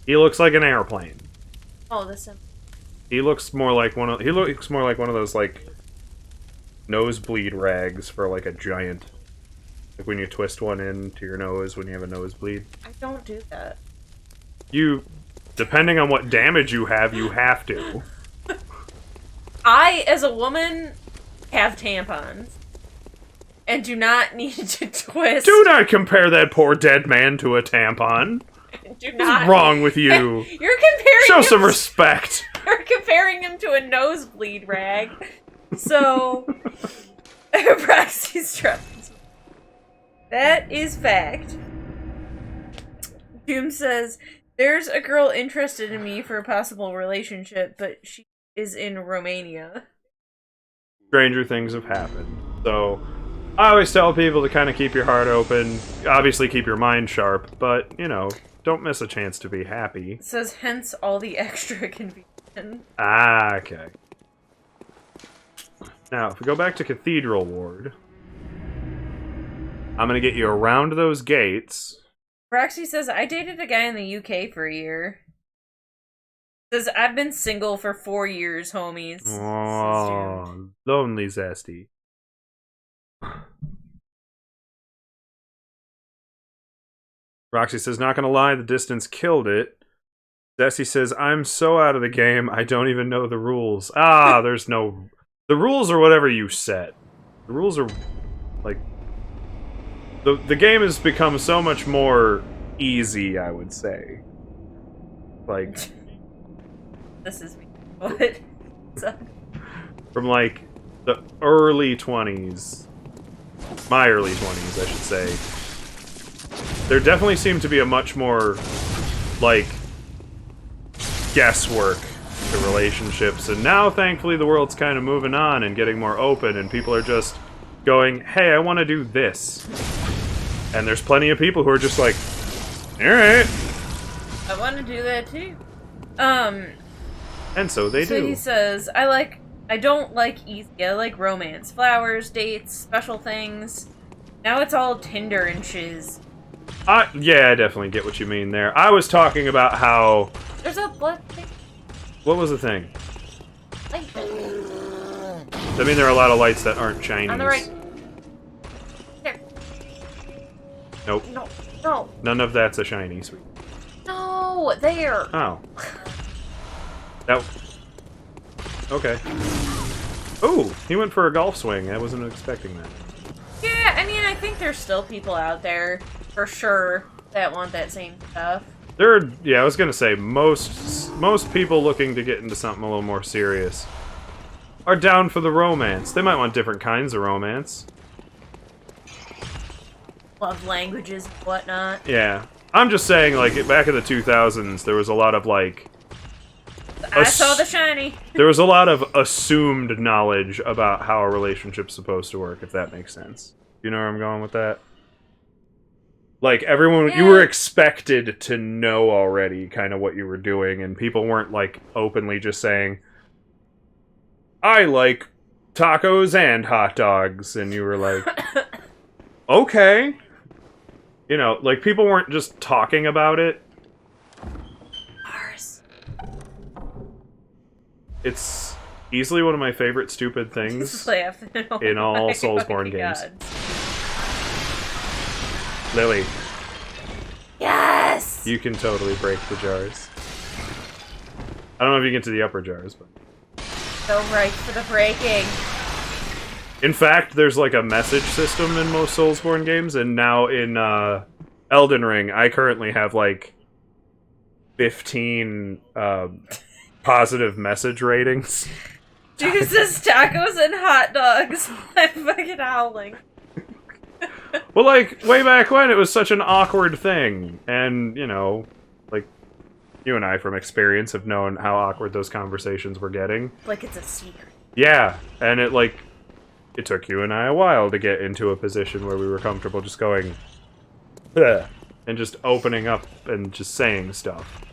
He looks like an airplane. Oh, the symbol. He looks more like one of those, like, nosebleed rags for, like, a giant. Like when you twist one into your nose when you have a nosebleed. I don't do that. Depending on what damage you have to. I, as a woman, have tampons. And do not need to twist. Do not compare that poor dead man to a tampon. Do not. What's wrong with you? You're comparing Show him some respect. You're comparing him to a nosebleed rag. So, Praxis trust. That is fact. Doom says, there's a girl interested in me for a possible relationship, but she is in Romania. Stranger things have happened. So, I always tell people to kind of keep your heart open. Obviously, keep your mind sharp, but, you know, don't miss a chance to be happy. It says, hence all the extra confusion. Ah, okay. Now, if we go back to Cathedral Ward, I'm gonna get you around those gates. Praxis says, I dated a guy in the UK for a year. Says, I've been single for 4 years, homies. Oh, lonely Zesty. Roxy says, not gonna lie, the distance killed it. Zesty says, I'm so out of the game, I don't even know the rules. Ah, there's no... The rules are whatever you set. The rules are, like... The game has become so much more easy, I would say. Like... This is me. What? From, like, the early 20s. My early 20s, I should say. There definitely seemed to be a much more, like, guesswork to relationships. And now, thankfully, the world's kind of moving on and getting more open, and people are just going, hey, I want to do this. And there's plenty of people who are just like, alright. I want to do that too. And so they So do. he says, I don't like easy. I like romance. Flowers, dates, special things. Now it's all Tinder and shiz. Yeah, I definitely get what you mean there. I was talking about how... There's a blood thing. What was the thing? Light. I mean, there are a lot of lights that aren't Chinese. On the right. There. Nope. No. None of that's a shiny, sweet. No, there. Oh. That... Okay. Ooh, he went for a golf swing. I wasn't expecting that. Yeah, I mean, I think there's still people out there, for sure, that want that same stuff. Yeah, I was gonna say, most people looking to get into something a little more serious are down for the romance. They might want different kinds of romance. Love languages and whatnot. Yeah. I'm just saying, like, back in the 2000s, there was a lot of, like... I saw the shiny. There was a lot of assumed knowledge about how a relationship's supposed to work, if that makes sense. You know where I'm going with that? Like, everyone, you were expected to know already kind of what you were doing, and people weren't, like, openly just saying, I like tacos and hot dogs, and you were like, okay. You know, like, people weren't just talking about it. Ours. It's easily one of my favorite stupid things in all Soulsborne games. Lily. Yes! You can totally break the jars. I don't know if you get to the upper jars, but... So right for the breaking. In fact, there's like a message system in most Soulsborne games, and now in Elden Ring, I currently have like 15 positive message ratings. Jesus, tacos and hot dogs. I'm fucking howling. Well, like, way back when, it was such an awkward thing, and, you know, like, you and I from experience have known how awkward those conversations were getting. Like it's a secret. Yeah, and it took you and I a while to get into a position where we were comfortable just going, "Ugh," and just opening up and just saying stuff.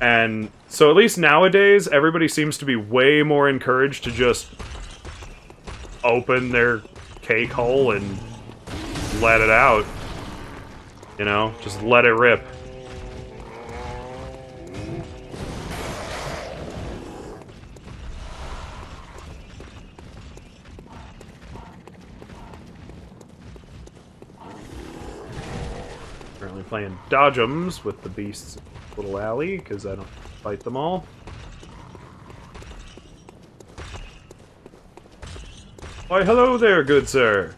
And so at least nowadays, everybody seems to be way more encouraged to just open their cake hole and let it out. You know, just let it rip. Currently playing Dodgems with the beasts in the little alley, because I don't fight them all. Why, hello there, good sir.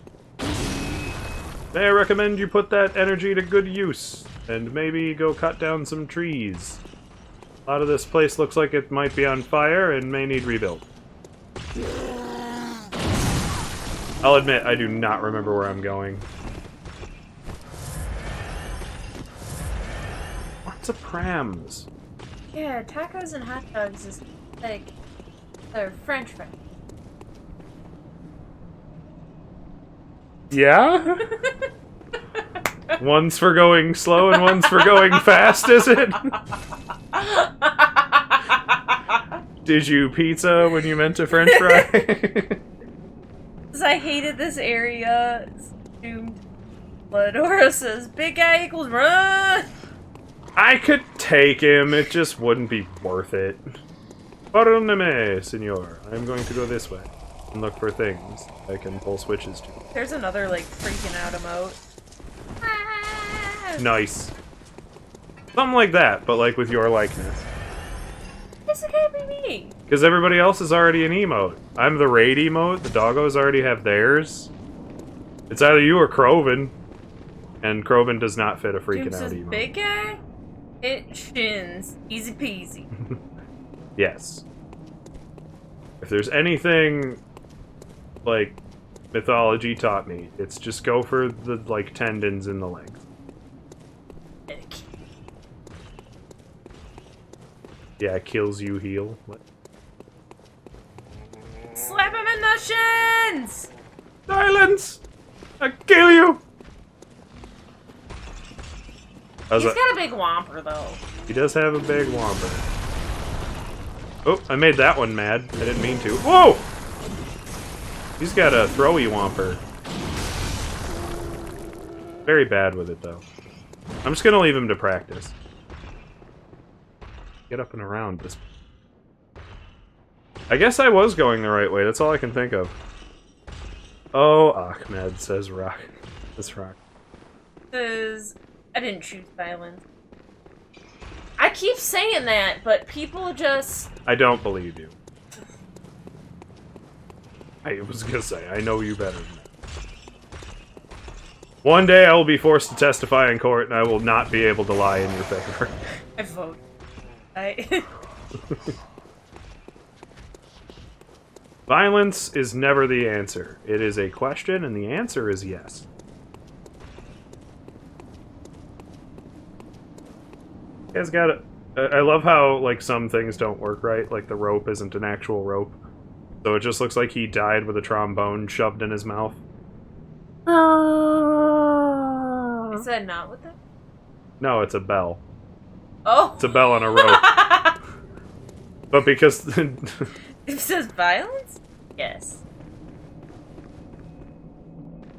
May I recommend you put that energy to good use, and maybe go cut down some trees. A lot of this place looks like it might be on fire and may need rebuilt. I'll admit, I do not remember where I'm going. Lots of prams. Yeah, tacos and hot dogs is like they're French fries. Yeah? One's for going slow and one's for going fast, is it? Did you pizza when you meant a french fry? Because I hated this area. It's doomed. Ladora says, big guy equals run! I could take him, it just wouldn't be worth it. Pardonnez-me, senor. I'm going to go this way and look for things I can pull switches to. There's another, like, freaking out emote. Ah! Nice. Something like that, but like with your likeness. This can't be me! Because everybody else is already an emote. I'm the raid emote, the doggos already have theirs. It's either you or Kroven. And Kroven does not fit a freaking Doom out says, emote. big guy? It shins. Easy peasy. Yes. If there's anything, like, mythology taught me, it's just go for the, like, tendons in the legs. Yeah, kills you, heal. What? Slap him in the shins! Silence! I kill you! How's He's that? got a big whomper, though. He does have a big whomper. Oh, I made that one mad. I didn't mean to. Whoa! He's got a throwy whomper. Very bad with it, though. I'm just gonna leave him to practice. Get up and around this. I guess I was going the right way. That's all I can think of. Oh, Ahmed, says Rock. This Rock. Says, I didn't choose violence. I keep saying that, but people just... I don't believe you. I was gonna say, I know you better than that. One day I will be forced to testify in court, and I will not be able to lie in your favor. I vote. I... Violence is never the answer. It is a question, and the answer is yes. You guys got it. I love how, like, some things don't work right. Like, the rope isn't an actual rope. So it just looks like he died with a trombone shoved in his mouth. Is that not what that... No, it's a bell. Oh! It's a bell on a rope. But because... It says violence? Yes.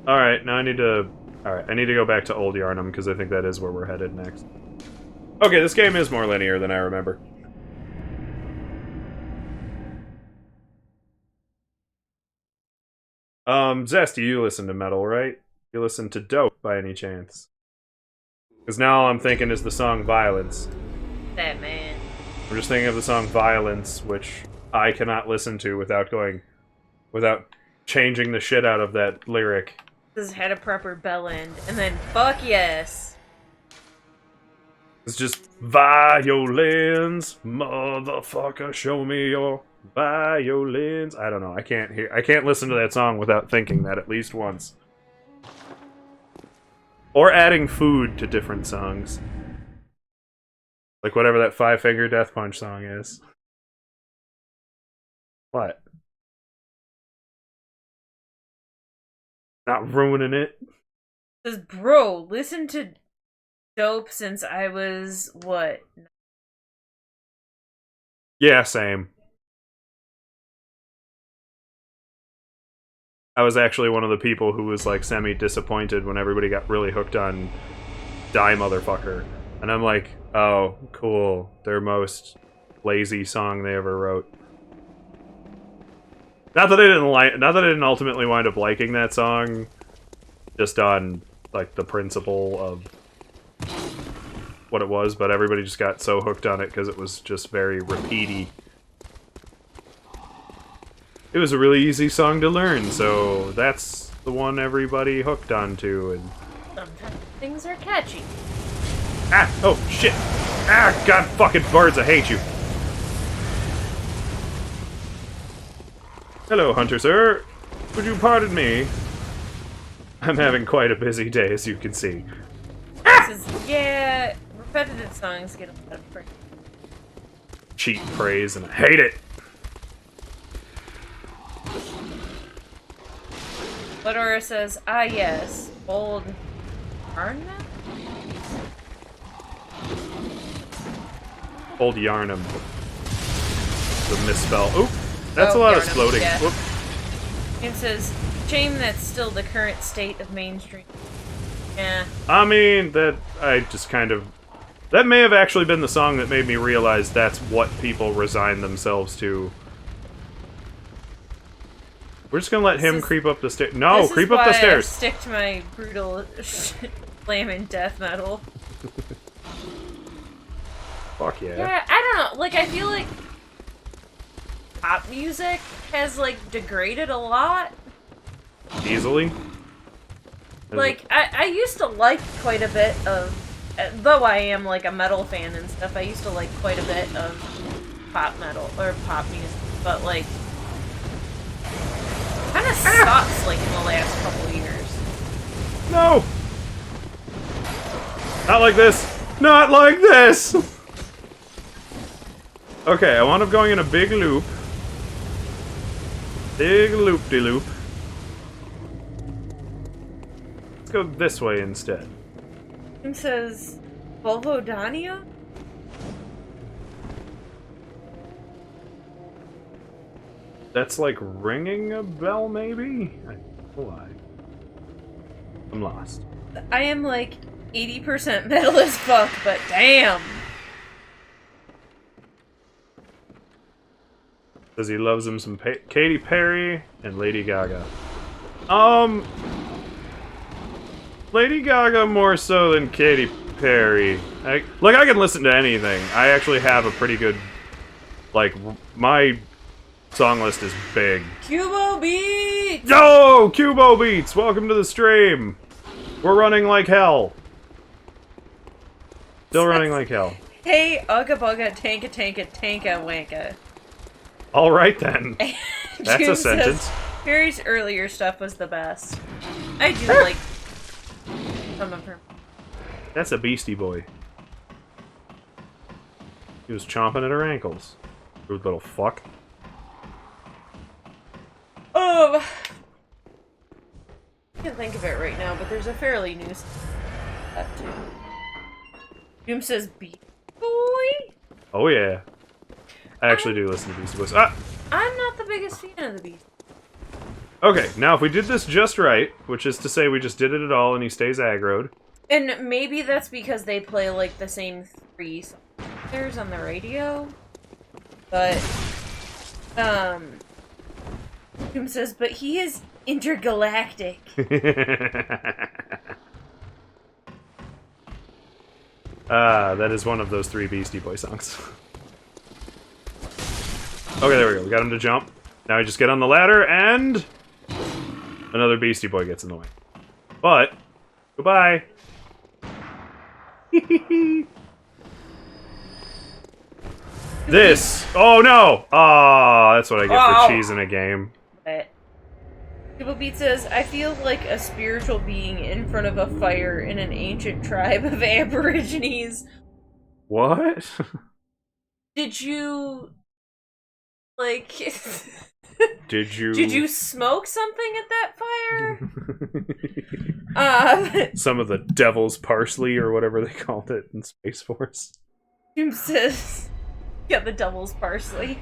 Alright, now I need to... Alright, I need to go back to Old Yarnum, because I think that is where we're headed next. Okay, this game is more linear than I remember. Zesty, you listen to metal, right? You listen to Dope, by any chance? Because now all I'm thinking is the song Violence. That man. I'm just thinking of the song Violence, which I cannot listen to without without changing the shit out of that lyric. This had a proper bell end, and then fuck yes. It's just violins, motherfucker, show me your violins. I don't know. I can't listen to that song without thinking that at least once. Or adding food to different songs. Like whatever that Five Finger Death Punch song is. What? Not ruining it. Says, bro, listen to Dope since I was, what? Yeah, same. I was actually one of the people who was like semi-disappointed when everybody got really hooked on Die Motherfucker. And I'm like, oh, cool. Their most lazy song they ever wrote. Not that I didn't ultimately wind up liking that song, just on like the principle of what it was, but everybody just got so hooked on it because it was just very repeaty. It was a really easy song to learn, so that's the one everybody hooked onto, and Sometimes things are catchy. ah, oh shit, ah, god fucking birds, I hate you. Hello, Hunter, sir. Would you pardon me? I'm having quite a busy day, as you can see. Says, yeah, repetitive songs get a lot of praise. Cheap praise, and I hate it. Lidora says, ah yes, old Arna? Old Yarnum. The misspell. Oop! That's a lot of Yarnum, exploding. yeah. Whoop. It says, shame that's still the current state of mainstream. Yeah. I mean, I just kind of... That may have actually been the song that made me realize that's what people resign themselves to. We're just gonna let him creep up the stairs. No, This is creep up why the I stairs! stick to my brutal flaming death metal. Fuck yeah. Yeah, I don't know. Like, I feel like pop music has, like, degraded a lot. Easily? Like, I used to like quite a bit of... Though I am, like, a metal fan and stuff, I used to like quite a bit of pop metal, or pop music. But, like, kind of sucks, like, in the last couple of years. No! Not like this! Not like this! Okay, I wound up going in a big loop. Big loop-de-loop. Let's go this way instead. It says, Volvodania? That's like ringing a bell, maybe? Why? I'm lost. I am like 80% metal as fuck, but damn. Says he loves him some Katy Perry and Lady Gaga. Lady Gaga more so than Katy Perry. I can listen to anything. I actually have a pretty good, like, my song list is big. Cubo Beats! Yo, Cubo Beats, welcome to the stream. We're running like hell. Still running like hell. Hey, Ugga Bugga, Tanka Tanka, Tanka Wanka. All right then. That's June a sentence. says, Harry's earlier stuff was the best. I do like some of her. That's a Beastie Boy. He was chomping at her ankles. Rude little fuck. I can't think of it right now, but there's a fairly new stuff too. Doom says Beastie Boy? Oh yeah. I actually do listen to Beastie Boys. Ah! I'm not the biggest fan of the Beastie. Okay, now if we did this just right, which is to say we just did it at all and he stays aggroed. And maybe that's because they play like the same 3 songs on the radio. But Doom says, but he is intergalactic. That is one of those 3 Beastie Boy songs. Okay, there we go. We got him to jump. Now we just get on the ladder and another Beastie Boy gets in the way. But, goodbye. This! Oh no! Ah, that's what I get for cheese in a game. But Cubo Beat says, I feel like a spiritual being in front of a fire in an ancient tribe of Aborigines. What? Did you... like... Did you smoke something at that fire? Some of the devil's parsley or whatever they called it in Space Force. Doom says... yeah, the devil's parsley.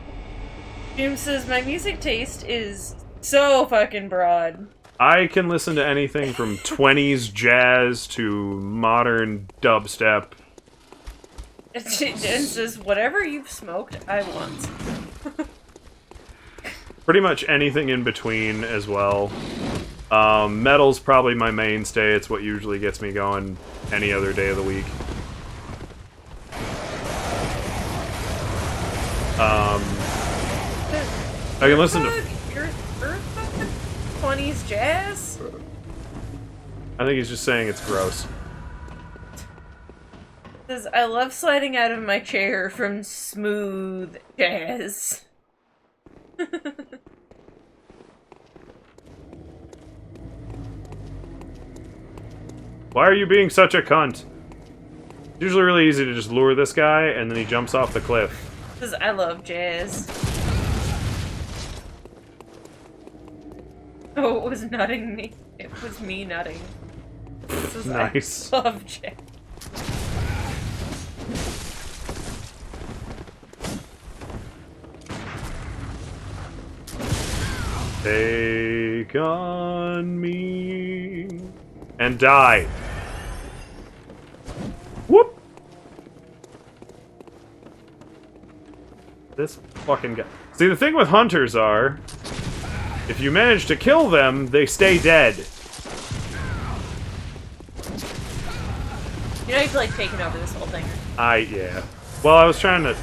Doom says, my music taste is so fucking broad. I can listen to anything from 20s jazz to modern dubstep. And says, whatever you've smoked, I want. Pretty much anything in between as well. Metal's probably my mainstay. It's what usually gets me going any other day of the week. I can listen to... Earth 20s jazz? I think he's just saying it's gross. Says, I love sliding out of my chair from smooth jazz. Why are you being such a cunt? It's usually really easy to just lure this guy, and then he jumps off the cliff. Says, I love jazz. Oh, it was nutting me. It was me nutting. Says, Nice. I love jazz. Take on me and die. Whoop! This fucking guy. See, the thing with hunters are, if you manage to kill them, they stay dead. You know, you've like taken over this whole thing. Yeah. Well, I was trying to...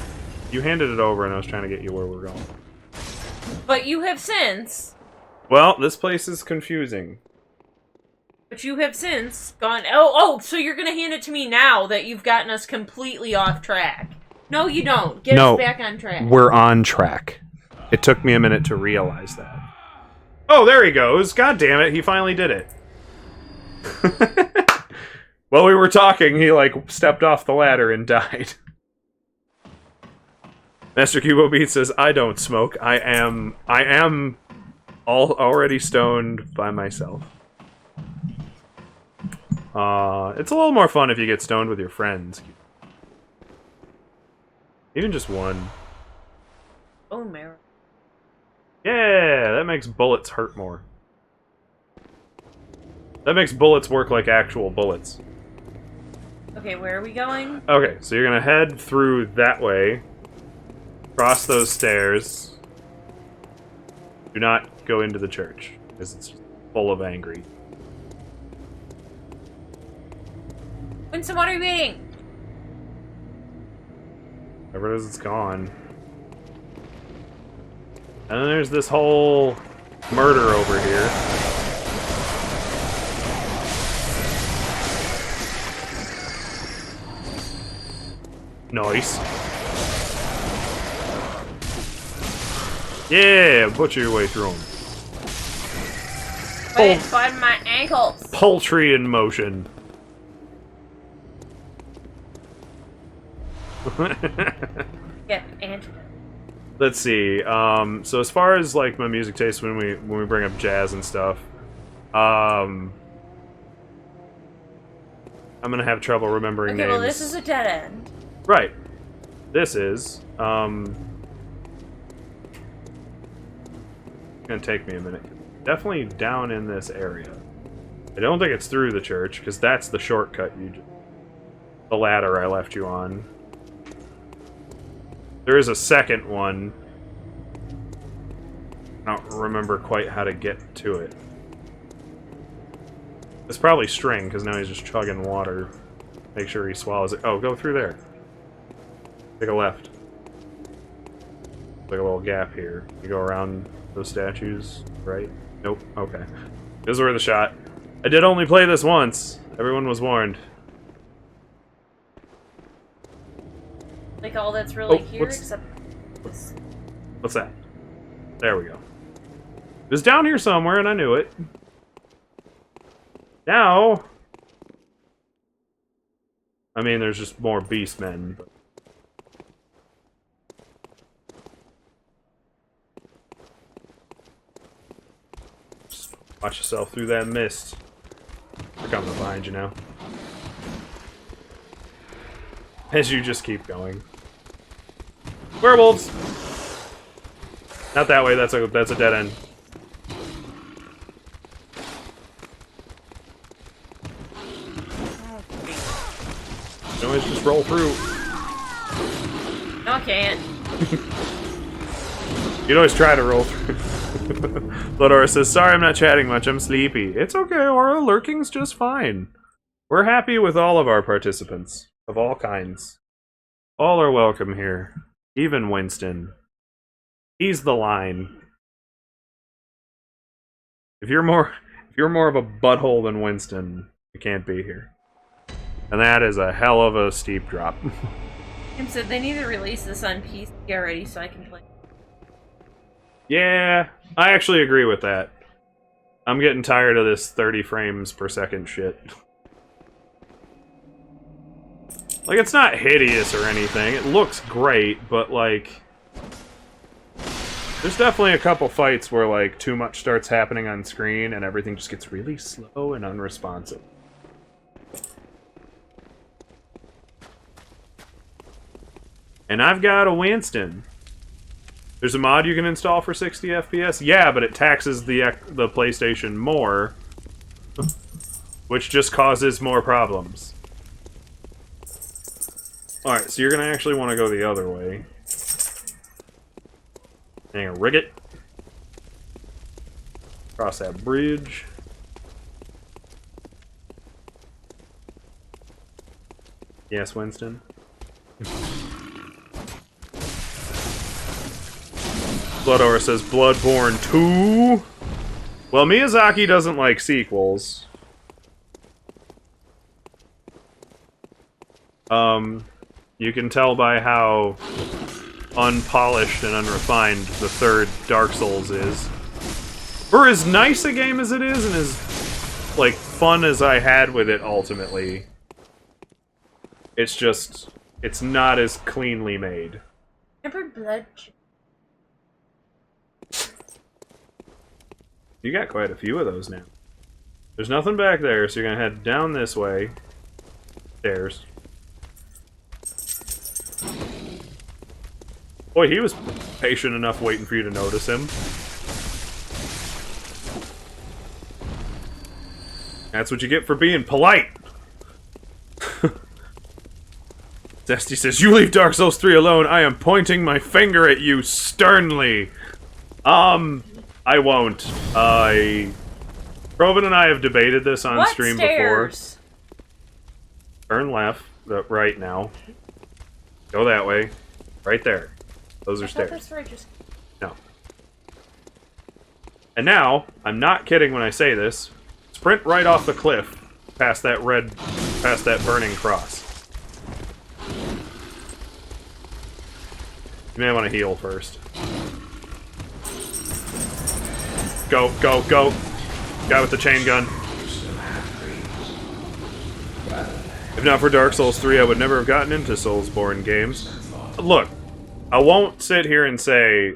You handed it over and I was trying to get you where we're going. But you have since... Well, this place is confusing. But you have since gone... Oh, so you're gonna hand it to me now that you've gotten us completely off track. No, you don't. Get us back on track. We're on track. It took me a minute to realize that. Oh, there he goes. God damn it, he finally did it. While we were talking, he, like, stepped off the ladder and died. Master Cubo Beat says, I don't smoke. I am already stoned by myself. It's a little more fun if you get stoned with your friends. Even just one. Bone marrow. Yeah, that makes bullets hurt more. That makes bullets work like actual bullets. Okay, where are we going? Okay, so you're gonna head through that way. Cross those stairs. Do not go into the church, because it's full of angry. Winston, what are you eating? Whatever it is, it's gone. And then there's this whole murder over here. Nice. Yeah, butcher your way through them. Wait, find my ankles. Poultry in motion. Yeah, and Let's see. So as far as like my music taste, when we bring up jazz and stuff, I'm gonna have trouble remembering okay, names. well, this is a dead end. Right. This is. Gonna take me a minute. Definitely down in this area. I don't think it's through the church, because that's the shortcut the ladder I left you on. There is a second one. I don't remember quite how to get to it. It's probably string, because now he's just chugging water. Make sure he swallows it. Oh, go through there. Take a left. Like a little gap here. You go around those statues, right? Nope. Okay. This is worth a shot. I did only play this once. Everyone was warned. Like all that's really Oh, here, what's- except this. What's that? There we go. It was down here somewhere, and I knew it. Now... I mean, there's just more beastmen. But... Just watch yourself through that mist. They're coming behind you now. As you just keep going. Werewolves! Not that way, that's a dead end. You can always just roll through. No, I can't. You can always try to roll through. Lodora says, sorry I'm not chatting much, I'm sleepy. It's okay, Aura, lurking's just fine. We're happy with all of our participants. Of all kinds. All are welcome here. Even Winston. He's the line. If you're more of a butthole than Winston, you can't be here. And that is a hell of a steep drop. Tim said they need to release this on PC already so I can play. Yeah, I actually agree with that. I'm getting tired of this 30 frames per second shit. Like, it's not hideous or anything. It looks great, but, like... There's definitely a couple fights where, like, too much starts happening on screen and everything just gets really slow and unresponsive. And I've got a Winston. There's a mod you can install for 60 FPS? Yeah, but it taxes the PlayStation more, which just causes more problems. Alright, so you're gonna actually want to go the other way. Hang on, rig it. Cross that bridge. Yes, Winston? Bloodover says Bloodborne 2? Well, Miyazaki doesn't like sequels. You can tell by how unpolished and unrefined the third Dark Souls is. For as nice a game as it is, and as, like, fun as I had with it, ultimately, it's just... it's not as cleanly made. Remember Blood? You got quite a few of those now. There's nothing back there, so you're gonna head down this way. Stairs. Boy, he was patient enough waiting for you to notice him. That's what you get for being polite. Zesty says, "You leave Dark Souls 3 alone. I am pointing my finger at you sternly." I won't. Proven and I have debated this on What stream stairs? before. Turn left, right now. Go that way. Right there. Those are I thought stairs. that's right, just... No. And now, I'm not kidding when I say this, sprint right off the cliff past that burning cross. You may want to heal first. Go, go, go. Guy with the chain gun. If not for Dark Souls 3, I would never have gotten into Soulsborne games. Look, I won't sit here and say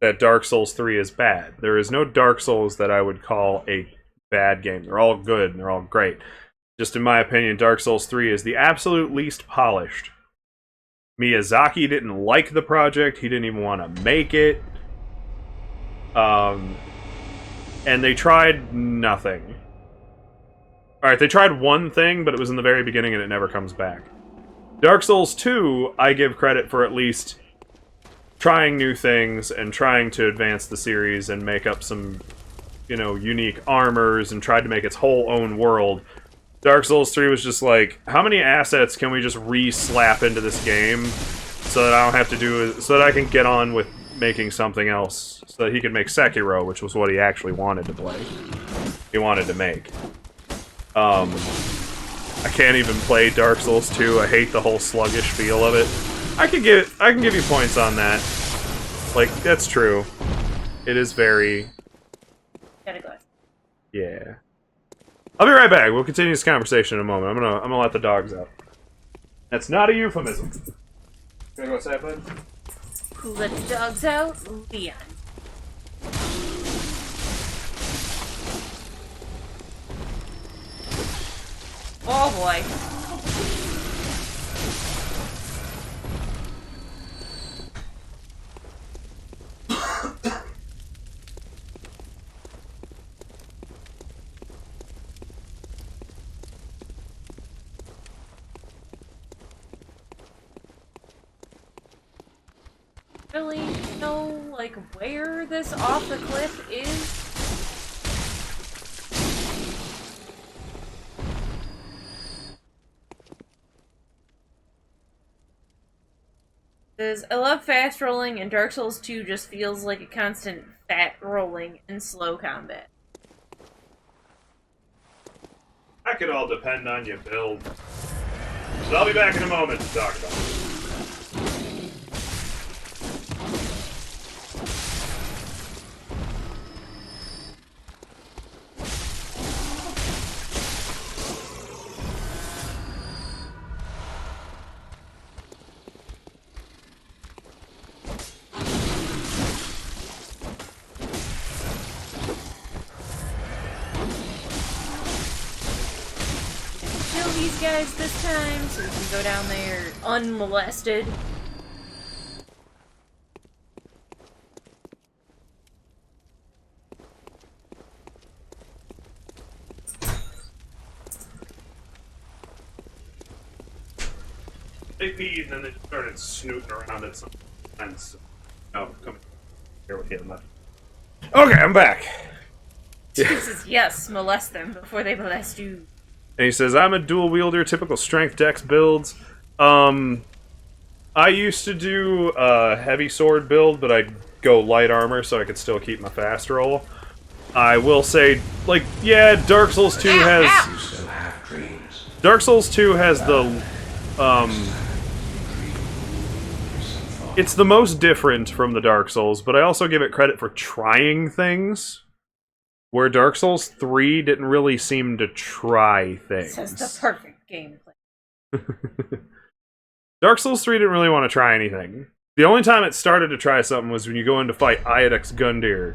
that Dark Souls 3 is bad. There is no Dark Souls that I would call a bad game. They're all good and they're all great. Just in my opinion, Dark Souls 3 is the absolute least polished. Miyazaki didn't like the project. He didn't even want to make it. And they tried nothing. Alright, they tried one thing, but it was in the very beginning and it never comes back. Dark Souls 2, I give credit for at least trying new things and trying to advance the series and make up some, you know, unique armors and tried to make its whole own world. Dark Souls 3 was just like, how many assets can we just re-slap into this game so that I don't have to do it, so that I can get on with making something else, so that he could make Sekiro, which was what he actually wanted to play. He wanted to make. I can't even play Dark Souls 2. I hate the whole sluggish feel of it. I can give you points on that. Like, that's true. It is very... Gotta go. Yeah. I'll be right back. We'll continue this conversation in a moment. I'm gonna let the dogs out. That's not a euphemism. Gonna go outside, bud? Who let the dogs out? Leon. Oh boy. Really know, like, where this off the cliff is? Says, I love fast rolling, and Dark Souls 2 just feels like a constant fat rolling and slow combat. That could all depend on your build. But I'll be back in a moment to talk about it. Kill these guys this time so we can go down there unmolested. They peed and then they just started snooting around at some fence. Oh, come here with him left. Okay, I'm back. He says, yes, molest them before they molest you. And he says, I'm a dual wielder, typical strength dex builds. I used to do a heavy sword build, but I'd go light armor so I could still keep my fast roll. I will say, like, yeah, Dark Souls 2 has... Dark Souls 2 has the... It's the most different from the Dark Souls, but I also give it credit for trying things. Where Dark Souls 3 didn't really seem to try things. Says the perfect gameplay. Dark Souls 3 didn't really want to try anything. The only time it started to try something was when you go in to fight Iodex Gundyr,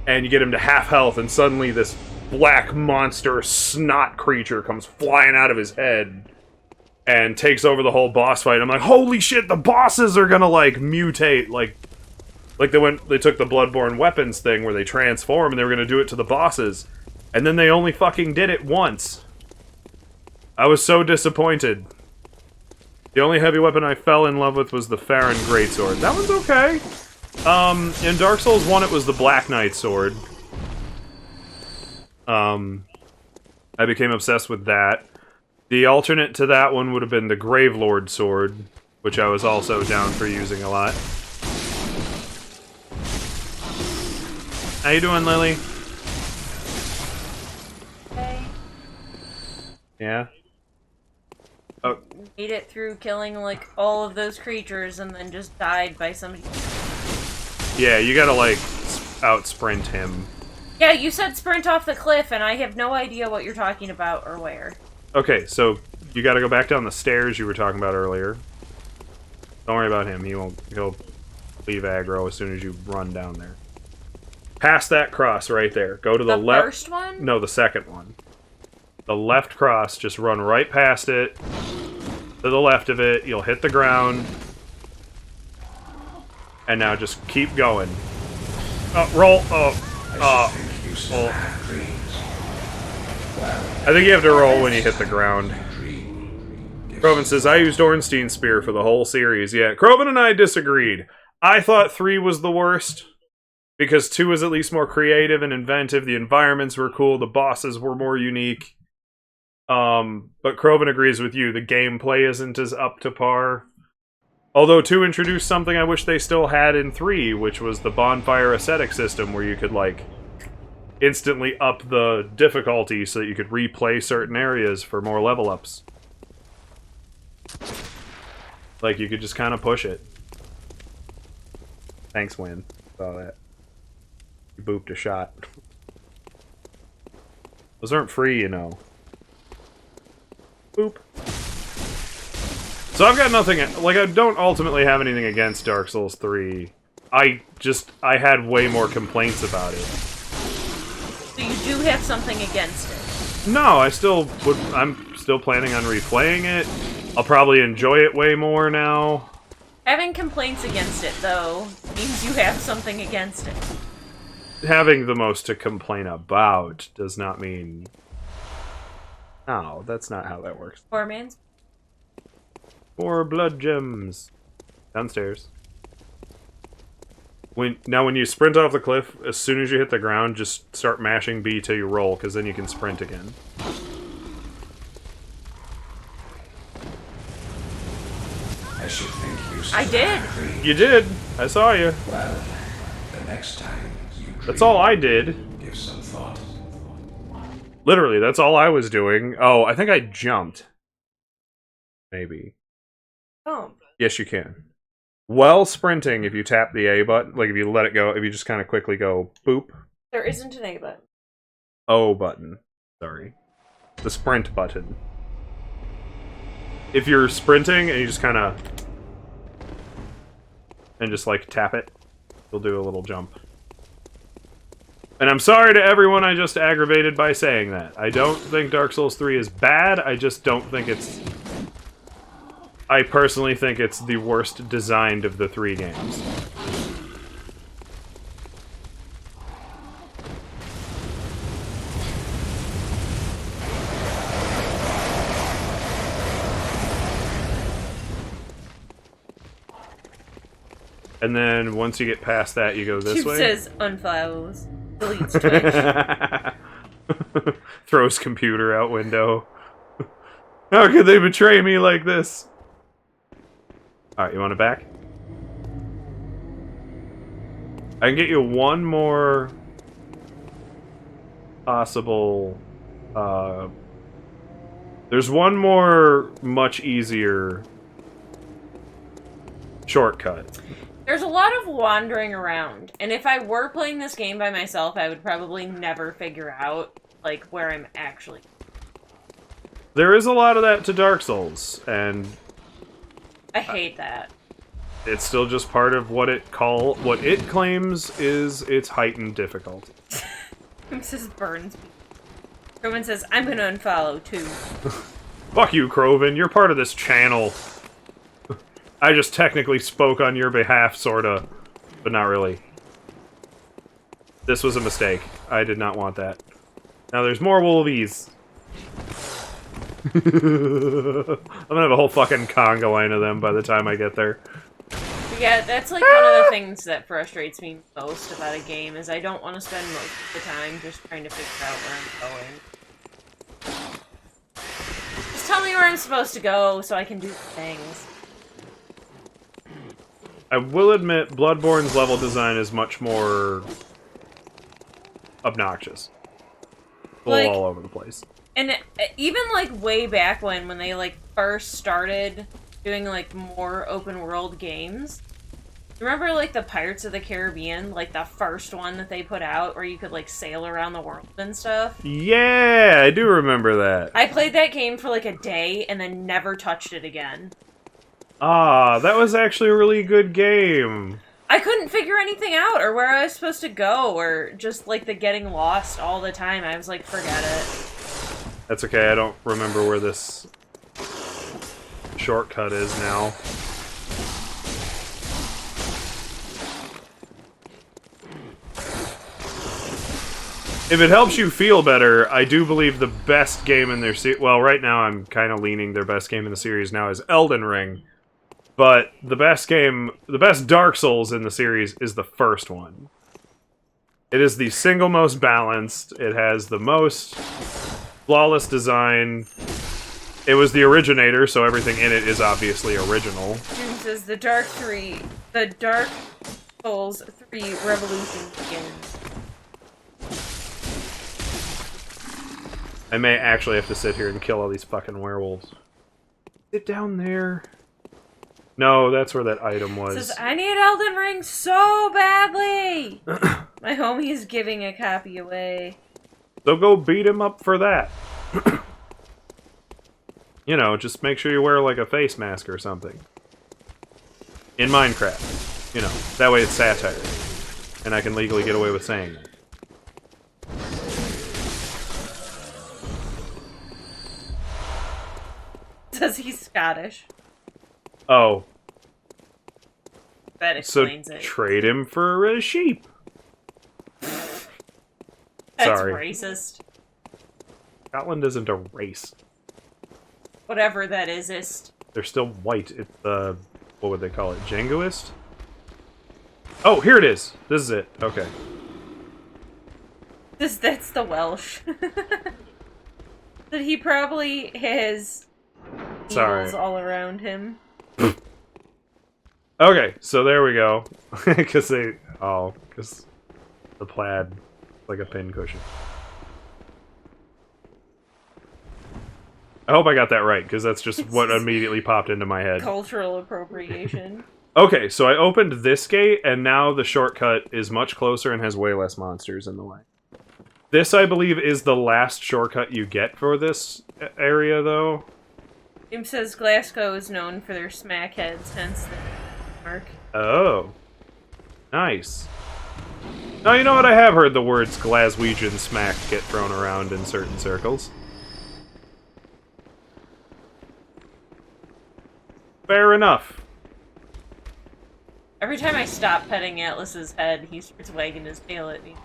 and you get him to half health, and suddenly this black monster snot creature comes flying out of his head and takes over the whole boss fight. I'm like, holy shit, the bosses are gonna, like, mutate, like they took the Bloodborne weapons thing where they transform and they were gonna do it to the bosses. And then they only fucking did it once. I was so disappointed. The only heavy weapon I fell in love with was the Farron Greatsword. That one's okay. In Dark Souls 1 it was the Black Knight sword. I became obsessed with that. The alternate to that one would have been the Gravelord sword, which I was also down for using a lot. How you doing, Lily? Okay. Yeah? Oh. Made it through killing, like, all of those creatures and then just died by somebody. Yeah, you gotta, like, out-sprint him. Yeah, you said sprint off the cliff, and I have no idea what you're talking about or where. Okay, so you gotta go back down the stairs you were talking about earlier. Don't worry about him, he'll leave aggro as soon as you run down there. Past that cross right there. Go to the left. The first one? No, the second one. The left cross, just run right past it. To the left of it, you'll hit the ground. And now just keep going. Roll. I think you have to roll when you hit the ground. Krovan says, I used Ornstein Spear for the whole series. Yeah, Krovan and I disagreed. I thought 3 was the worst. Because 2 was at least more creative and inventive. The environments were cool. The bosses were more unique. But Krovan agrees with you. The gameplay isn't as up to par. Although 2 introduced something I wish they still had in 3, which was the bonfire ascetic system, where you could, like, instantly up the difficulty so that you could replay certain areas for more level ups. Like, you could just kind of push it. Thanks, Win. Saw that. You booped a shot. Those aren't free, you know. Boop. So I've got nothing, like, I don't ultimately have anything against Dark Souls 3. I had way more complaints about it. So you do have something against it? No, I'm still planning on replaying it. I'll probably enjoy it way more now. Having complaints against it, though, means you have something against it. Having the most to complain about does not mean... No, that's not how that works. Poor man's... 4 blood gems. Downstairs. When you sprint off the cliff, as soon as you hit the ground, just start mashing B till you roll, because then you can sprint again. I should think you I did! You did! I saw you. Well, the next time you That's all I did. give some thought. Literally, that's all I was doing. Oh, I think I jumped. Maybe. Oh. Yes, you can. While sprinting, if you tap the A button, like if you let it go, if you just kind of quickly go, boop. There isn't an A button. O button. Sorry. The sprint button. If you're sprinting and you just kind of... and just, like, tap it, you'll do a little jump. And I'm sorry to everyone I just aggravated by saying that. I don't think Dark Souls 3 is bad, I just don't think it's... I personally think it's the worst designed of the 3 games. And then once you get past that, you go this Tube way. says unfollows. Deletes Twitch. Throws computer out window. How could they betray me like this? Alright, you want it back? I can get you one more possible... there's one more much easier shortcut. There's a lot of wandering around, and if I were playing this game by myself, I would probably never figure out, like, where I'm actually... There is a lot of that to Dark Souls, and... I hate that. It's still just part of what it claims is its heightened difficulty. Mrs. Burns. Roman says, I'm gonna unfollow too. Fuck you, Croven. You're part of this channel. I just technically spoke on your behalf, sorta. But not really. This was a mistake. I did not want that. Now there's more wolvies. I'm gonna have a whole fucking conga line of them by the time I get there. Yeah, that's like one of the things that frustrates me most about a game, is I don't want to spend most of the time just trying to figure out where I'm going. Just tell me where I'm supposed to go so I can do things. I will admit, Bloodborne's level design is much more obnoxious. Like, all over the place. And even, like, way back when they, like, first started doing, like, more open-world games, remember, like, the Pirates of the Caribbean, like, the first one that they put out, where you could, like, sail around the world and stuff? Yeah, I do remember that. I played that game for, like, a day, and then never touched it again. Ah, that was actually a really good game. I couldn't figure anything out, or where I was supposed to go, or just, like, the getting lost all the time. I was like, forget it. That's okay, I don't remember where this shortcut is now. If it helps you feel better, I do believe the best game in their series... Well, right now I'm kind of leaning their best game in the series now is Elden Ring. But the best game, the best Dark Souls in the series is the first one. It is the single most balanced. It has the most flawless design. It was the originator, so everything in it is obviously original. June says the Dark Souls 3 Revolution begins. I may actually have to sit here and kill all these fucking werewolves. Sit down there. No, that's where that item was. Says, I need Elden Ring so badly! My homie is giving a copy away. So go beat him up for that. You know, just make sure you wear like a face mask or something. In Minecraft. You know, that way it's satire. And I can legally get away with saying that. Says he's Scottish. Oh. That So explains it. trade him for a sheep. That's Sorry. racist. Scotland isn't a race. Whatever that is. They're still white. It's the... what would they call it? Jingoist? Oh, here it is! This is it. Okay. That's the Welsh. That he probably has Sorry. eagles all around him. Okay, so there we go. Because they... oh, because the plaid like a pincushion. I hope I got that right, because that's just what immediately popped into my head. Cultural appropriation. Okay, so I opened this gate, and now the shortcut is much closer and has way less monsters in the way. This, I believe, is the last shortcut you get for this area, though. Jim says Glasgow is known for their smackheads, hence the mark. Oh. Nice. Now, you know what? I have heard the words Glaswegian smack get thrown around in certain circles. Fair enough. Every time I stop petting Atlas's head, he starts wagging his tail at me.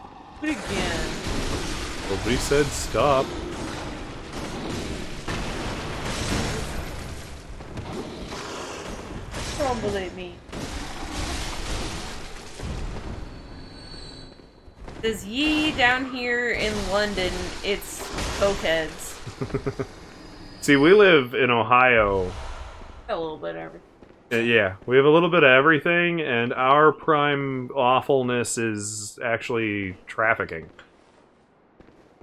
Do it again. Nobody said stop. Rumble at me. Says ye down here in London, it's cokeheads. See, we live in Ohio. A little bit of everything. Yeah, we have a little bit of everything, and our prime awfulness is actually trafficking.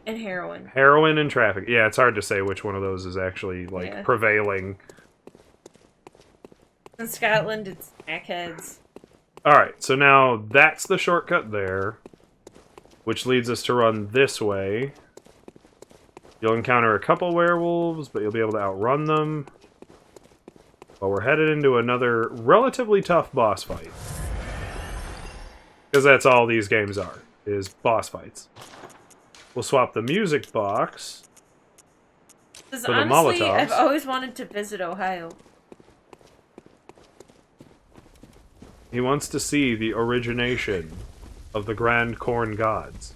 And heroin. Heroin and traffic. Yeah, it's hard to say which one of those is actually, like, Yeah. prevailing. In Scotland, it's smackheads. Alright, so now that's the shortcut there, which leads us to run this way. You'll encounter a couple werewolves, but you'll be able to outrun them. But we're headed into another relatively tough boss fight. Because that's all these games are, is boss fights. We'll swap the music box. Because For the honestly, Molotovs. I've always wanted to visit Ohio. He wants to see the origination of the Grand Corn Gods.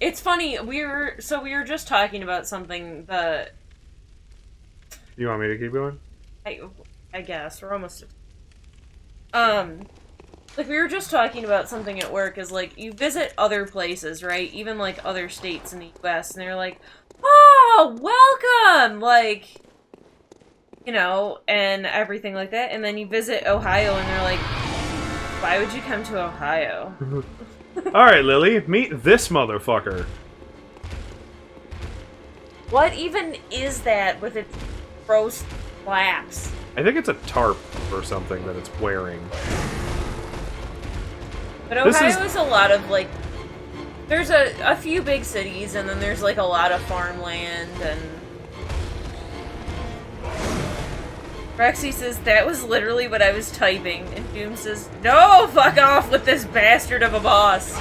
It's funny, we were just talking about something that You want me to keep going? I guess we're almost like we were just talking about something at work is like you visit other places, right? Even like other states in the US and they're like, "Oh, welcome!" Like, you know, and everything like that. And then you visit Ohio and they're like, "Why would you come to Ohio?" Alright, Lily, meet this motherfucker. What even is that with its gross flaps? I think it's a tarp or something that it's wearing. But This Ohio is- is a lot of, like, there's a few big cities, and then there's, like, a lot of farmland, and... Rexy says, that was literally what I was typing, and Doom says, no, fuck off with this bastard of a boss!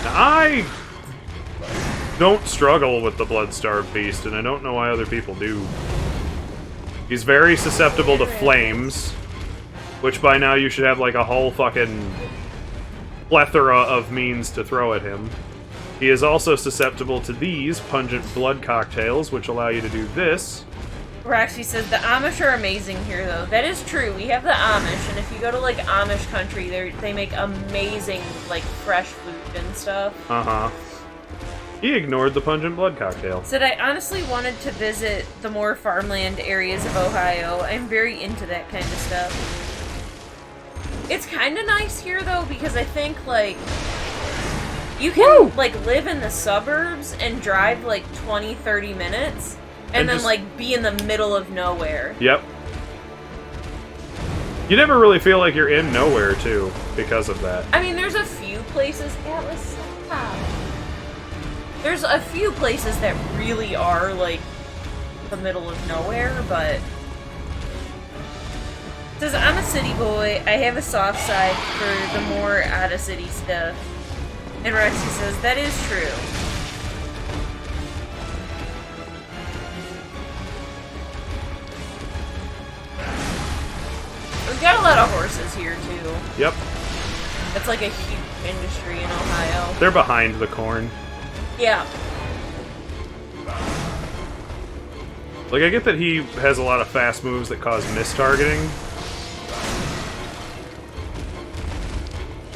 I don't struggle with the Blood-Starved Beast, and I don't know why other people do. He's very susceptible to flames, which by now you should have like a whole fucking plethora of means to throw at him. He is also susceptible to these pungent blood cocktails, which allow you to do this. Roxy says, the Amish are amazing here, though. That is true. We have the Amish, and if you go to, like, Amish country, they make amazing, like, fresh food and stuff. Uh-huh. He ignored the pungent blood cocktail. Said, I honestly wanted to visit the more farmland areas of Ohio. I'm very into that kind of stuff. It's kind of nice here, though, because I think, like, you can, like, live in the suburbs and drive, like, 20, 30 minutes, and then, just, like, be in the middle of nowhere. Yep. You never really feel like you're in nowhere, too, because of that. I mean, there's a few places... Atlas, stop. There's a few places that really are, like, the middle of nowhere, but... It says, I'm a city boy. I have a soft side for the more out-of-city stuff. And Rexy says, that is true. We've got a lot of horses here, too. Yep. It's like a huge industry in Ohio. They're behind the corn. Yeah. Like, I get that he has a lot of fast moves that cause mistargeting.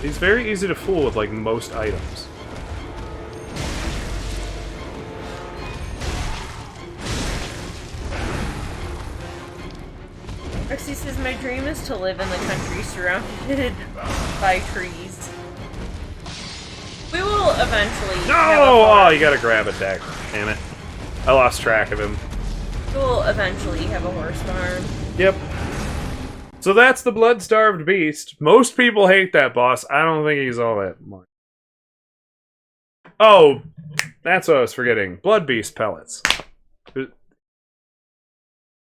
He's very easy to fool with, like, most items. Rexy says, my dream is to live in the country surrounded by trees. We will eventually have a No! farm. Oh, you gotta grab it, Dak. Damn it. I lost track of him. We will eventually have a horse farm. Yep. So that's the Blood-Starved Beast. Most people hate that boss. I don't think he's all that much. Oh, that's what I was forgetting. Blood Beast pellets.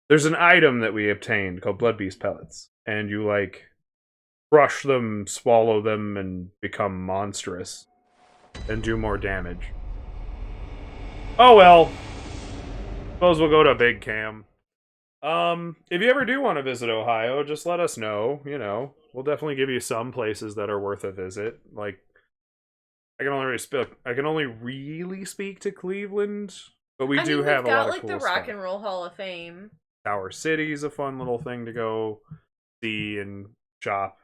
There's an item that we obtained called Blood Beast pellets. And you, like, crush them, swallow them, and become monstrous. And do more damage. Oh well. Suppose we'll go to Big Cam. If you ever do want to visit Ohio, just let us know. You know, we'll definitely give you some places that are worth a visit. Like, I can only really speak to Cleveland, but we do have a lot of like cool the stuff. Rock and Roll Hall of Fame. Tower City's a fun little thing to go see and shop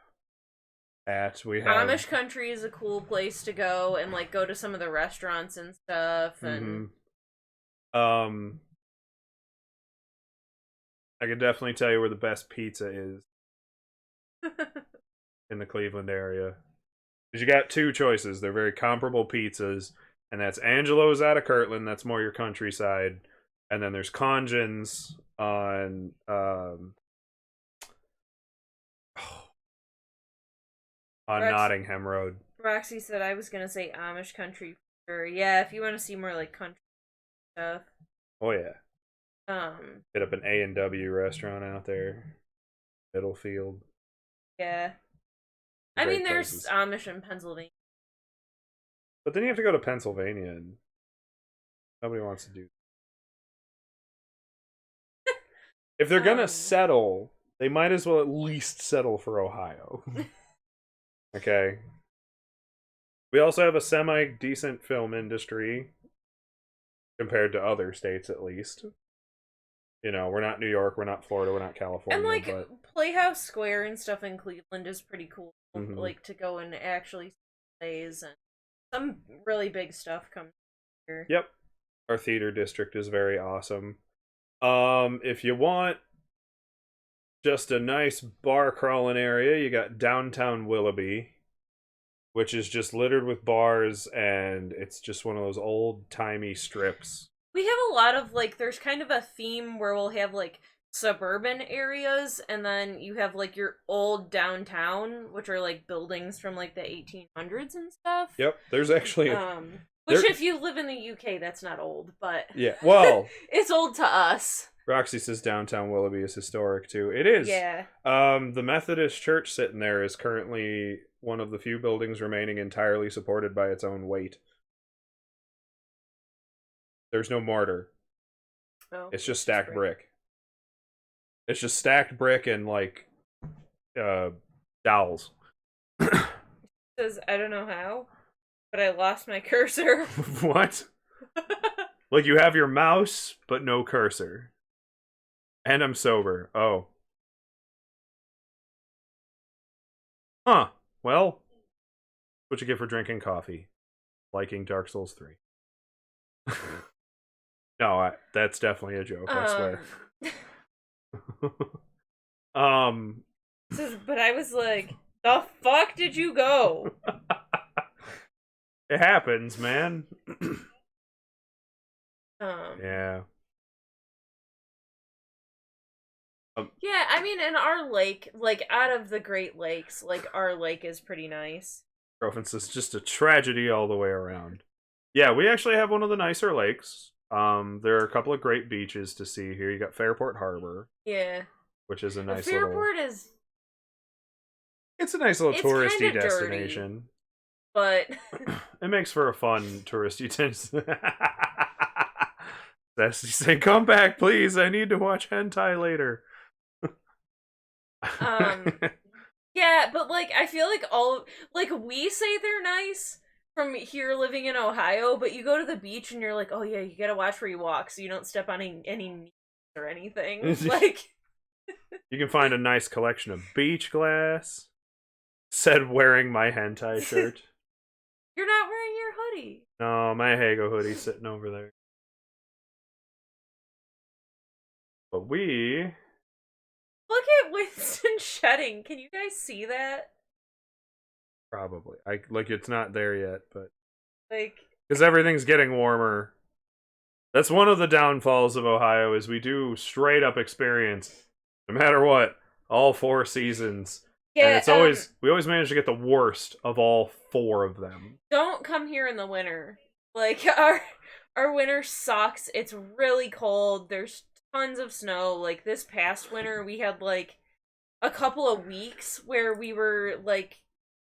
at. We have Amish country is a cool place to go and like go to some of the restaurants and stuff. And I can definitely tell you where the best pizza is in the Cleveland area. Because you got two choices. They're very comparable pizzas. And that's Angelo's out of Kirtland. That's more your countryside. And then there's Conjun's on... on Nottingham Road. Roxy said I was gonna say Amish country for sure. Yeah, if you want to see more like country stuff. Oh yeah. Hit up an A&W restaurant out there. Middlefield. Yeah. I Great mean, there's places. Amish in Pennsylvania. But then you have to go to Pennsylvania, and nobody wants to do. If they're gonna settle, they might as well at least settle for Ohio. Okay. We also have a semi-decent film industry compared to other states, at least. You know, we're not New York, we're not Florida, we're not California. And like but... Playhouse Square and stuff in Cleveland is pretty cool. Mhm. Like to go and actually see plays, and some really big stuff comes here. Yep. Our theater district is very awesome. If you want just a nice bar crawling area, you got downtown Willoughby, which is just littered with bars, and it's just one of those old-timey strips. We have a lot of, like, there's kind of a theme where we'll have, like, suburban areas, and then you have, like, your old downtown, which are, like, buildings from, like, the 1800s and stuff. Yep, there's actually... Which, if you live in the UK, that's not old, but... Yeah, well... it's old to us. Roxy says downtown Willoughby is historic, too. It is. Yeah. The Methodist Church sitting there is currently one of the few buildings remaining entirely supported by its own weight. There's no mortar. Oh, it's just stacked brick. It's just stacked brick and, like, dowels. Says, I don't know how, but I lost my cursor. What? Like, you have your mouse, but no cursor. And I'm sober. Oh. Huh. Well, what you get for drinking coffee? Liking Dark Souls 3. No, that's definitely a joke, I swear. But I was like, the fuck did you go? It happens, man. Yeah. Yeah, I mean, in our lake, like, out of the Great Lakes, like, our lake is pretty nice. Province is just a tragedy all the way around. Yeah, we actually have one of the nicer lakes. There are a couple of great beaches to see here. You got Fairport Harbor. Yeah. Which is a nice Fairport is... It's a nice little touristy destination. Dirty, but... It makes for a fun touristy destination. Sassy saying, come back, please. I need to watch hentai later. Yeah, but, like, I feel like we say they're nice from here living in Ohio, but you go to the beach and you're like, oh yeah, you gotta watch where you walk so you don't step on any knees or anything. Like, you can find a nice collection of beach glass. Said wearing my hentai shirt. You're not wearing your hoodie. No, my Hago hoodie's sitting over there. But we... Look at Winston shedding. Can you guys see that? Probably. It's not there yet, but... Like... Because everything's getting warmer. That's one of the downfalls of Ohio, is we do straight up experience, no matter what, all 4 seasons. Yeah, and it's always... we always manage to get the worst of all 4 of them. Don't come here in the winter. Like, our winter sucks. It's really cold. There's tons of snow. Like, this past winter, we had, like, a couple of weeks where we were, like,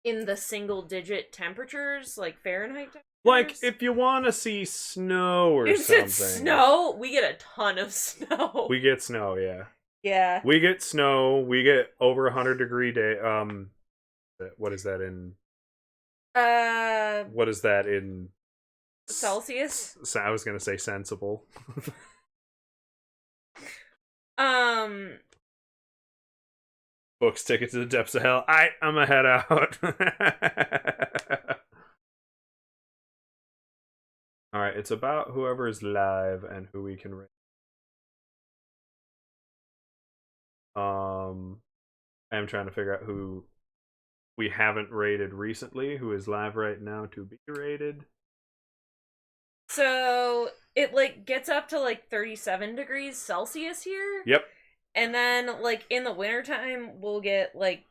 in the single-digit temperatures, like Fahrenheit temperatures. Like, if you want to see snow or something. Snow? We get a ton of snow. We get snow, yeah. Yeah. We get snow. We get over 100-degree day. What is that in? What is that in? Celsius? I was gonna say sensible. Books, Ticket to the Depths of Hell. I'm a head out. Alright, it's about whoever is live and who we can rate. I'm trying to figure out who we haven't rated recently, who is live right now to be rated. So, it, like, gets up to, like, 37 degrees Celsius here. Yep. And then, like, in the wintertime, we'll get, like,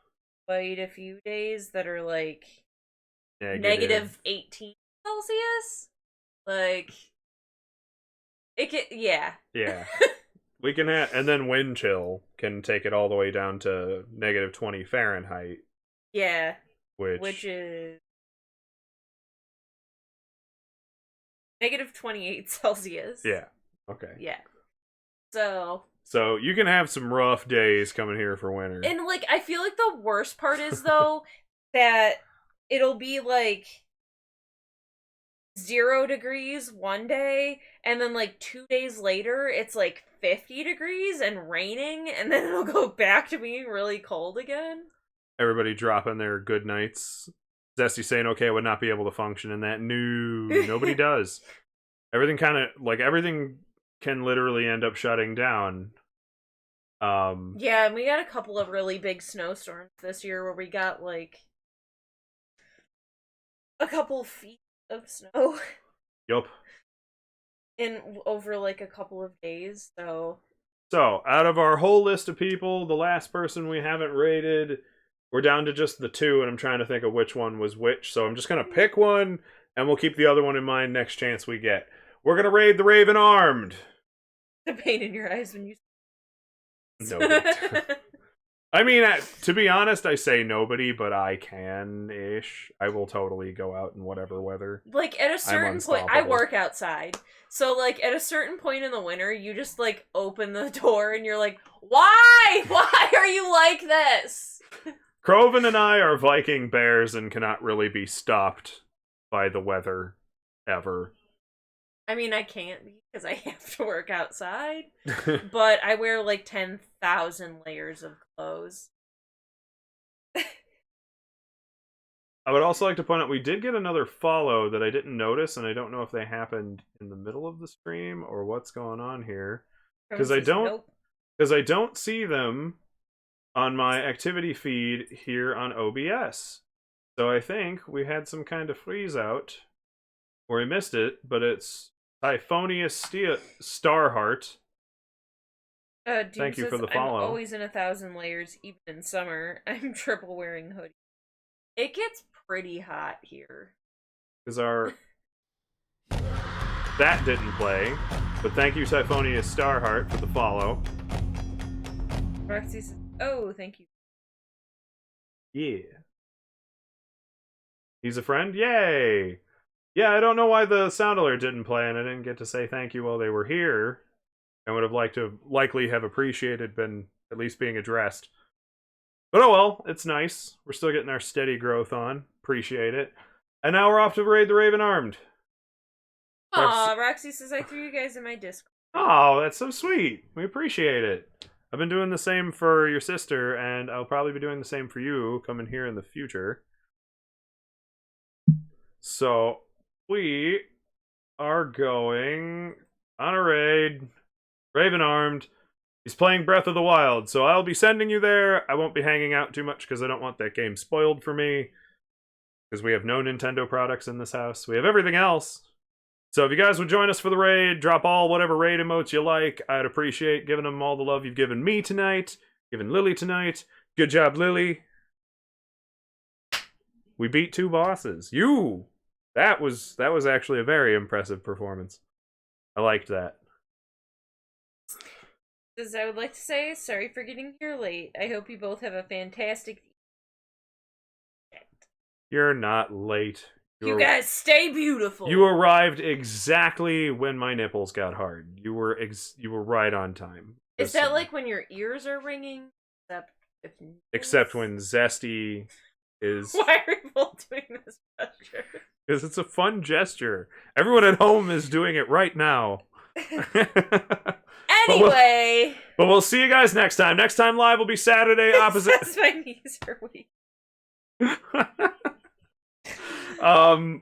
quite a few days that are, like, negative 18 Celsius. Like, it get, yeah. Yeah. We can have, and then wind chill can take it all the way down to negative 20 Fahrenheit. Yeah. which is -28 Celsius. Yeah. Okay. Yeah. So you can have some rough days coming here for winter. And, like, I feel like the worst part is, though, that it'll be, like, 0 degrees one day, and then, like, 2 days later, it's, like, 50 degrees and raining, and then it'll go back to being really cold again. Everybody dropping their good nights. Zesty saying, okay, I would not be able to function in that. No, nobody does. Everything kind of, like, everything can literally end up shutting down. Yeah, and we got a couple of really big snowstorms this year where we got, like, a couple feet of snow. Yup. Over, like, a couple of days, so... So, out of our whole list of people, the last person we haven't rated, we're down to just the 2, and I'm trying to think of which one was which, so I'm just gonna pick one, and we'll keep the other one in mind next chance we get. We're gonna raid the Raven Armed! The pain in your eyes when you... Nobody. I mean, to be honest, I say nobody, but I can-ish. I will totally go out in whatever weather. Like, at a certain point, I work outside. So, like, at a certain point in the winter, you just, like, open the door and you're like, why? Why are you like this? Croven and I are Viking bears and cannot really be stopped by the weather, ever. I mean, I can't because I have to work outside, but I wear like 10,000 layers of clothes. I would also like to point out we did get another follow that I didn't notice, and I don't know if they happened in the middle of the stream or what's going on here, because I don't see them on my activity feed here on OBS. So I think we had some kind of freeze out, or we missed it, but it's Typhonius Starheart. Thank you for the follow. I'm always in 1,000 layers, even in summer. I'm triple wearing hoodie. It gets pretty hot here. Because that didn't play, but thank you, Typhonius Starheart, for the follow. Roxy says, oh, thank you. Yeah. He's a friend? Yay! Yeah, I don't know why the sound alert didn't play, and I didn't get to say thank you while they were here. I would have likely have appreciated been at least being addressed. But oh well, it's nice. We're still getting our steady growth on. Appreciate it. And now we're off to raid the Raven Armed. Aw, Roxy says I threw you guys in my Discord. Oh, that's so sweet. We appreciate it. I've been doing the same for your sister, and I'll probably be doing the same for you coming here in the future. So, we are going on a raid. Raven Armed. He's playing Breath of the Wild, so I'll be sending you there. I won't be hanging out too much because I don't want that game spoiled for me. Because we have no Nintendo products in this house. We have everything else. So if you guys would join us for the raid, drop all whatever raid emotes you like. I'd appreciate giving them all the love you've given me tonight. Given Lily tonight. Good job, Lily. We beat 2 bosses. That was actually a very impressive performance. I liked that. As I would like to say, sorry for getting here late. I hope you both have a fantastic... You're not late. You guys stay beautiful. You arrived exactly when my nipples got hard. You were right on time. Is that like when your ears are ringing? Except when Zesty is... Why are we both doing this gesture? Because it's a fun gesture. Everyone at home is doing it right now. Anyway. But we'll see you guys next time. Next time live will be Saturday opposite... My knees are weak.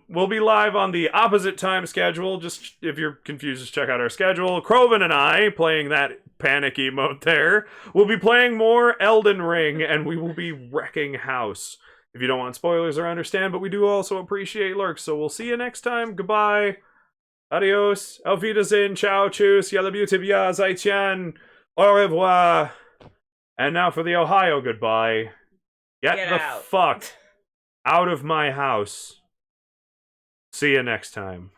We'll be live on the opposite time schedule. Just if you're confused, just check out our schedule. Croven and I, playing that panic emote there, will be playing more Elden Ring, and we will be wrecking house. If you don't want spoilers, I understand, but we do also appreciate lurks. So we'll see you next time. Goodbye. Adios. Auf Wiedersehen. Ciao. Tschüss. Ja, tibia. Zaijian. Au revoir. And now for the Ohio goodbye. Get the out. fuck out of my house. See you next time.